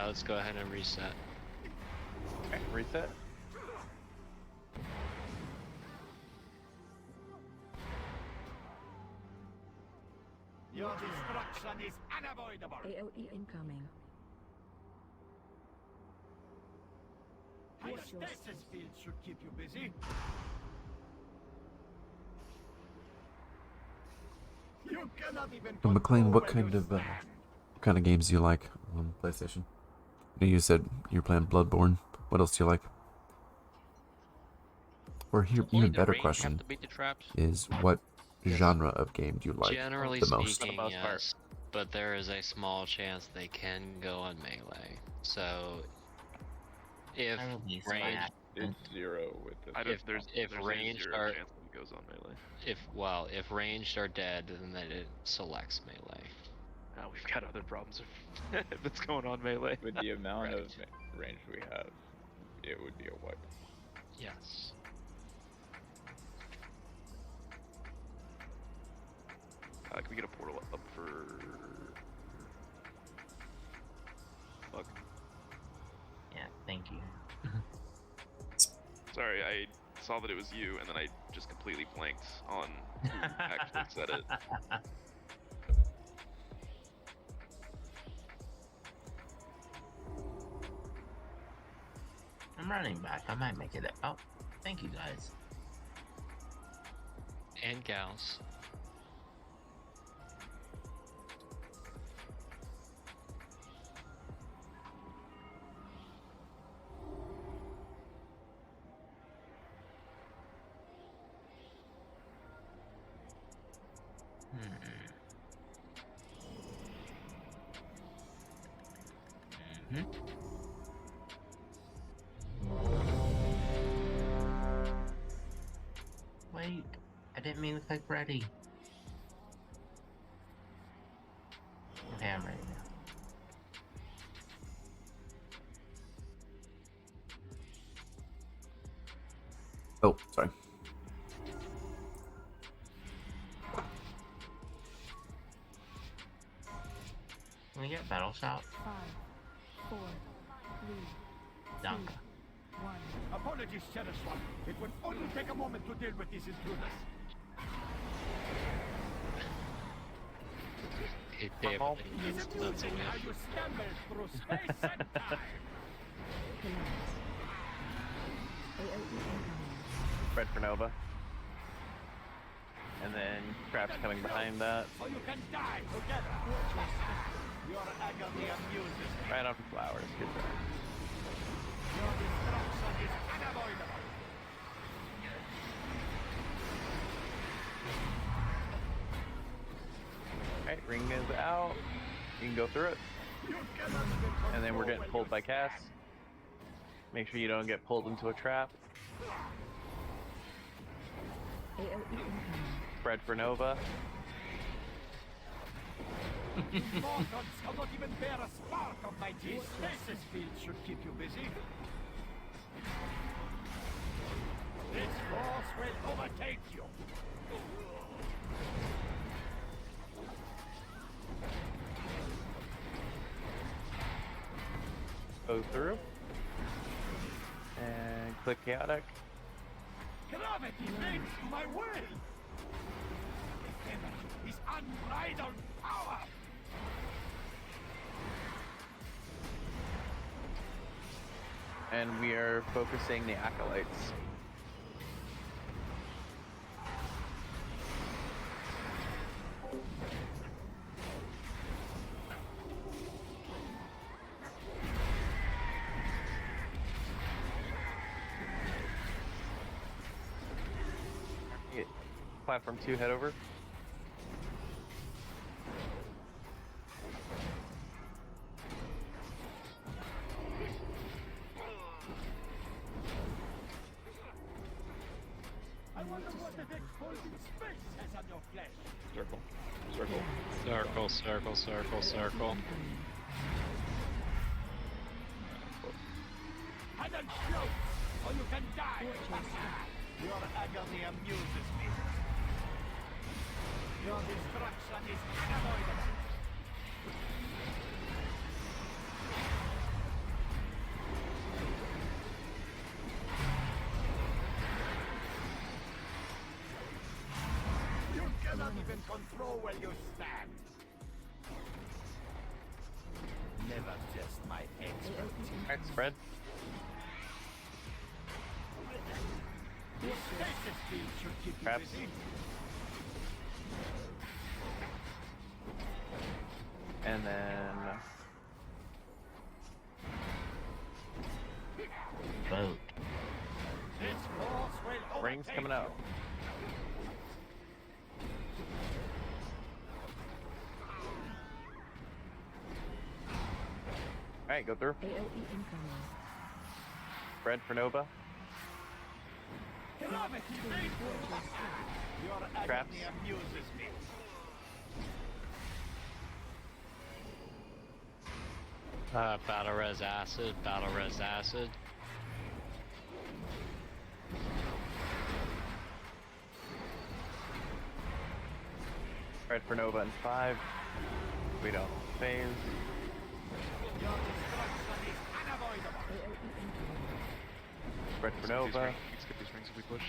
Let's go ahead and reset. Okay, reset. Your destruction is unavoidable. AOE incoming. Your stasis field should keep you busy. You You cannot even So McLean, what control kind where of you stand. what kind of games do you like on PlayStation? You said you're playing Bloodborne. What else do you like? Or here, Only even the better range have question to beat the traps. is, what genre of game do you like Generally the most? speaking, yes, but there is a small chance they can go on melee. So if range, It's 0 with this. if there's a ranged 0 are chance that it goes on melee. if ranged are dead, then it selects melee. We've got other problems if it's going on melee. With the amount of range we have, it would be a wipe. Yes. Can we get a portal up for... Fuck. Yeah, thank you. Sorry, I saw that it was you, and then I just completely blanked on who actually said it. I'm running back. I might make it. Oh, thank you guys. And gals. Wait, I didn't mean to click ready. Okay, I'm ready now. Oh, sorry. Can we get battle shout? 5, 4, 3, Danka. 1. Apologies, cherished one. It would only take a moment to deal with these intruders. It It's definitely needs to amusing how you stumble through space and time. Red for Nova. And then Craft's coming behind that. So you can die together. Your agony amuses me. Right on flowers. Good job. Your destruction is unavoidable. Alright, ring is out. You can go through it. And then we're getting pulled by Cass. Make sure you don't get pulled into a trap. Spread for Nova. These mortals cannot even bear a spark of my teeth. Stasis field should keep you busy. This force will overtake you. Go through. And click Chaotic. Gravity bends to my will. The energy is unbridled power. And we are focusing the Acolytes. Platform 2, head over. I wonder what the exposing space has on your flesh. Circle. Circle. Circle, circle, circle, circle. And then float, or you can die. Your agony amuses me. Your destruction is unavoidable. You cannot even control where you stand. Never test my expertise. Alright, spread. This stasis field should keep you Traps. busy. And then Boat. rings coming out. Alright, go through. AOE incoming. Spread for Nova. Traps. Battle res acid, battle res acid. Spread for Nova in 5. We don't phase. Spread for Nova. We can skip these rings if we push.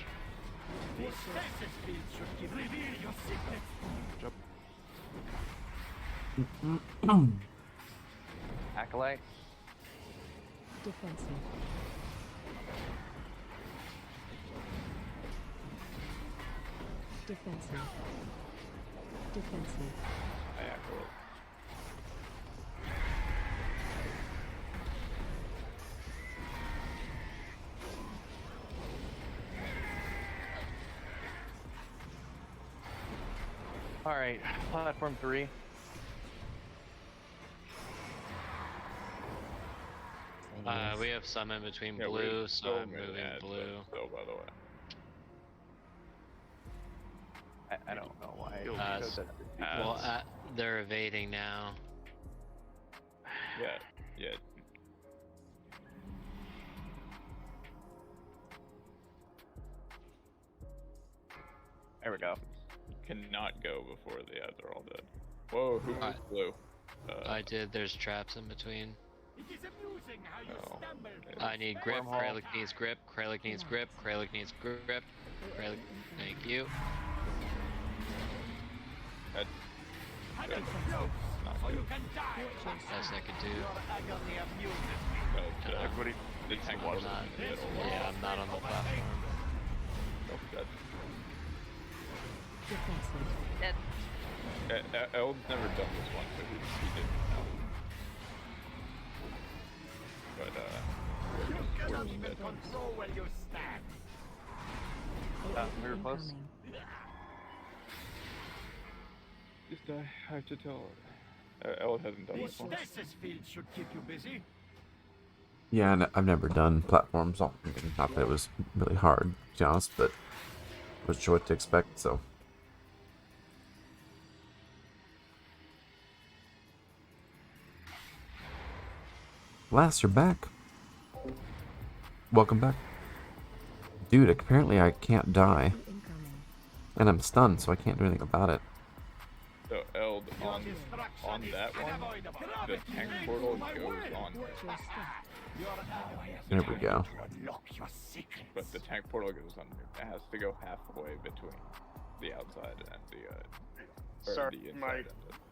This stasis field should give reveal your secret. Jump. Acolyte. Defensive. Defensive. Defensive. Acolyte. Alright, platform 3. We have some in between Yeah, blue, we so I'm many moving ads, blue. Though, by the way. I don't know why. They're evading now. Yeah, yeah. There we go. Cannot go before the ads are all dead. Whoa, who was blue? I did. There's traps in between. It is amusing how you stumble. I need grip. Kralik needs grip. Kralik needs grip. Kralik needs grip. Kralik, thank you. That's or you can die. Best I could do. Agony amuses me. everybody, the tank was Not, in the middle. yeah, I'm not on the platform. Oh, dead. Defensive. Eld's never done this one, but he didn't know. But, You we're cannot just even dead. control where you stand. We were close. Just I have to tell Eld hasn't done This this one. stasis field should keep you busy. Yeah, I've never done platforms. I mean, not that it was really hard, to be honest, but I was sure what to expect, so. Lass, you're back. Welcome back. Dude, apparently I can't die. And I'm stunned, so I can't do anything about it. So Eld on that one, the tank portal goes on. There we go. But the tank portal goes under. It has to go halfway between the outside and the. Sorry, the inside my and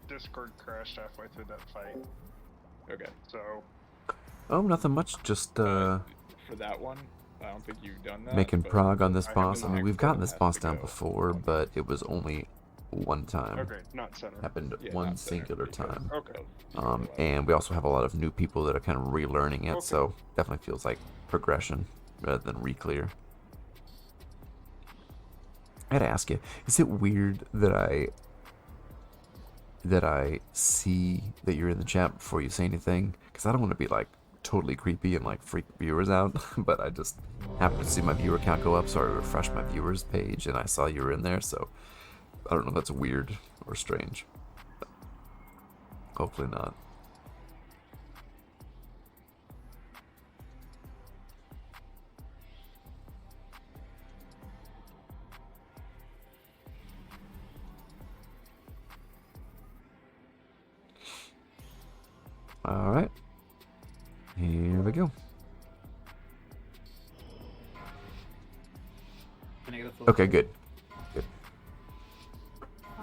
Discord crashed halfway through that fight. Okay. So. Oh, nothing much. Just for that one, I don't think you've done that. making but prog on this I have boss. the I mean, tank we've gotten portal this has boss to down go. before, but it was only one time. Okay, not center. Happened Yeah, one not center, singular because- time. Okay. And we also have a lot of new people that are kind of relearning it, Okay. so definitely feels like progression rather than re-clear. I had to ask you, is it weird that I see that you're in the chat before you say anything? Because I don't want to be like totally creepy and like freak viewers out, but I just happened to see my viewer count go up, so I refreshed my viewers page and I saw you were in there, so I don't know if that's weird or strange. But hopefully not. All right, here we go. Can I get a full Okay, good. Good.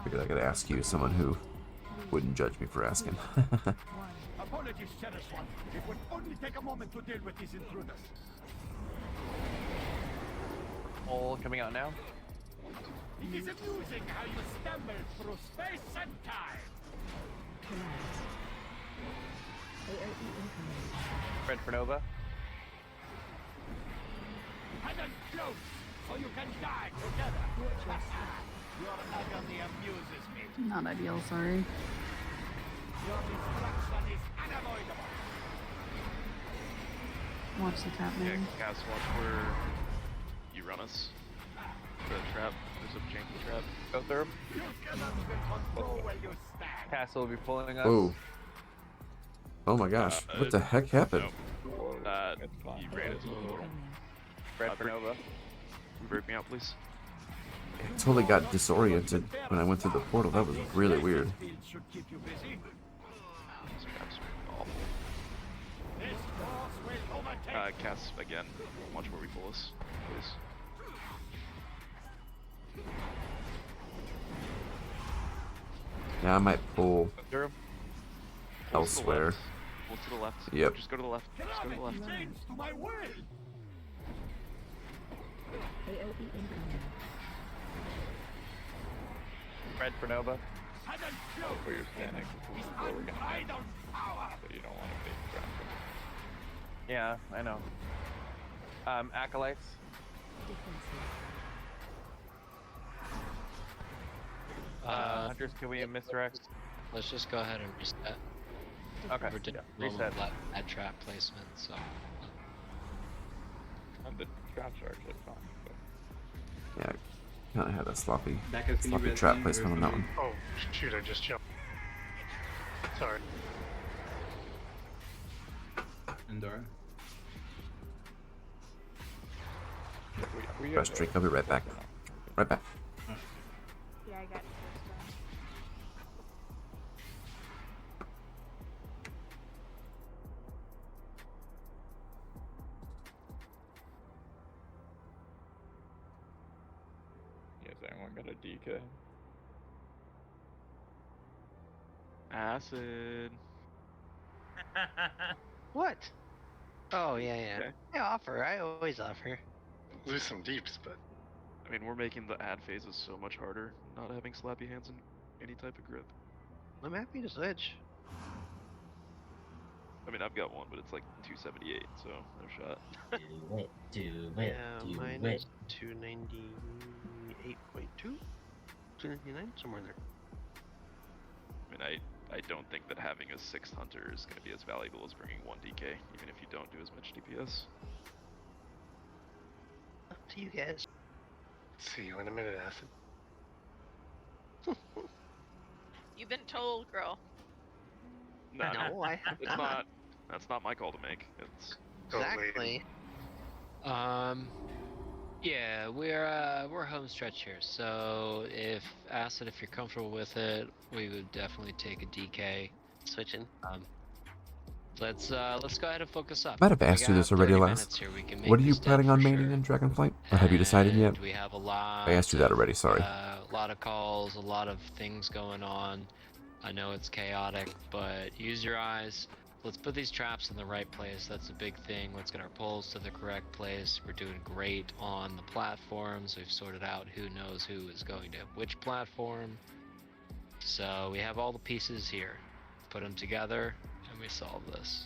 Figured I could ask you, someone who wouldn't judge me for asking. Apologies, Sheriff One. It would only take a moment to deal with these intruders. All coming out now. It is amusing how you stumble through space and time. Collapse. AoE incoming. Red for Nova. And a close, so you can die together. Your agony amuses me. Not ideal, sorry. Your destruction is unavoidable. Watch the trap, Yeah, man. Cass, watch where you run us. The trap. There's a janky trap. Go through him. You cannot even control where you stand. Castle will be pulling us. Whoa. Oh my gosh. What the heck happened? No. You ran into the portal. Red for Nova. Break me out, please. I totally got disoriented when I went through the portal. That was really weird. Should keep you busy. These traps are awful. This force will overtake. Cass, again. Watch where we pull us, please. Yeah, I might pull Pull elsewhere. Pull to the left. Yep. Just go to the left. Just go to the left. To my will. AoE incoming. Red for Nova. Where you're standing, this is where we're gonna end. But you don't want to be trapped. Yeah, I know. Acolytes. Hunters, can we misdirect? Let's just go ahead and reset. Okay, We're doing reset. at trap placement, so. And the traps are actually fine. But... Yeah, kind of had a sloppy Becca, can you res trap me placement on that one. Oh, shoot, I just jumped. Sorry. Endora. Press drink. I'll be right back. Right back. Yeah, I got it. Has anyone got a DK? Acid. What? Oh, yeah, yeah. Okay. I offer. I always offer. Lose some deeps, but I mean, we're making the ad phases so much harder, not having slappy hands and any type of grip. I'm happy to switch. I mean, I've got one, but it's like 278, so no shot. Do it, Yeah, do mine it. is 298.2? 299? Somewhere in there. I mean, I don't think that having a 6th hunter is going to be as valuable as bringing 1 DK, even if you don't do as much DPS. Up to you guys. see you in a minute, Acid. You've been told, girl. No, No, I have it's not. That's not my call to make. It's Exactly. Yeah, we're home stretch here. So if Acid, if you're comfortable with it, we would definitely take a DK. Switching. Let's go ahead and focus up. Might have We asked you got this already 30 last. minutes here. We can make What are you this done planning on for maining sure. in Dragonflight? Or have you decided yet? And we have a lot. I asked you that already, sorry. A lot of calls, a lot of things going on. I know it's chaotic, but use your eyes. Let's put these traps in the right place. That's a big thing. Let's get our poles to the correct place. We're doing great on the platforms. We've sorted out who knows who is going to which platform. So we have all the pieces here. Put them together, and we solve this.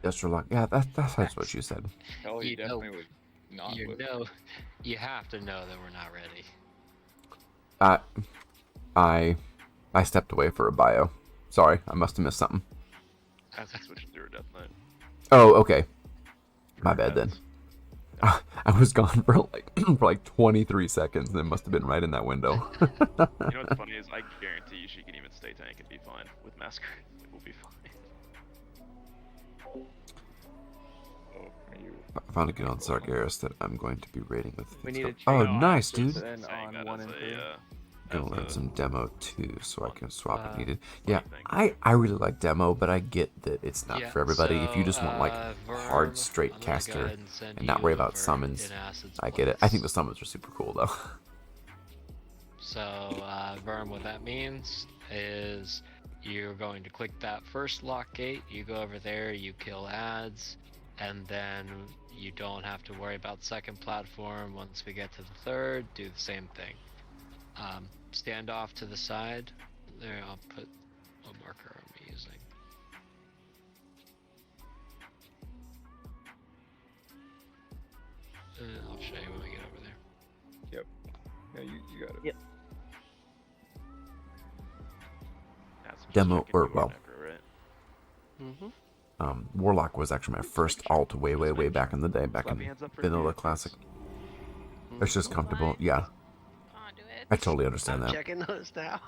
Destrolock. Yeah, that's what you said. Hell, You you know- definitely would not You with know, you have to know that we're not ready. I stepped away for a bio. Sorry, I must have missed something. Acid switching through a Death Knight. Oh, okay. My bad then. I was gone for like 23 seconds, and it must have been right in that window. You know what's funny is I guarantee you she can even stay tank and be fine with Massacre. It will be fine. I found a good on Sargeras that I'm going to be raiding with. We need to Oh, train nice, officers dude. then Saying on that 1 as and a, 3. Gonna learn some demo too, so I can swap if needed. do you Yeah, I really like demo, but I get that it's not Yeah, for everybody. If you just want like Verm, hard straight I'm gonna go caster ahead and send and not you worry about over summons, in Acid's I get it. I think the summons are super cool though. So, Verm, what that means is you're going to click that first lock gate, you go over there, you kill ads, and then you don't have to worry about second platform. Once we get to the third, do the same thing. Stand off to the side. There, I'll put a marker I'm using. I'll show you when we get over there. Yep. Yeah, you got it. Yep. Demo, or well, Mm-hmm. Warlock was actually my first alt way back in the day, back in Vanilla Classic. It's just comfortable, yeah. I totally understand that. Checking those now.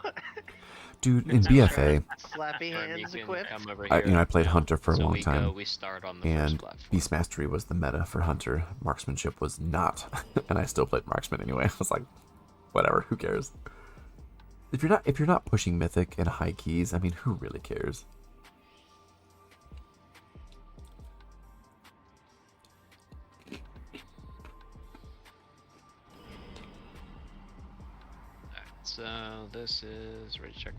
Dude, in BFA, Slappy hands equipped. I played Hunter for a long time, we start on the and first Beast Mastery was the meta for Hunter. Marksmanship was not, and I still played Marksman anyway. I was like, whatever, who cares? If you're not pushing Mythic and high keys, I mean, who really cares? So this is ready to check.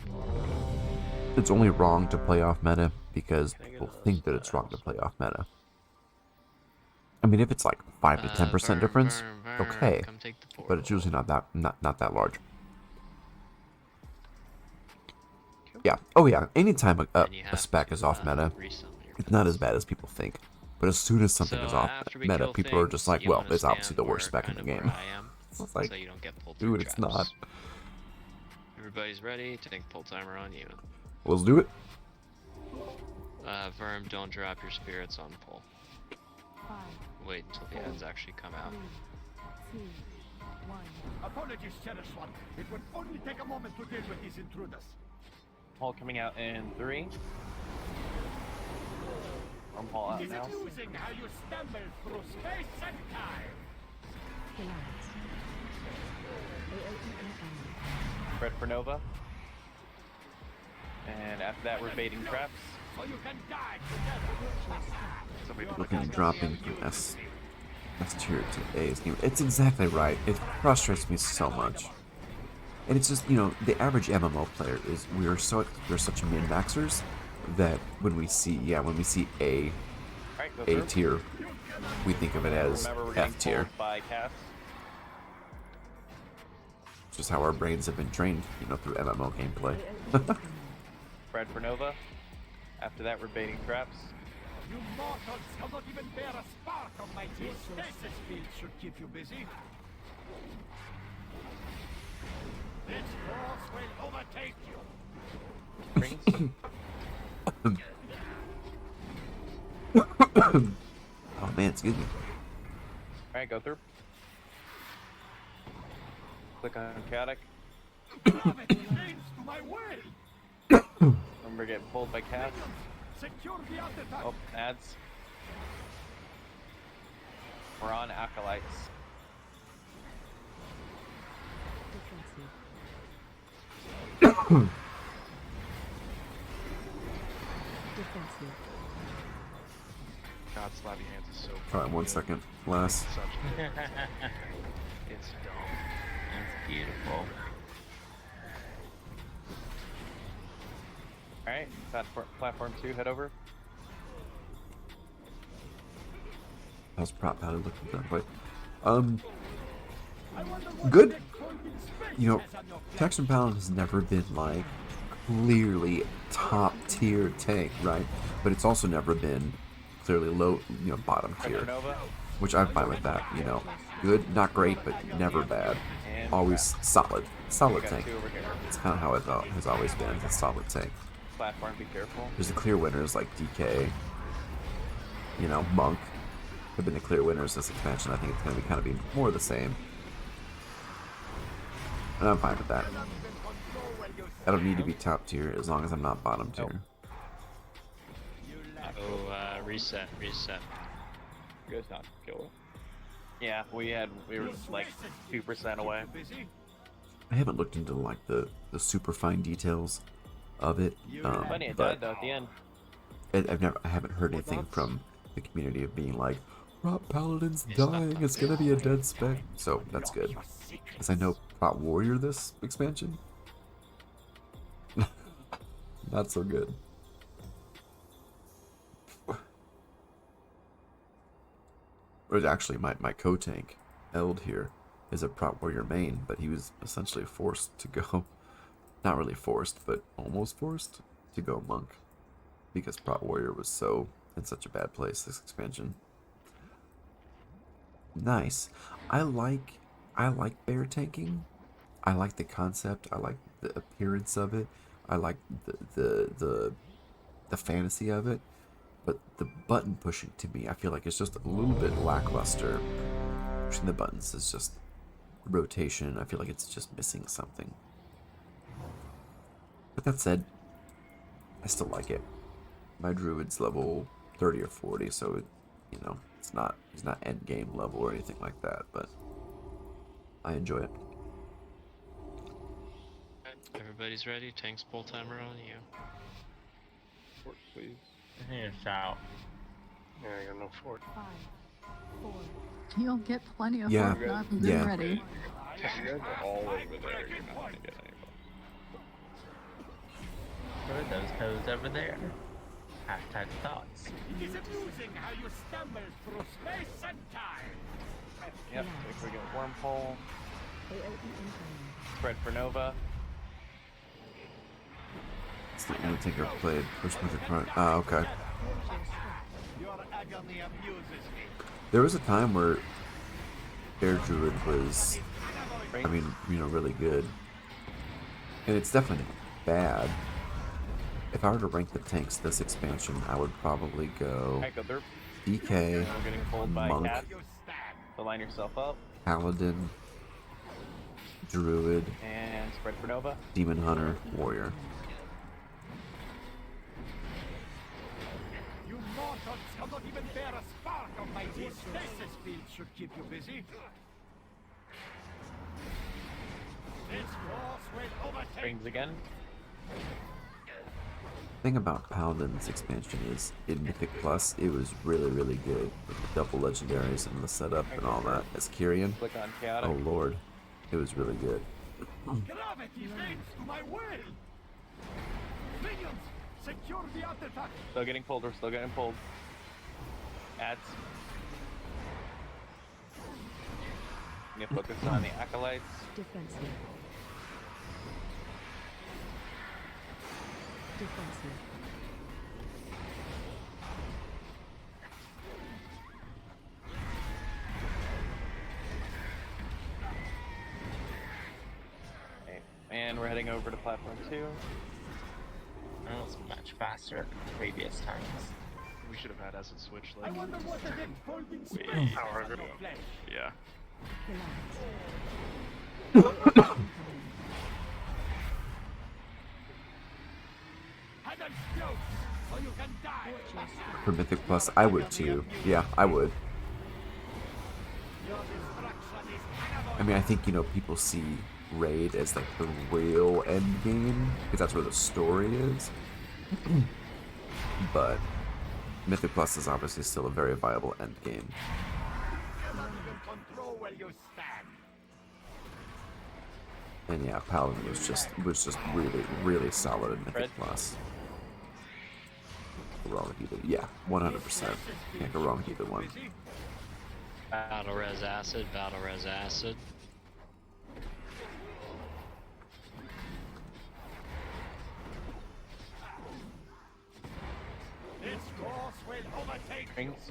It's only wrong to play off meta because people think that it's wrong to play off meta. I mean, if it's like 5 to 10% difference, okay, but it's usually not that large. Yeah. Oh yeah. Anytime a spec is off meta, it's not as bad as people think. But as soon as something is off meta, people are just like, well, it's obviously the worst spec in the game. It's like, dude, it's not. Everybody's ready. Take pull timer on you. Let's do it. Verm, don't drop your spirits on pull. Wait until the ads actually come out. 3, 2, 1. Apologies, cherished one. It would only take a moment to deal with these intruders. Paul coming out in 3. I'm Paul out Is now. it amusing how you stumble through space and time? Red for Nova. And after that, we're baiting traps. So you can die together. Looking at dropping from S tier to A's game. It's exactly right. It frustrates me so much. And it's just, you know, the average MMO player is we're such min-maxers that when we see A tier, we think of it as F tier. It's just how our brains have been trained, you know, through MMO gameplay. Red for Nova. After that, we're baiting traps. You mortals cannot even bear a spark of my tea. Stasis field should keep you busy. This force will overtake you. Oh man, excuse me. Alright, go through. Click on Chaotic. Remember, get pulled by cats. Oh, ads. We're on Acolytes. God, Slappy Hands is so Alright, 1 second. Last. It's dumb. That's beautiful. Alright, platform 2, head over. How's Prop Paladin looking that way? Good. You know, Texan Paladin has never been like clearly top tier tank, right? But it's also never been clearly low, you know, bottom tier, which I'm fine with that. You know, good, not great, but never bad. Always solid tank. It's kind of how it has always been. A solid tank. Platform, be careful. There's the clear winners like DK, you know, Monk have been the clear winners this expansion. I think it's going to be kind of be more of the same. And I'm fine with that. I don't need to be top tier as long as I'm not bottom tier. Oh, reset. You guys not kill it. Yeah, we were like 2% away. I haven't looked into like the super fine details of it, Plenty of but dead though at the end. I haven't heard anything from the community of being like, Prop Paladin's dying, it's gonna be a dead spec. So that's good. Because I know Prop Warrior this expansion. Not so good. or actually my co-tank, Eld here, is a prot warrior main, but he was essentially forced to go, not really forced, but almost forced to go monk, because prot warrior was so in such a bad place this expansion. Nice. I like bear tanking. I like the concept. I like the appearance of it. I like the fantasy of it. But the button pushing to me, I feel like it's just a little bit lackluster. Pushing the buttons is just rotation. I feel like it's just missing something. But that said, I still like it. My druid's level 30 or 40, so it, you know, he's not end game level or anything like that, but I enjoy it. Everybody's ready. Tanks pull timer on you. Fort, please. Here's shout. Yeah, I got no fort. 5, 4. You'll get plenty of Yeah. fort not been ready. You guys are all over there. You're not gonna get anybody. What are those codes over there? Hashtag thoughts. It is amusing how you stumble through space and time. Yep, if we get wormhole, AOE incoming. spread for Nova. It's the Undertaker played push with the front. Ah, okay. Your agony amuses me. There was a time where Bear Druid was, I mean, you know, really good. And it's definitely not bad. If I were to rank the tanks this expansion, I would probably go DK, We're getting pulled by Monk, cats. So line yourself up. Paladin, Druid, And spread for Nova. Demon Hunter, Warrior. You mortals cannot even bear a spark of my stasis field should keep you busy. This force will overtake. Rings again. Thing about Paladin's expansion is in Mythic Plus, it was really, really good with the double legendaries and the setup and all that. As Kyrian, Click on chaotic. oh lord, it was really good. Gravity bends to my will. Minions, secure the artifact. Still getting pulled. We're still getting pulled. Ads. You focus on the acolytes. Defensive. Defensive. Okay. And we're heading over to platform 2. That was much faster than previous times. We should have had acid switch I like wonder what an unfolding way space hour of ago. flesh. Yeah. Have them explode, so you can die. For Mythic Plus, I would too. Yeah, I would. Your destruction is I mean, I think, you know, people see Raid as like the real end game, because that's where the story is. But Mythic Plus is obviously still a very viable end game. cannot even control where you stand. And yeah, Paladin was just really, really solid in Mythic Plus. Can't go wrong with either. Yeah, 100%. Can't go wrong with either one. Battle res acid, battle res acid. This course will overtake you. Rings.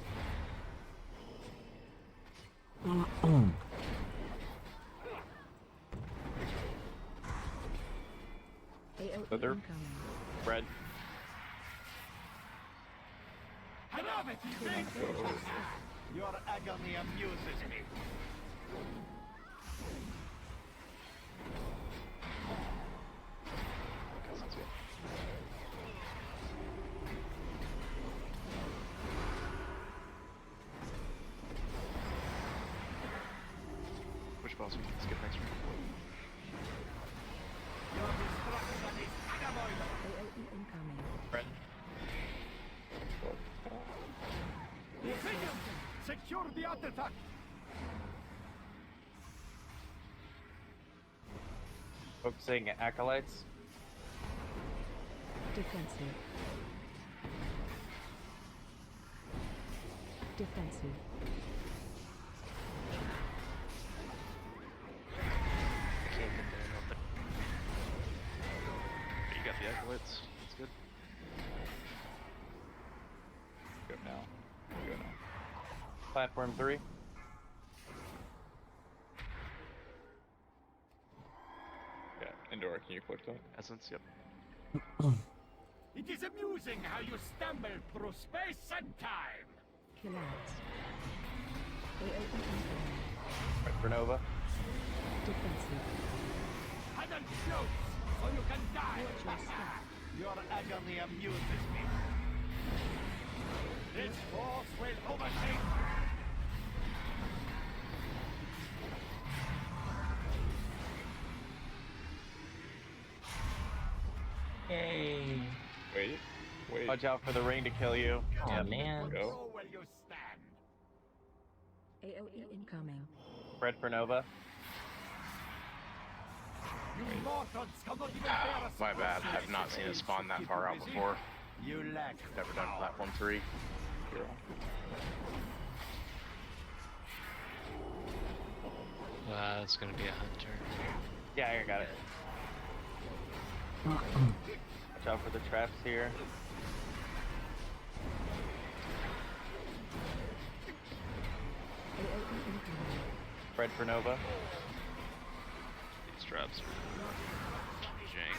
AOE So they're incoming. red. Gravity bends to my will. Your agony amuses me. Which boss we can skip next round? Your destruction is unavoidable. AOE incoming. Red. Minions, secure the artifact. Focusing acolytes. Defensive. Defensive. Blitz. That's good. Go now. Go now. Platform 3. Yeah, indoor. Can you click that? Essence, yep. It is amusing how you stumble through space and time. Kill out. AoE incoming. Right for Nova. Defensive. Hidden close, so you can die. Watch your step. Your agony amuses me. This force will overtake. Yay! Wait. Watch out for the ring to kill you. Oh man. Go. Where you stand. AoE incoming. Red for Nova. You mortals cannot even bear a My bad. I've not seen it spawn that far out before. You lack Never done platform 3. That's gonna be a hunter. Yeah, I got it. Watch out for the traps here. AoE incoming. Red for Nova. These traps are jank.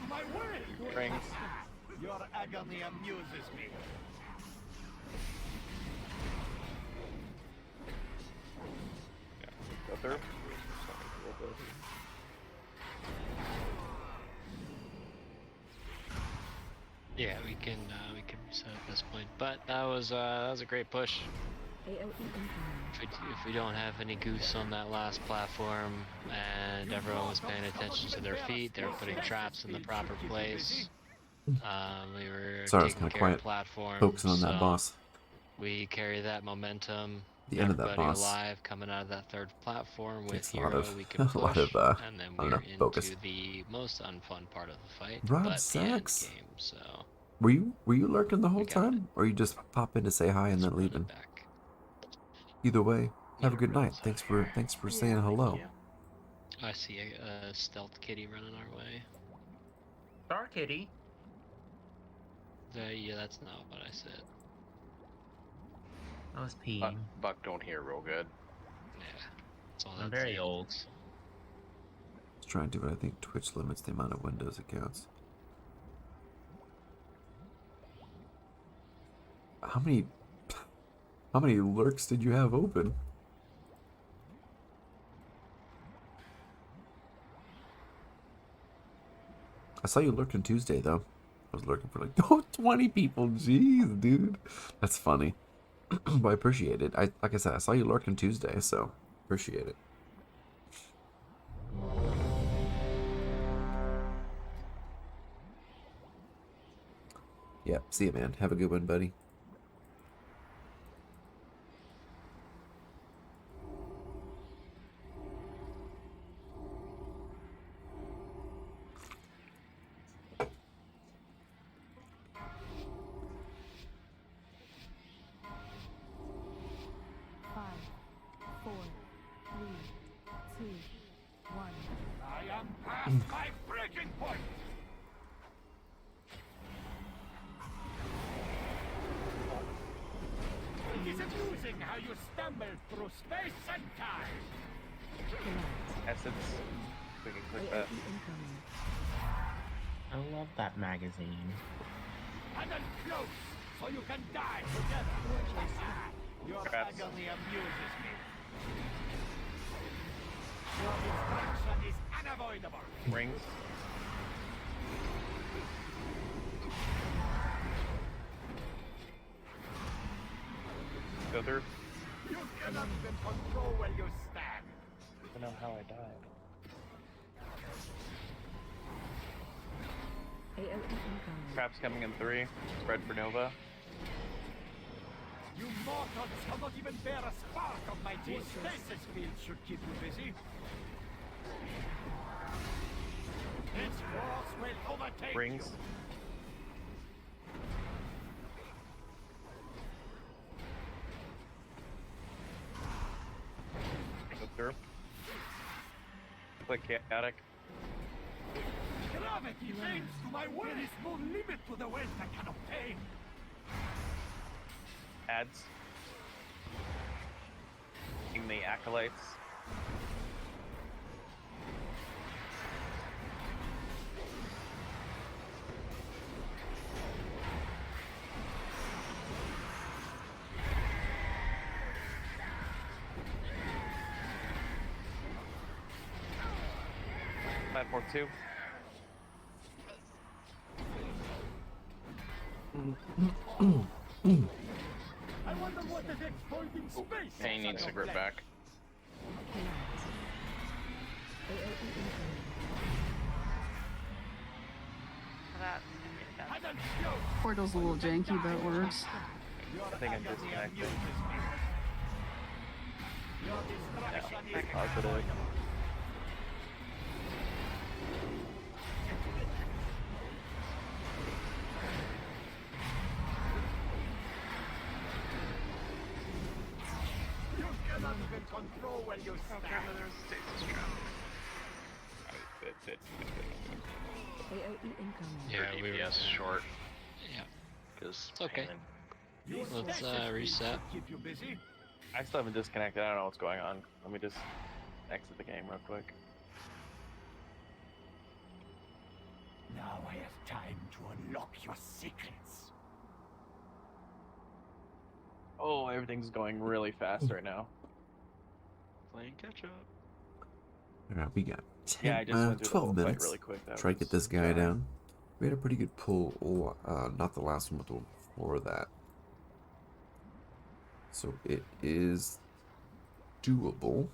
my will. Rings. Your agony amuses me. Go through. Yeah, we can reset at this point. But that was a great push. AoE incoming. If we don't have any goose on that last platform and everyone was paying attention to their feet, they were putting traps in the proper place. We were Sorry, I was taking kind of care of quiet. platforms. Focusing on that so boss. We carry that momentum. The end of that Everybody boss alive coming out of that third platform with takes a lot hero, of we can push, a lot of and then I don't we're know, focus. into the most unfun part of the fight, Rob but the end sucks. game. So Were you lurking the whole time, or you just pop in to say hi and then leaving? back. Either way, have a good night. Thanks for saying hello. I see a stealth kitty running our way. Star Kitty. Yeah, that's not what I said. I was peeing. Buck don't hear real good. Yeah, that's all. I'm very old. Let's try and do what I think Twitch limits the amount of Windows accounts. How many lurks did you have open? I saw you lurking Tuesday though. I was lurking for like 20 people. Jeez, dude. That's funny. But I appreciate it. Like I said, I saw you lurking Tuesday, so appreciate it. Yeah, see you, man. Have a good one, buddy. My breaking point! It is amusing how you stumble through space and time! Essence. We can click that. I love that magazine. And then close, so you can die together! Your agony amuses me. Your destruction is unavoidable! Rings. Go through. You cannot even control where you stand! I don't know how I died. AoE incoming. Traps coming in 3. Spread for Nova. You mortals cannot even bear a spark of my teeth. Stasis field should keep you busy. Its force will overtake Rings. you. Go through. Click chaotic. Gravity bends to my will. There is no limit to the wealth I can obtain. Ads. In the acolytes. Platform 2. I wonder what the exploiting space. Pain needs to grip back. Portal's a little janky, but it works. I think I'm disconnected. Yeah, positive. You cannot even control where you stand. That's it. AOE incoming. Yeah, we were DPS short. Yeah, Because it's okay. Let's reset. Keep you busy. I still haven't disconnected. I don't know what's going on. Let me just exit the game real quick. Now I have time to unlock your secrets. Oh, everything's going really fast right now. Playing catch up. Alright, we got 10, Yeah, I just went through the 12 whole fight minutes. really quick. That Try to get was this guy jarring. down. We had a pretty good pull, not the last one, but the one before that. So it is doable.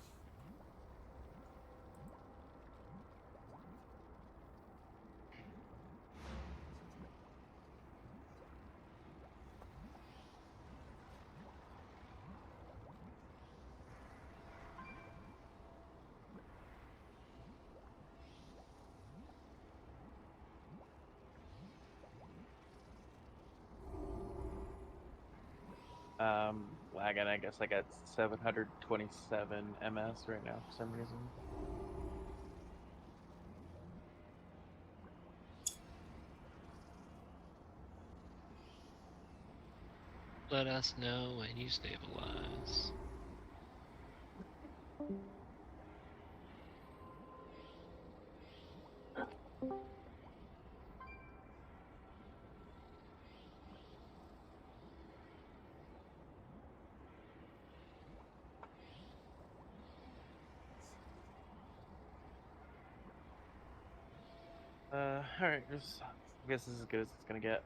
Lagging. I guess I got 727 MS right now for some reason. Let us know when you stabilize. Alright, just I guess this is as good as it's gonna get.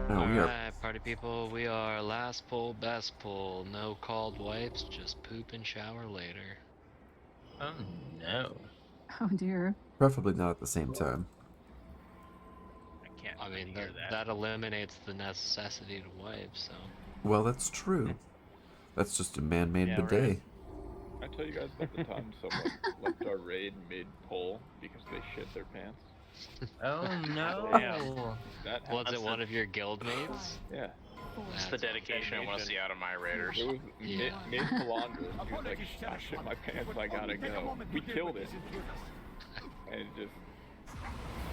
Alright, party people, we are last pull, best pull. No called wipes, just poop and shower later. Oh no. Oh dear. Preferably not at the same time. I mean, that eliminates the necessity to wipe, so. Well, that's true. That's just a man-made Yeah, bidet. right. I tell you guys about the time someone left our raid mid-pull because they shit their pants. Oh no. That Was happened. it one of your guild mates? Yeah. It's the dedication I want to see out of my raiders. It was Yeah. mid Palandra. He was like, I shit my pants, I gotta go. We killed it. And it just...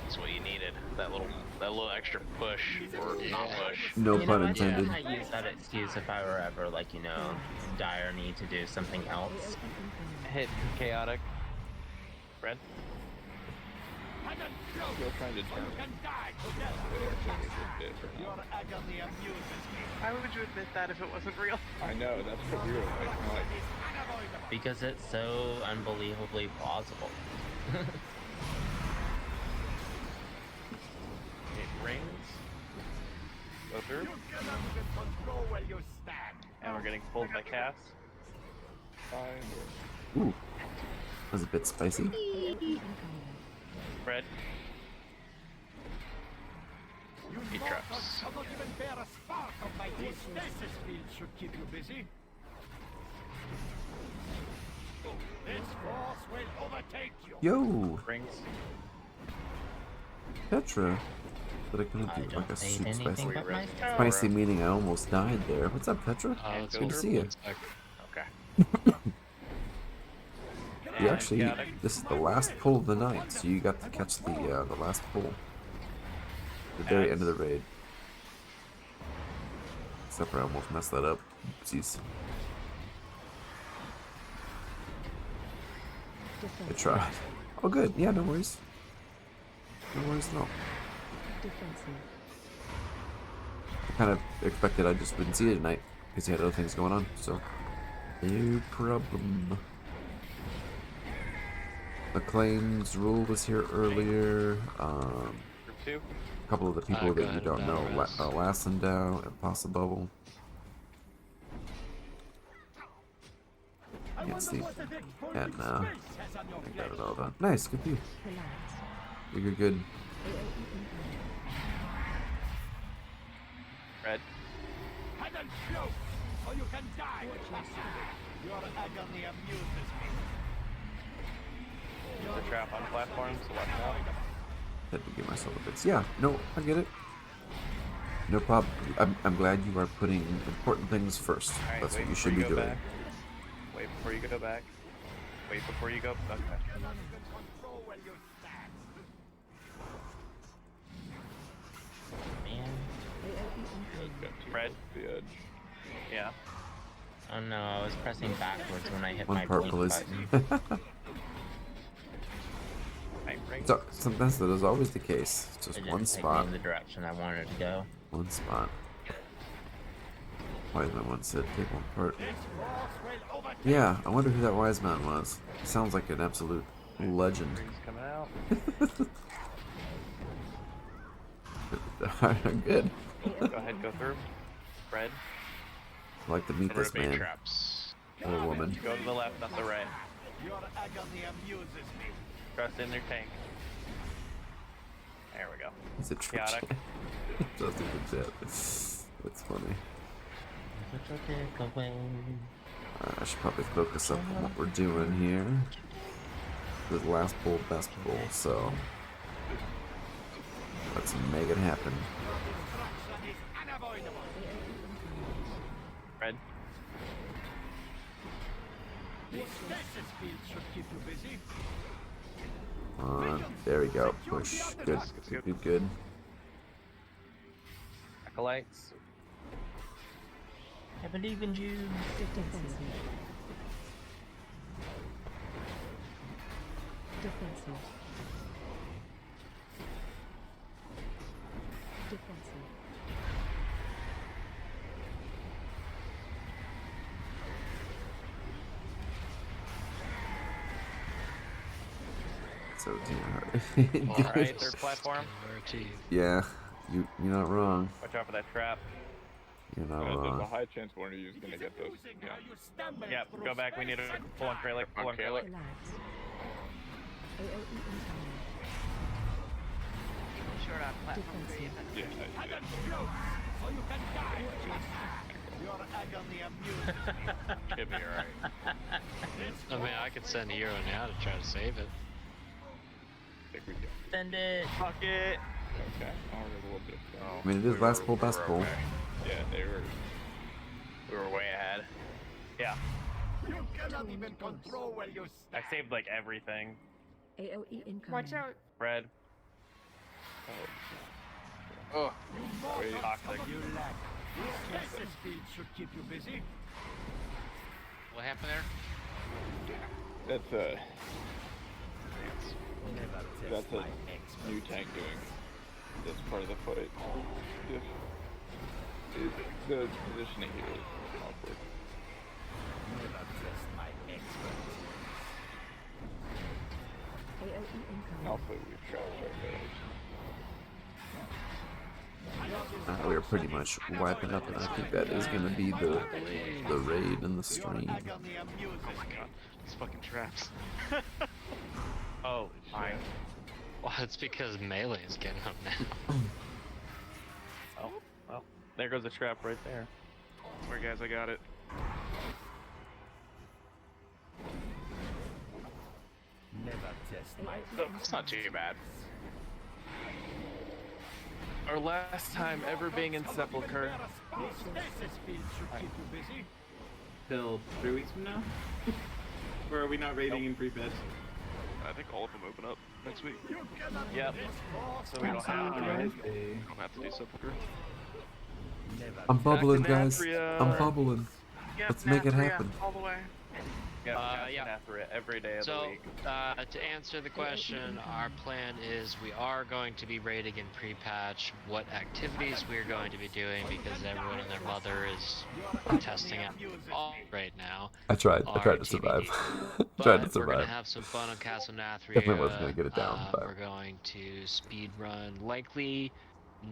That's what you needed. That little extra push or not push. No You know pun what? intended. I might use that excuse if I were ever like, dire need to do something else. Hit chaotic. Red. Still trying to turn it. Your agony amuses me. Why would you admit that if it wasn't real? I know, that's what we were like. Because it's so unbelievably plausible. It rings. Go through. You cannot even control where you stand. And we're getting pulled by Cass. Ooh. That was a bit spicy. Red. You traps. mortals cannot even bear a spark of my these stasis fields should keep you busy. This force will overtake you. Yo, Rings. Petra. What I can I do? don't Like a need soup anything spicy. but my Spicy meaning I almost died there. What's up, Petra? It's good to see you. Okay. You actually, this is the last pull of the night, so you got to catch the last pull. The very end of the raid. Except for I almost messed that up. Oopsies. I tried. Oh good, yeah, no worries. No worries at all. I kind of expected I just wouldn't see you tonight, because you had other things going on, so... No problem. Acclaim's rule was here earlier. A couple of the people that you don't know, Lassendow, Impossible. Can't see. And I got it all done. Nice, good view. You're good. Red. Head and float, or you can die. Your agony amuses me. The trap on platform, so watch out. Had to give myself a bit. Yeah, no, I get it. No problem. I'm glad you are putting important things first. Right, That's wait what you before should be go doing. back. Wait before you go back. Wait before you go. Okay. Red. The edge. Yeah. Oh no, I was pressing backwards when I hit One my purple blink is. button. So, sometimes that is always the case. It's just It one didn't take me spot. in the direction I wanted to go. One spot. Wise man once said take one part. Yeah, I wonder who that wise man was. He sounds like an absolute legend. Coming out. Good. Go ahead, go through. Red. I like to meet this man. Traps. Or woman. Go to the left, not the right. Your agony amuses me. Trust in their tank. There we go. He's a trick. Chaotic. Just a good chat. That's funny. I should probably focus up on what we're doing here. The last pull, best pull, so let's make it happen. Red. This stasis field should keep you busy. There we go. Push. Good. Good. Good. Acolytes. I believe in you. Defensive. Defensive. Defensive. So Alright, third platform. Yeah, you're not wrong. Watch out for that trap. You're not There's a wrong. high chance one of you is gonna get those. Yeah. Yep, go back. We need to pull on trailer. Pull on trailer. Relax. AOE incoming. Short on platform 3. Yeah. Head and float, or you can die. Your agony amuses me. Should be alright. I mean, I could send a hero now to try to save it. Send it. Fuck it. Okay. I'll read a little bit. I mean, it is last pull, best pull. Yeah, they were. We were way ahead. Yeah. You cannot even control where you I saved like everything. AOE incoming. Watch out. Red. Oh. Toxic. You lack. This stasis field should keep you busy. What happened there? That's a new tank doing this part of the fight. The positioning here is awkward. Never test my expert. AOE incoming. Also, we've trapped our We are pretty much wiping up, and I think that is going to be the raid and the stream. Oh my god, these fucking traps. Oh, fine. Well, it's because melee is getting up now. Oh, well, there goes the trap right there. Sorry guys, I got it. Never test my It's not too bad. our last time ever being in Sepulcher. Till 3 weeks from now? Or are we not raiding in pre-patch? I think all of them open up next week. Yep. So we don't have to raid. We don't have to do Sepulcher. I'm bubbling, guys. Nathria. I'm bubbling. Yep, Let's make it Nathria, happen. all the way. Yeah. Every day of the So, week. to answer the question, our plan is we are going to be raiding in pre-patch. What activities we're going to be doing, because everyone and their mother is testing it all right now. I tried to survive. Tried to But we're gonna survive. have some fun on Castle Nathria. Definitely wasn't gonna get it down, but We're going to speed run likely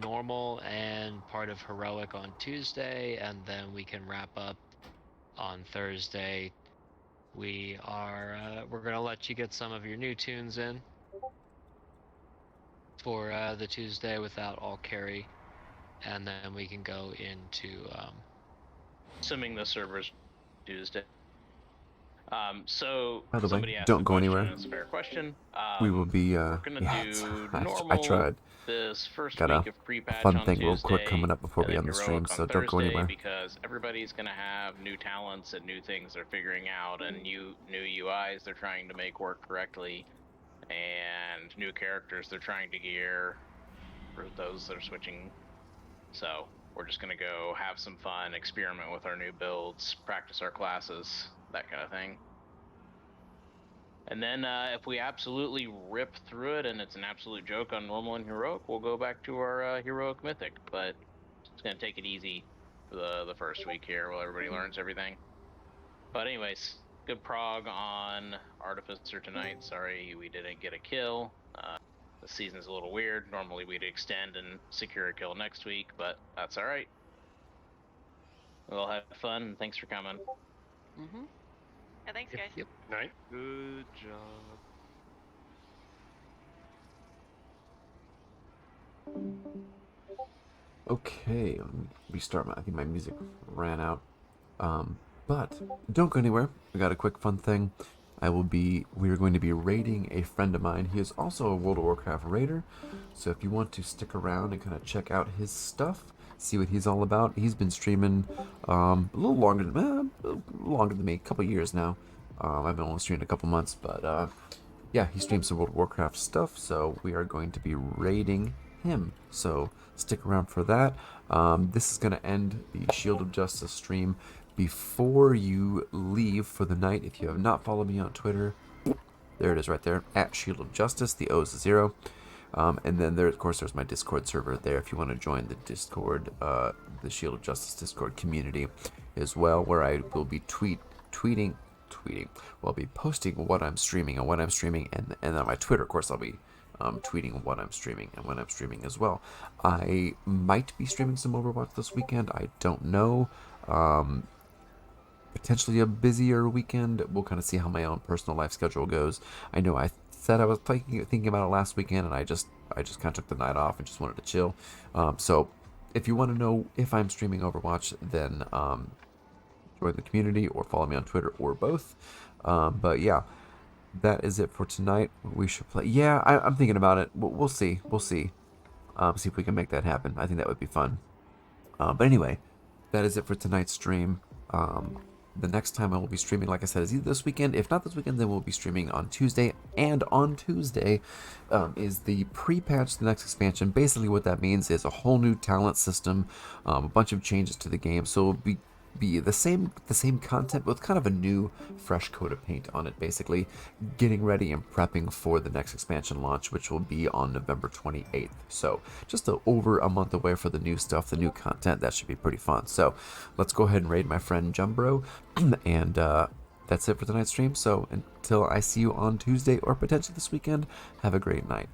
normal and part of heroic on Tuesday, and then we can wrap up on Thursday. We're gonna let you get some of your new tunes in for the Tuesday without all carry, and then we can go into Assuming the server's Tuesday. So By the way, somebody asked don't a go question, anywhere. and it's a fair question. We will be, we're gonna yeah, do I normal tried. this first Got week a of pre-patch fun on thing real Tuesday, quick coming up before and we then end the heroic stream, on so don't go Thursday, anywhere. because everybody's gonna have new talents and new things they're figuring out, and new UIs they're trying to make work correctly, and new characters they're trying to gear for those that are switching. So we're just gonna go have some fun, experiment with our new builds, practice our classes, that kind of thing. And then if we absolutely rip through it and it's an absolute joke on normal and heroic, we'll go back to our heroic mythic. But it's gonna take it easy for the first week here while everybody learns everything. But anyways, good prog on Artificer tonight. Sorry we didn't get a kill. The season's a little weird. Normally we'd extend and secure a kill next week, but that's all right. We'll have fun, and thanks for coming. Mm-hmm. Yeah, thanks, guys. Yep. Night. Good job. Okay, let me restart I think my music ran out. But don't go anywhere. We got a quick fun thing. We are going to be raiding a friend of mine. He is also a World of Warcraft raider. So if you want to stick around and kind of check out his stuff, see what he's all about. He's been streaming a little longer than me, a couple years now. I've been only streaming a couple months, but yeah, he streams some World of Warcraft stuff, so we are going to be raiding him. So stick around for that. This is going to end the Shield of Justice stream before you leave for the night. If you have not followed me on Twitter, there it is right there, at Shield of Justice, the O is 0. And then there, of course, there's my Discord server there if you want to join the Discord, the Shield of Justice Discord community as well, where I will be tweeting. Well, I'll be posting what I'm streaming and when I'm streaming, and on my Twitter, of course, I'll be tweeting what I'm streaming and when I'm streaming as well. I might be streaming some Overwatch this weekend. I don't know. Potentially a busier weekend. We'll kind of see how my own personal life schedule goes. I know I said I was thinking about it last weekend, and I just kind of took the night off and just wanted to chill. So if you want to know if I'm streaming Overwatch, then join the community or follow me on Twitter or both. But yeah, that is it for tonight. We should play. Yeah, I'm thinking about it. We'll see. See if we can make that happen. I think that would be fun. But anyway, that is it for tonight's stream. The next time I will be streaming, like I said, is either this weekend. If not this weekend, then we'll be streaming on Tuesday. And on Tuesday is the pre-patch, the next expansion. Basically what that means is a whole new talent system, a bunch of changes to the game. So it'll be the same content with kind of a new fresh coat of paint on it, basically getting ready and prepping for the next expansion launch, which will be on November 28th. So just over a month away for the new stuff, the new content. That should be pretty fun. So let's go ahead and raid my friend Jumbro, and that's it for tonight's stream. So until I see you on Tuesday or potentially this weekend, have a great night.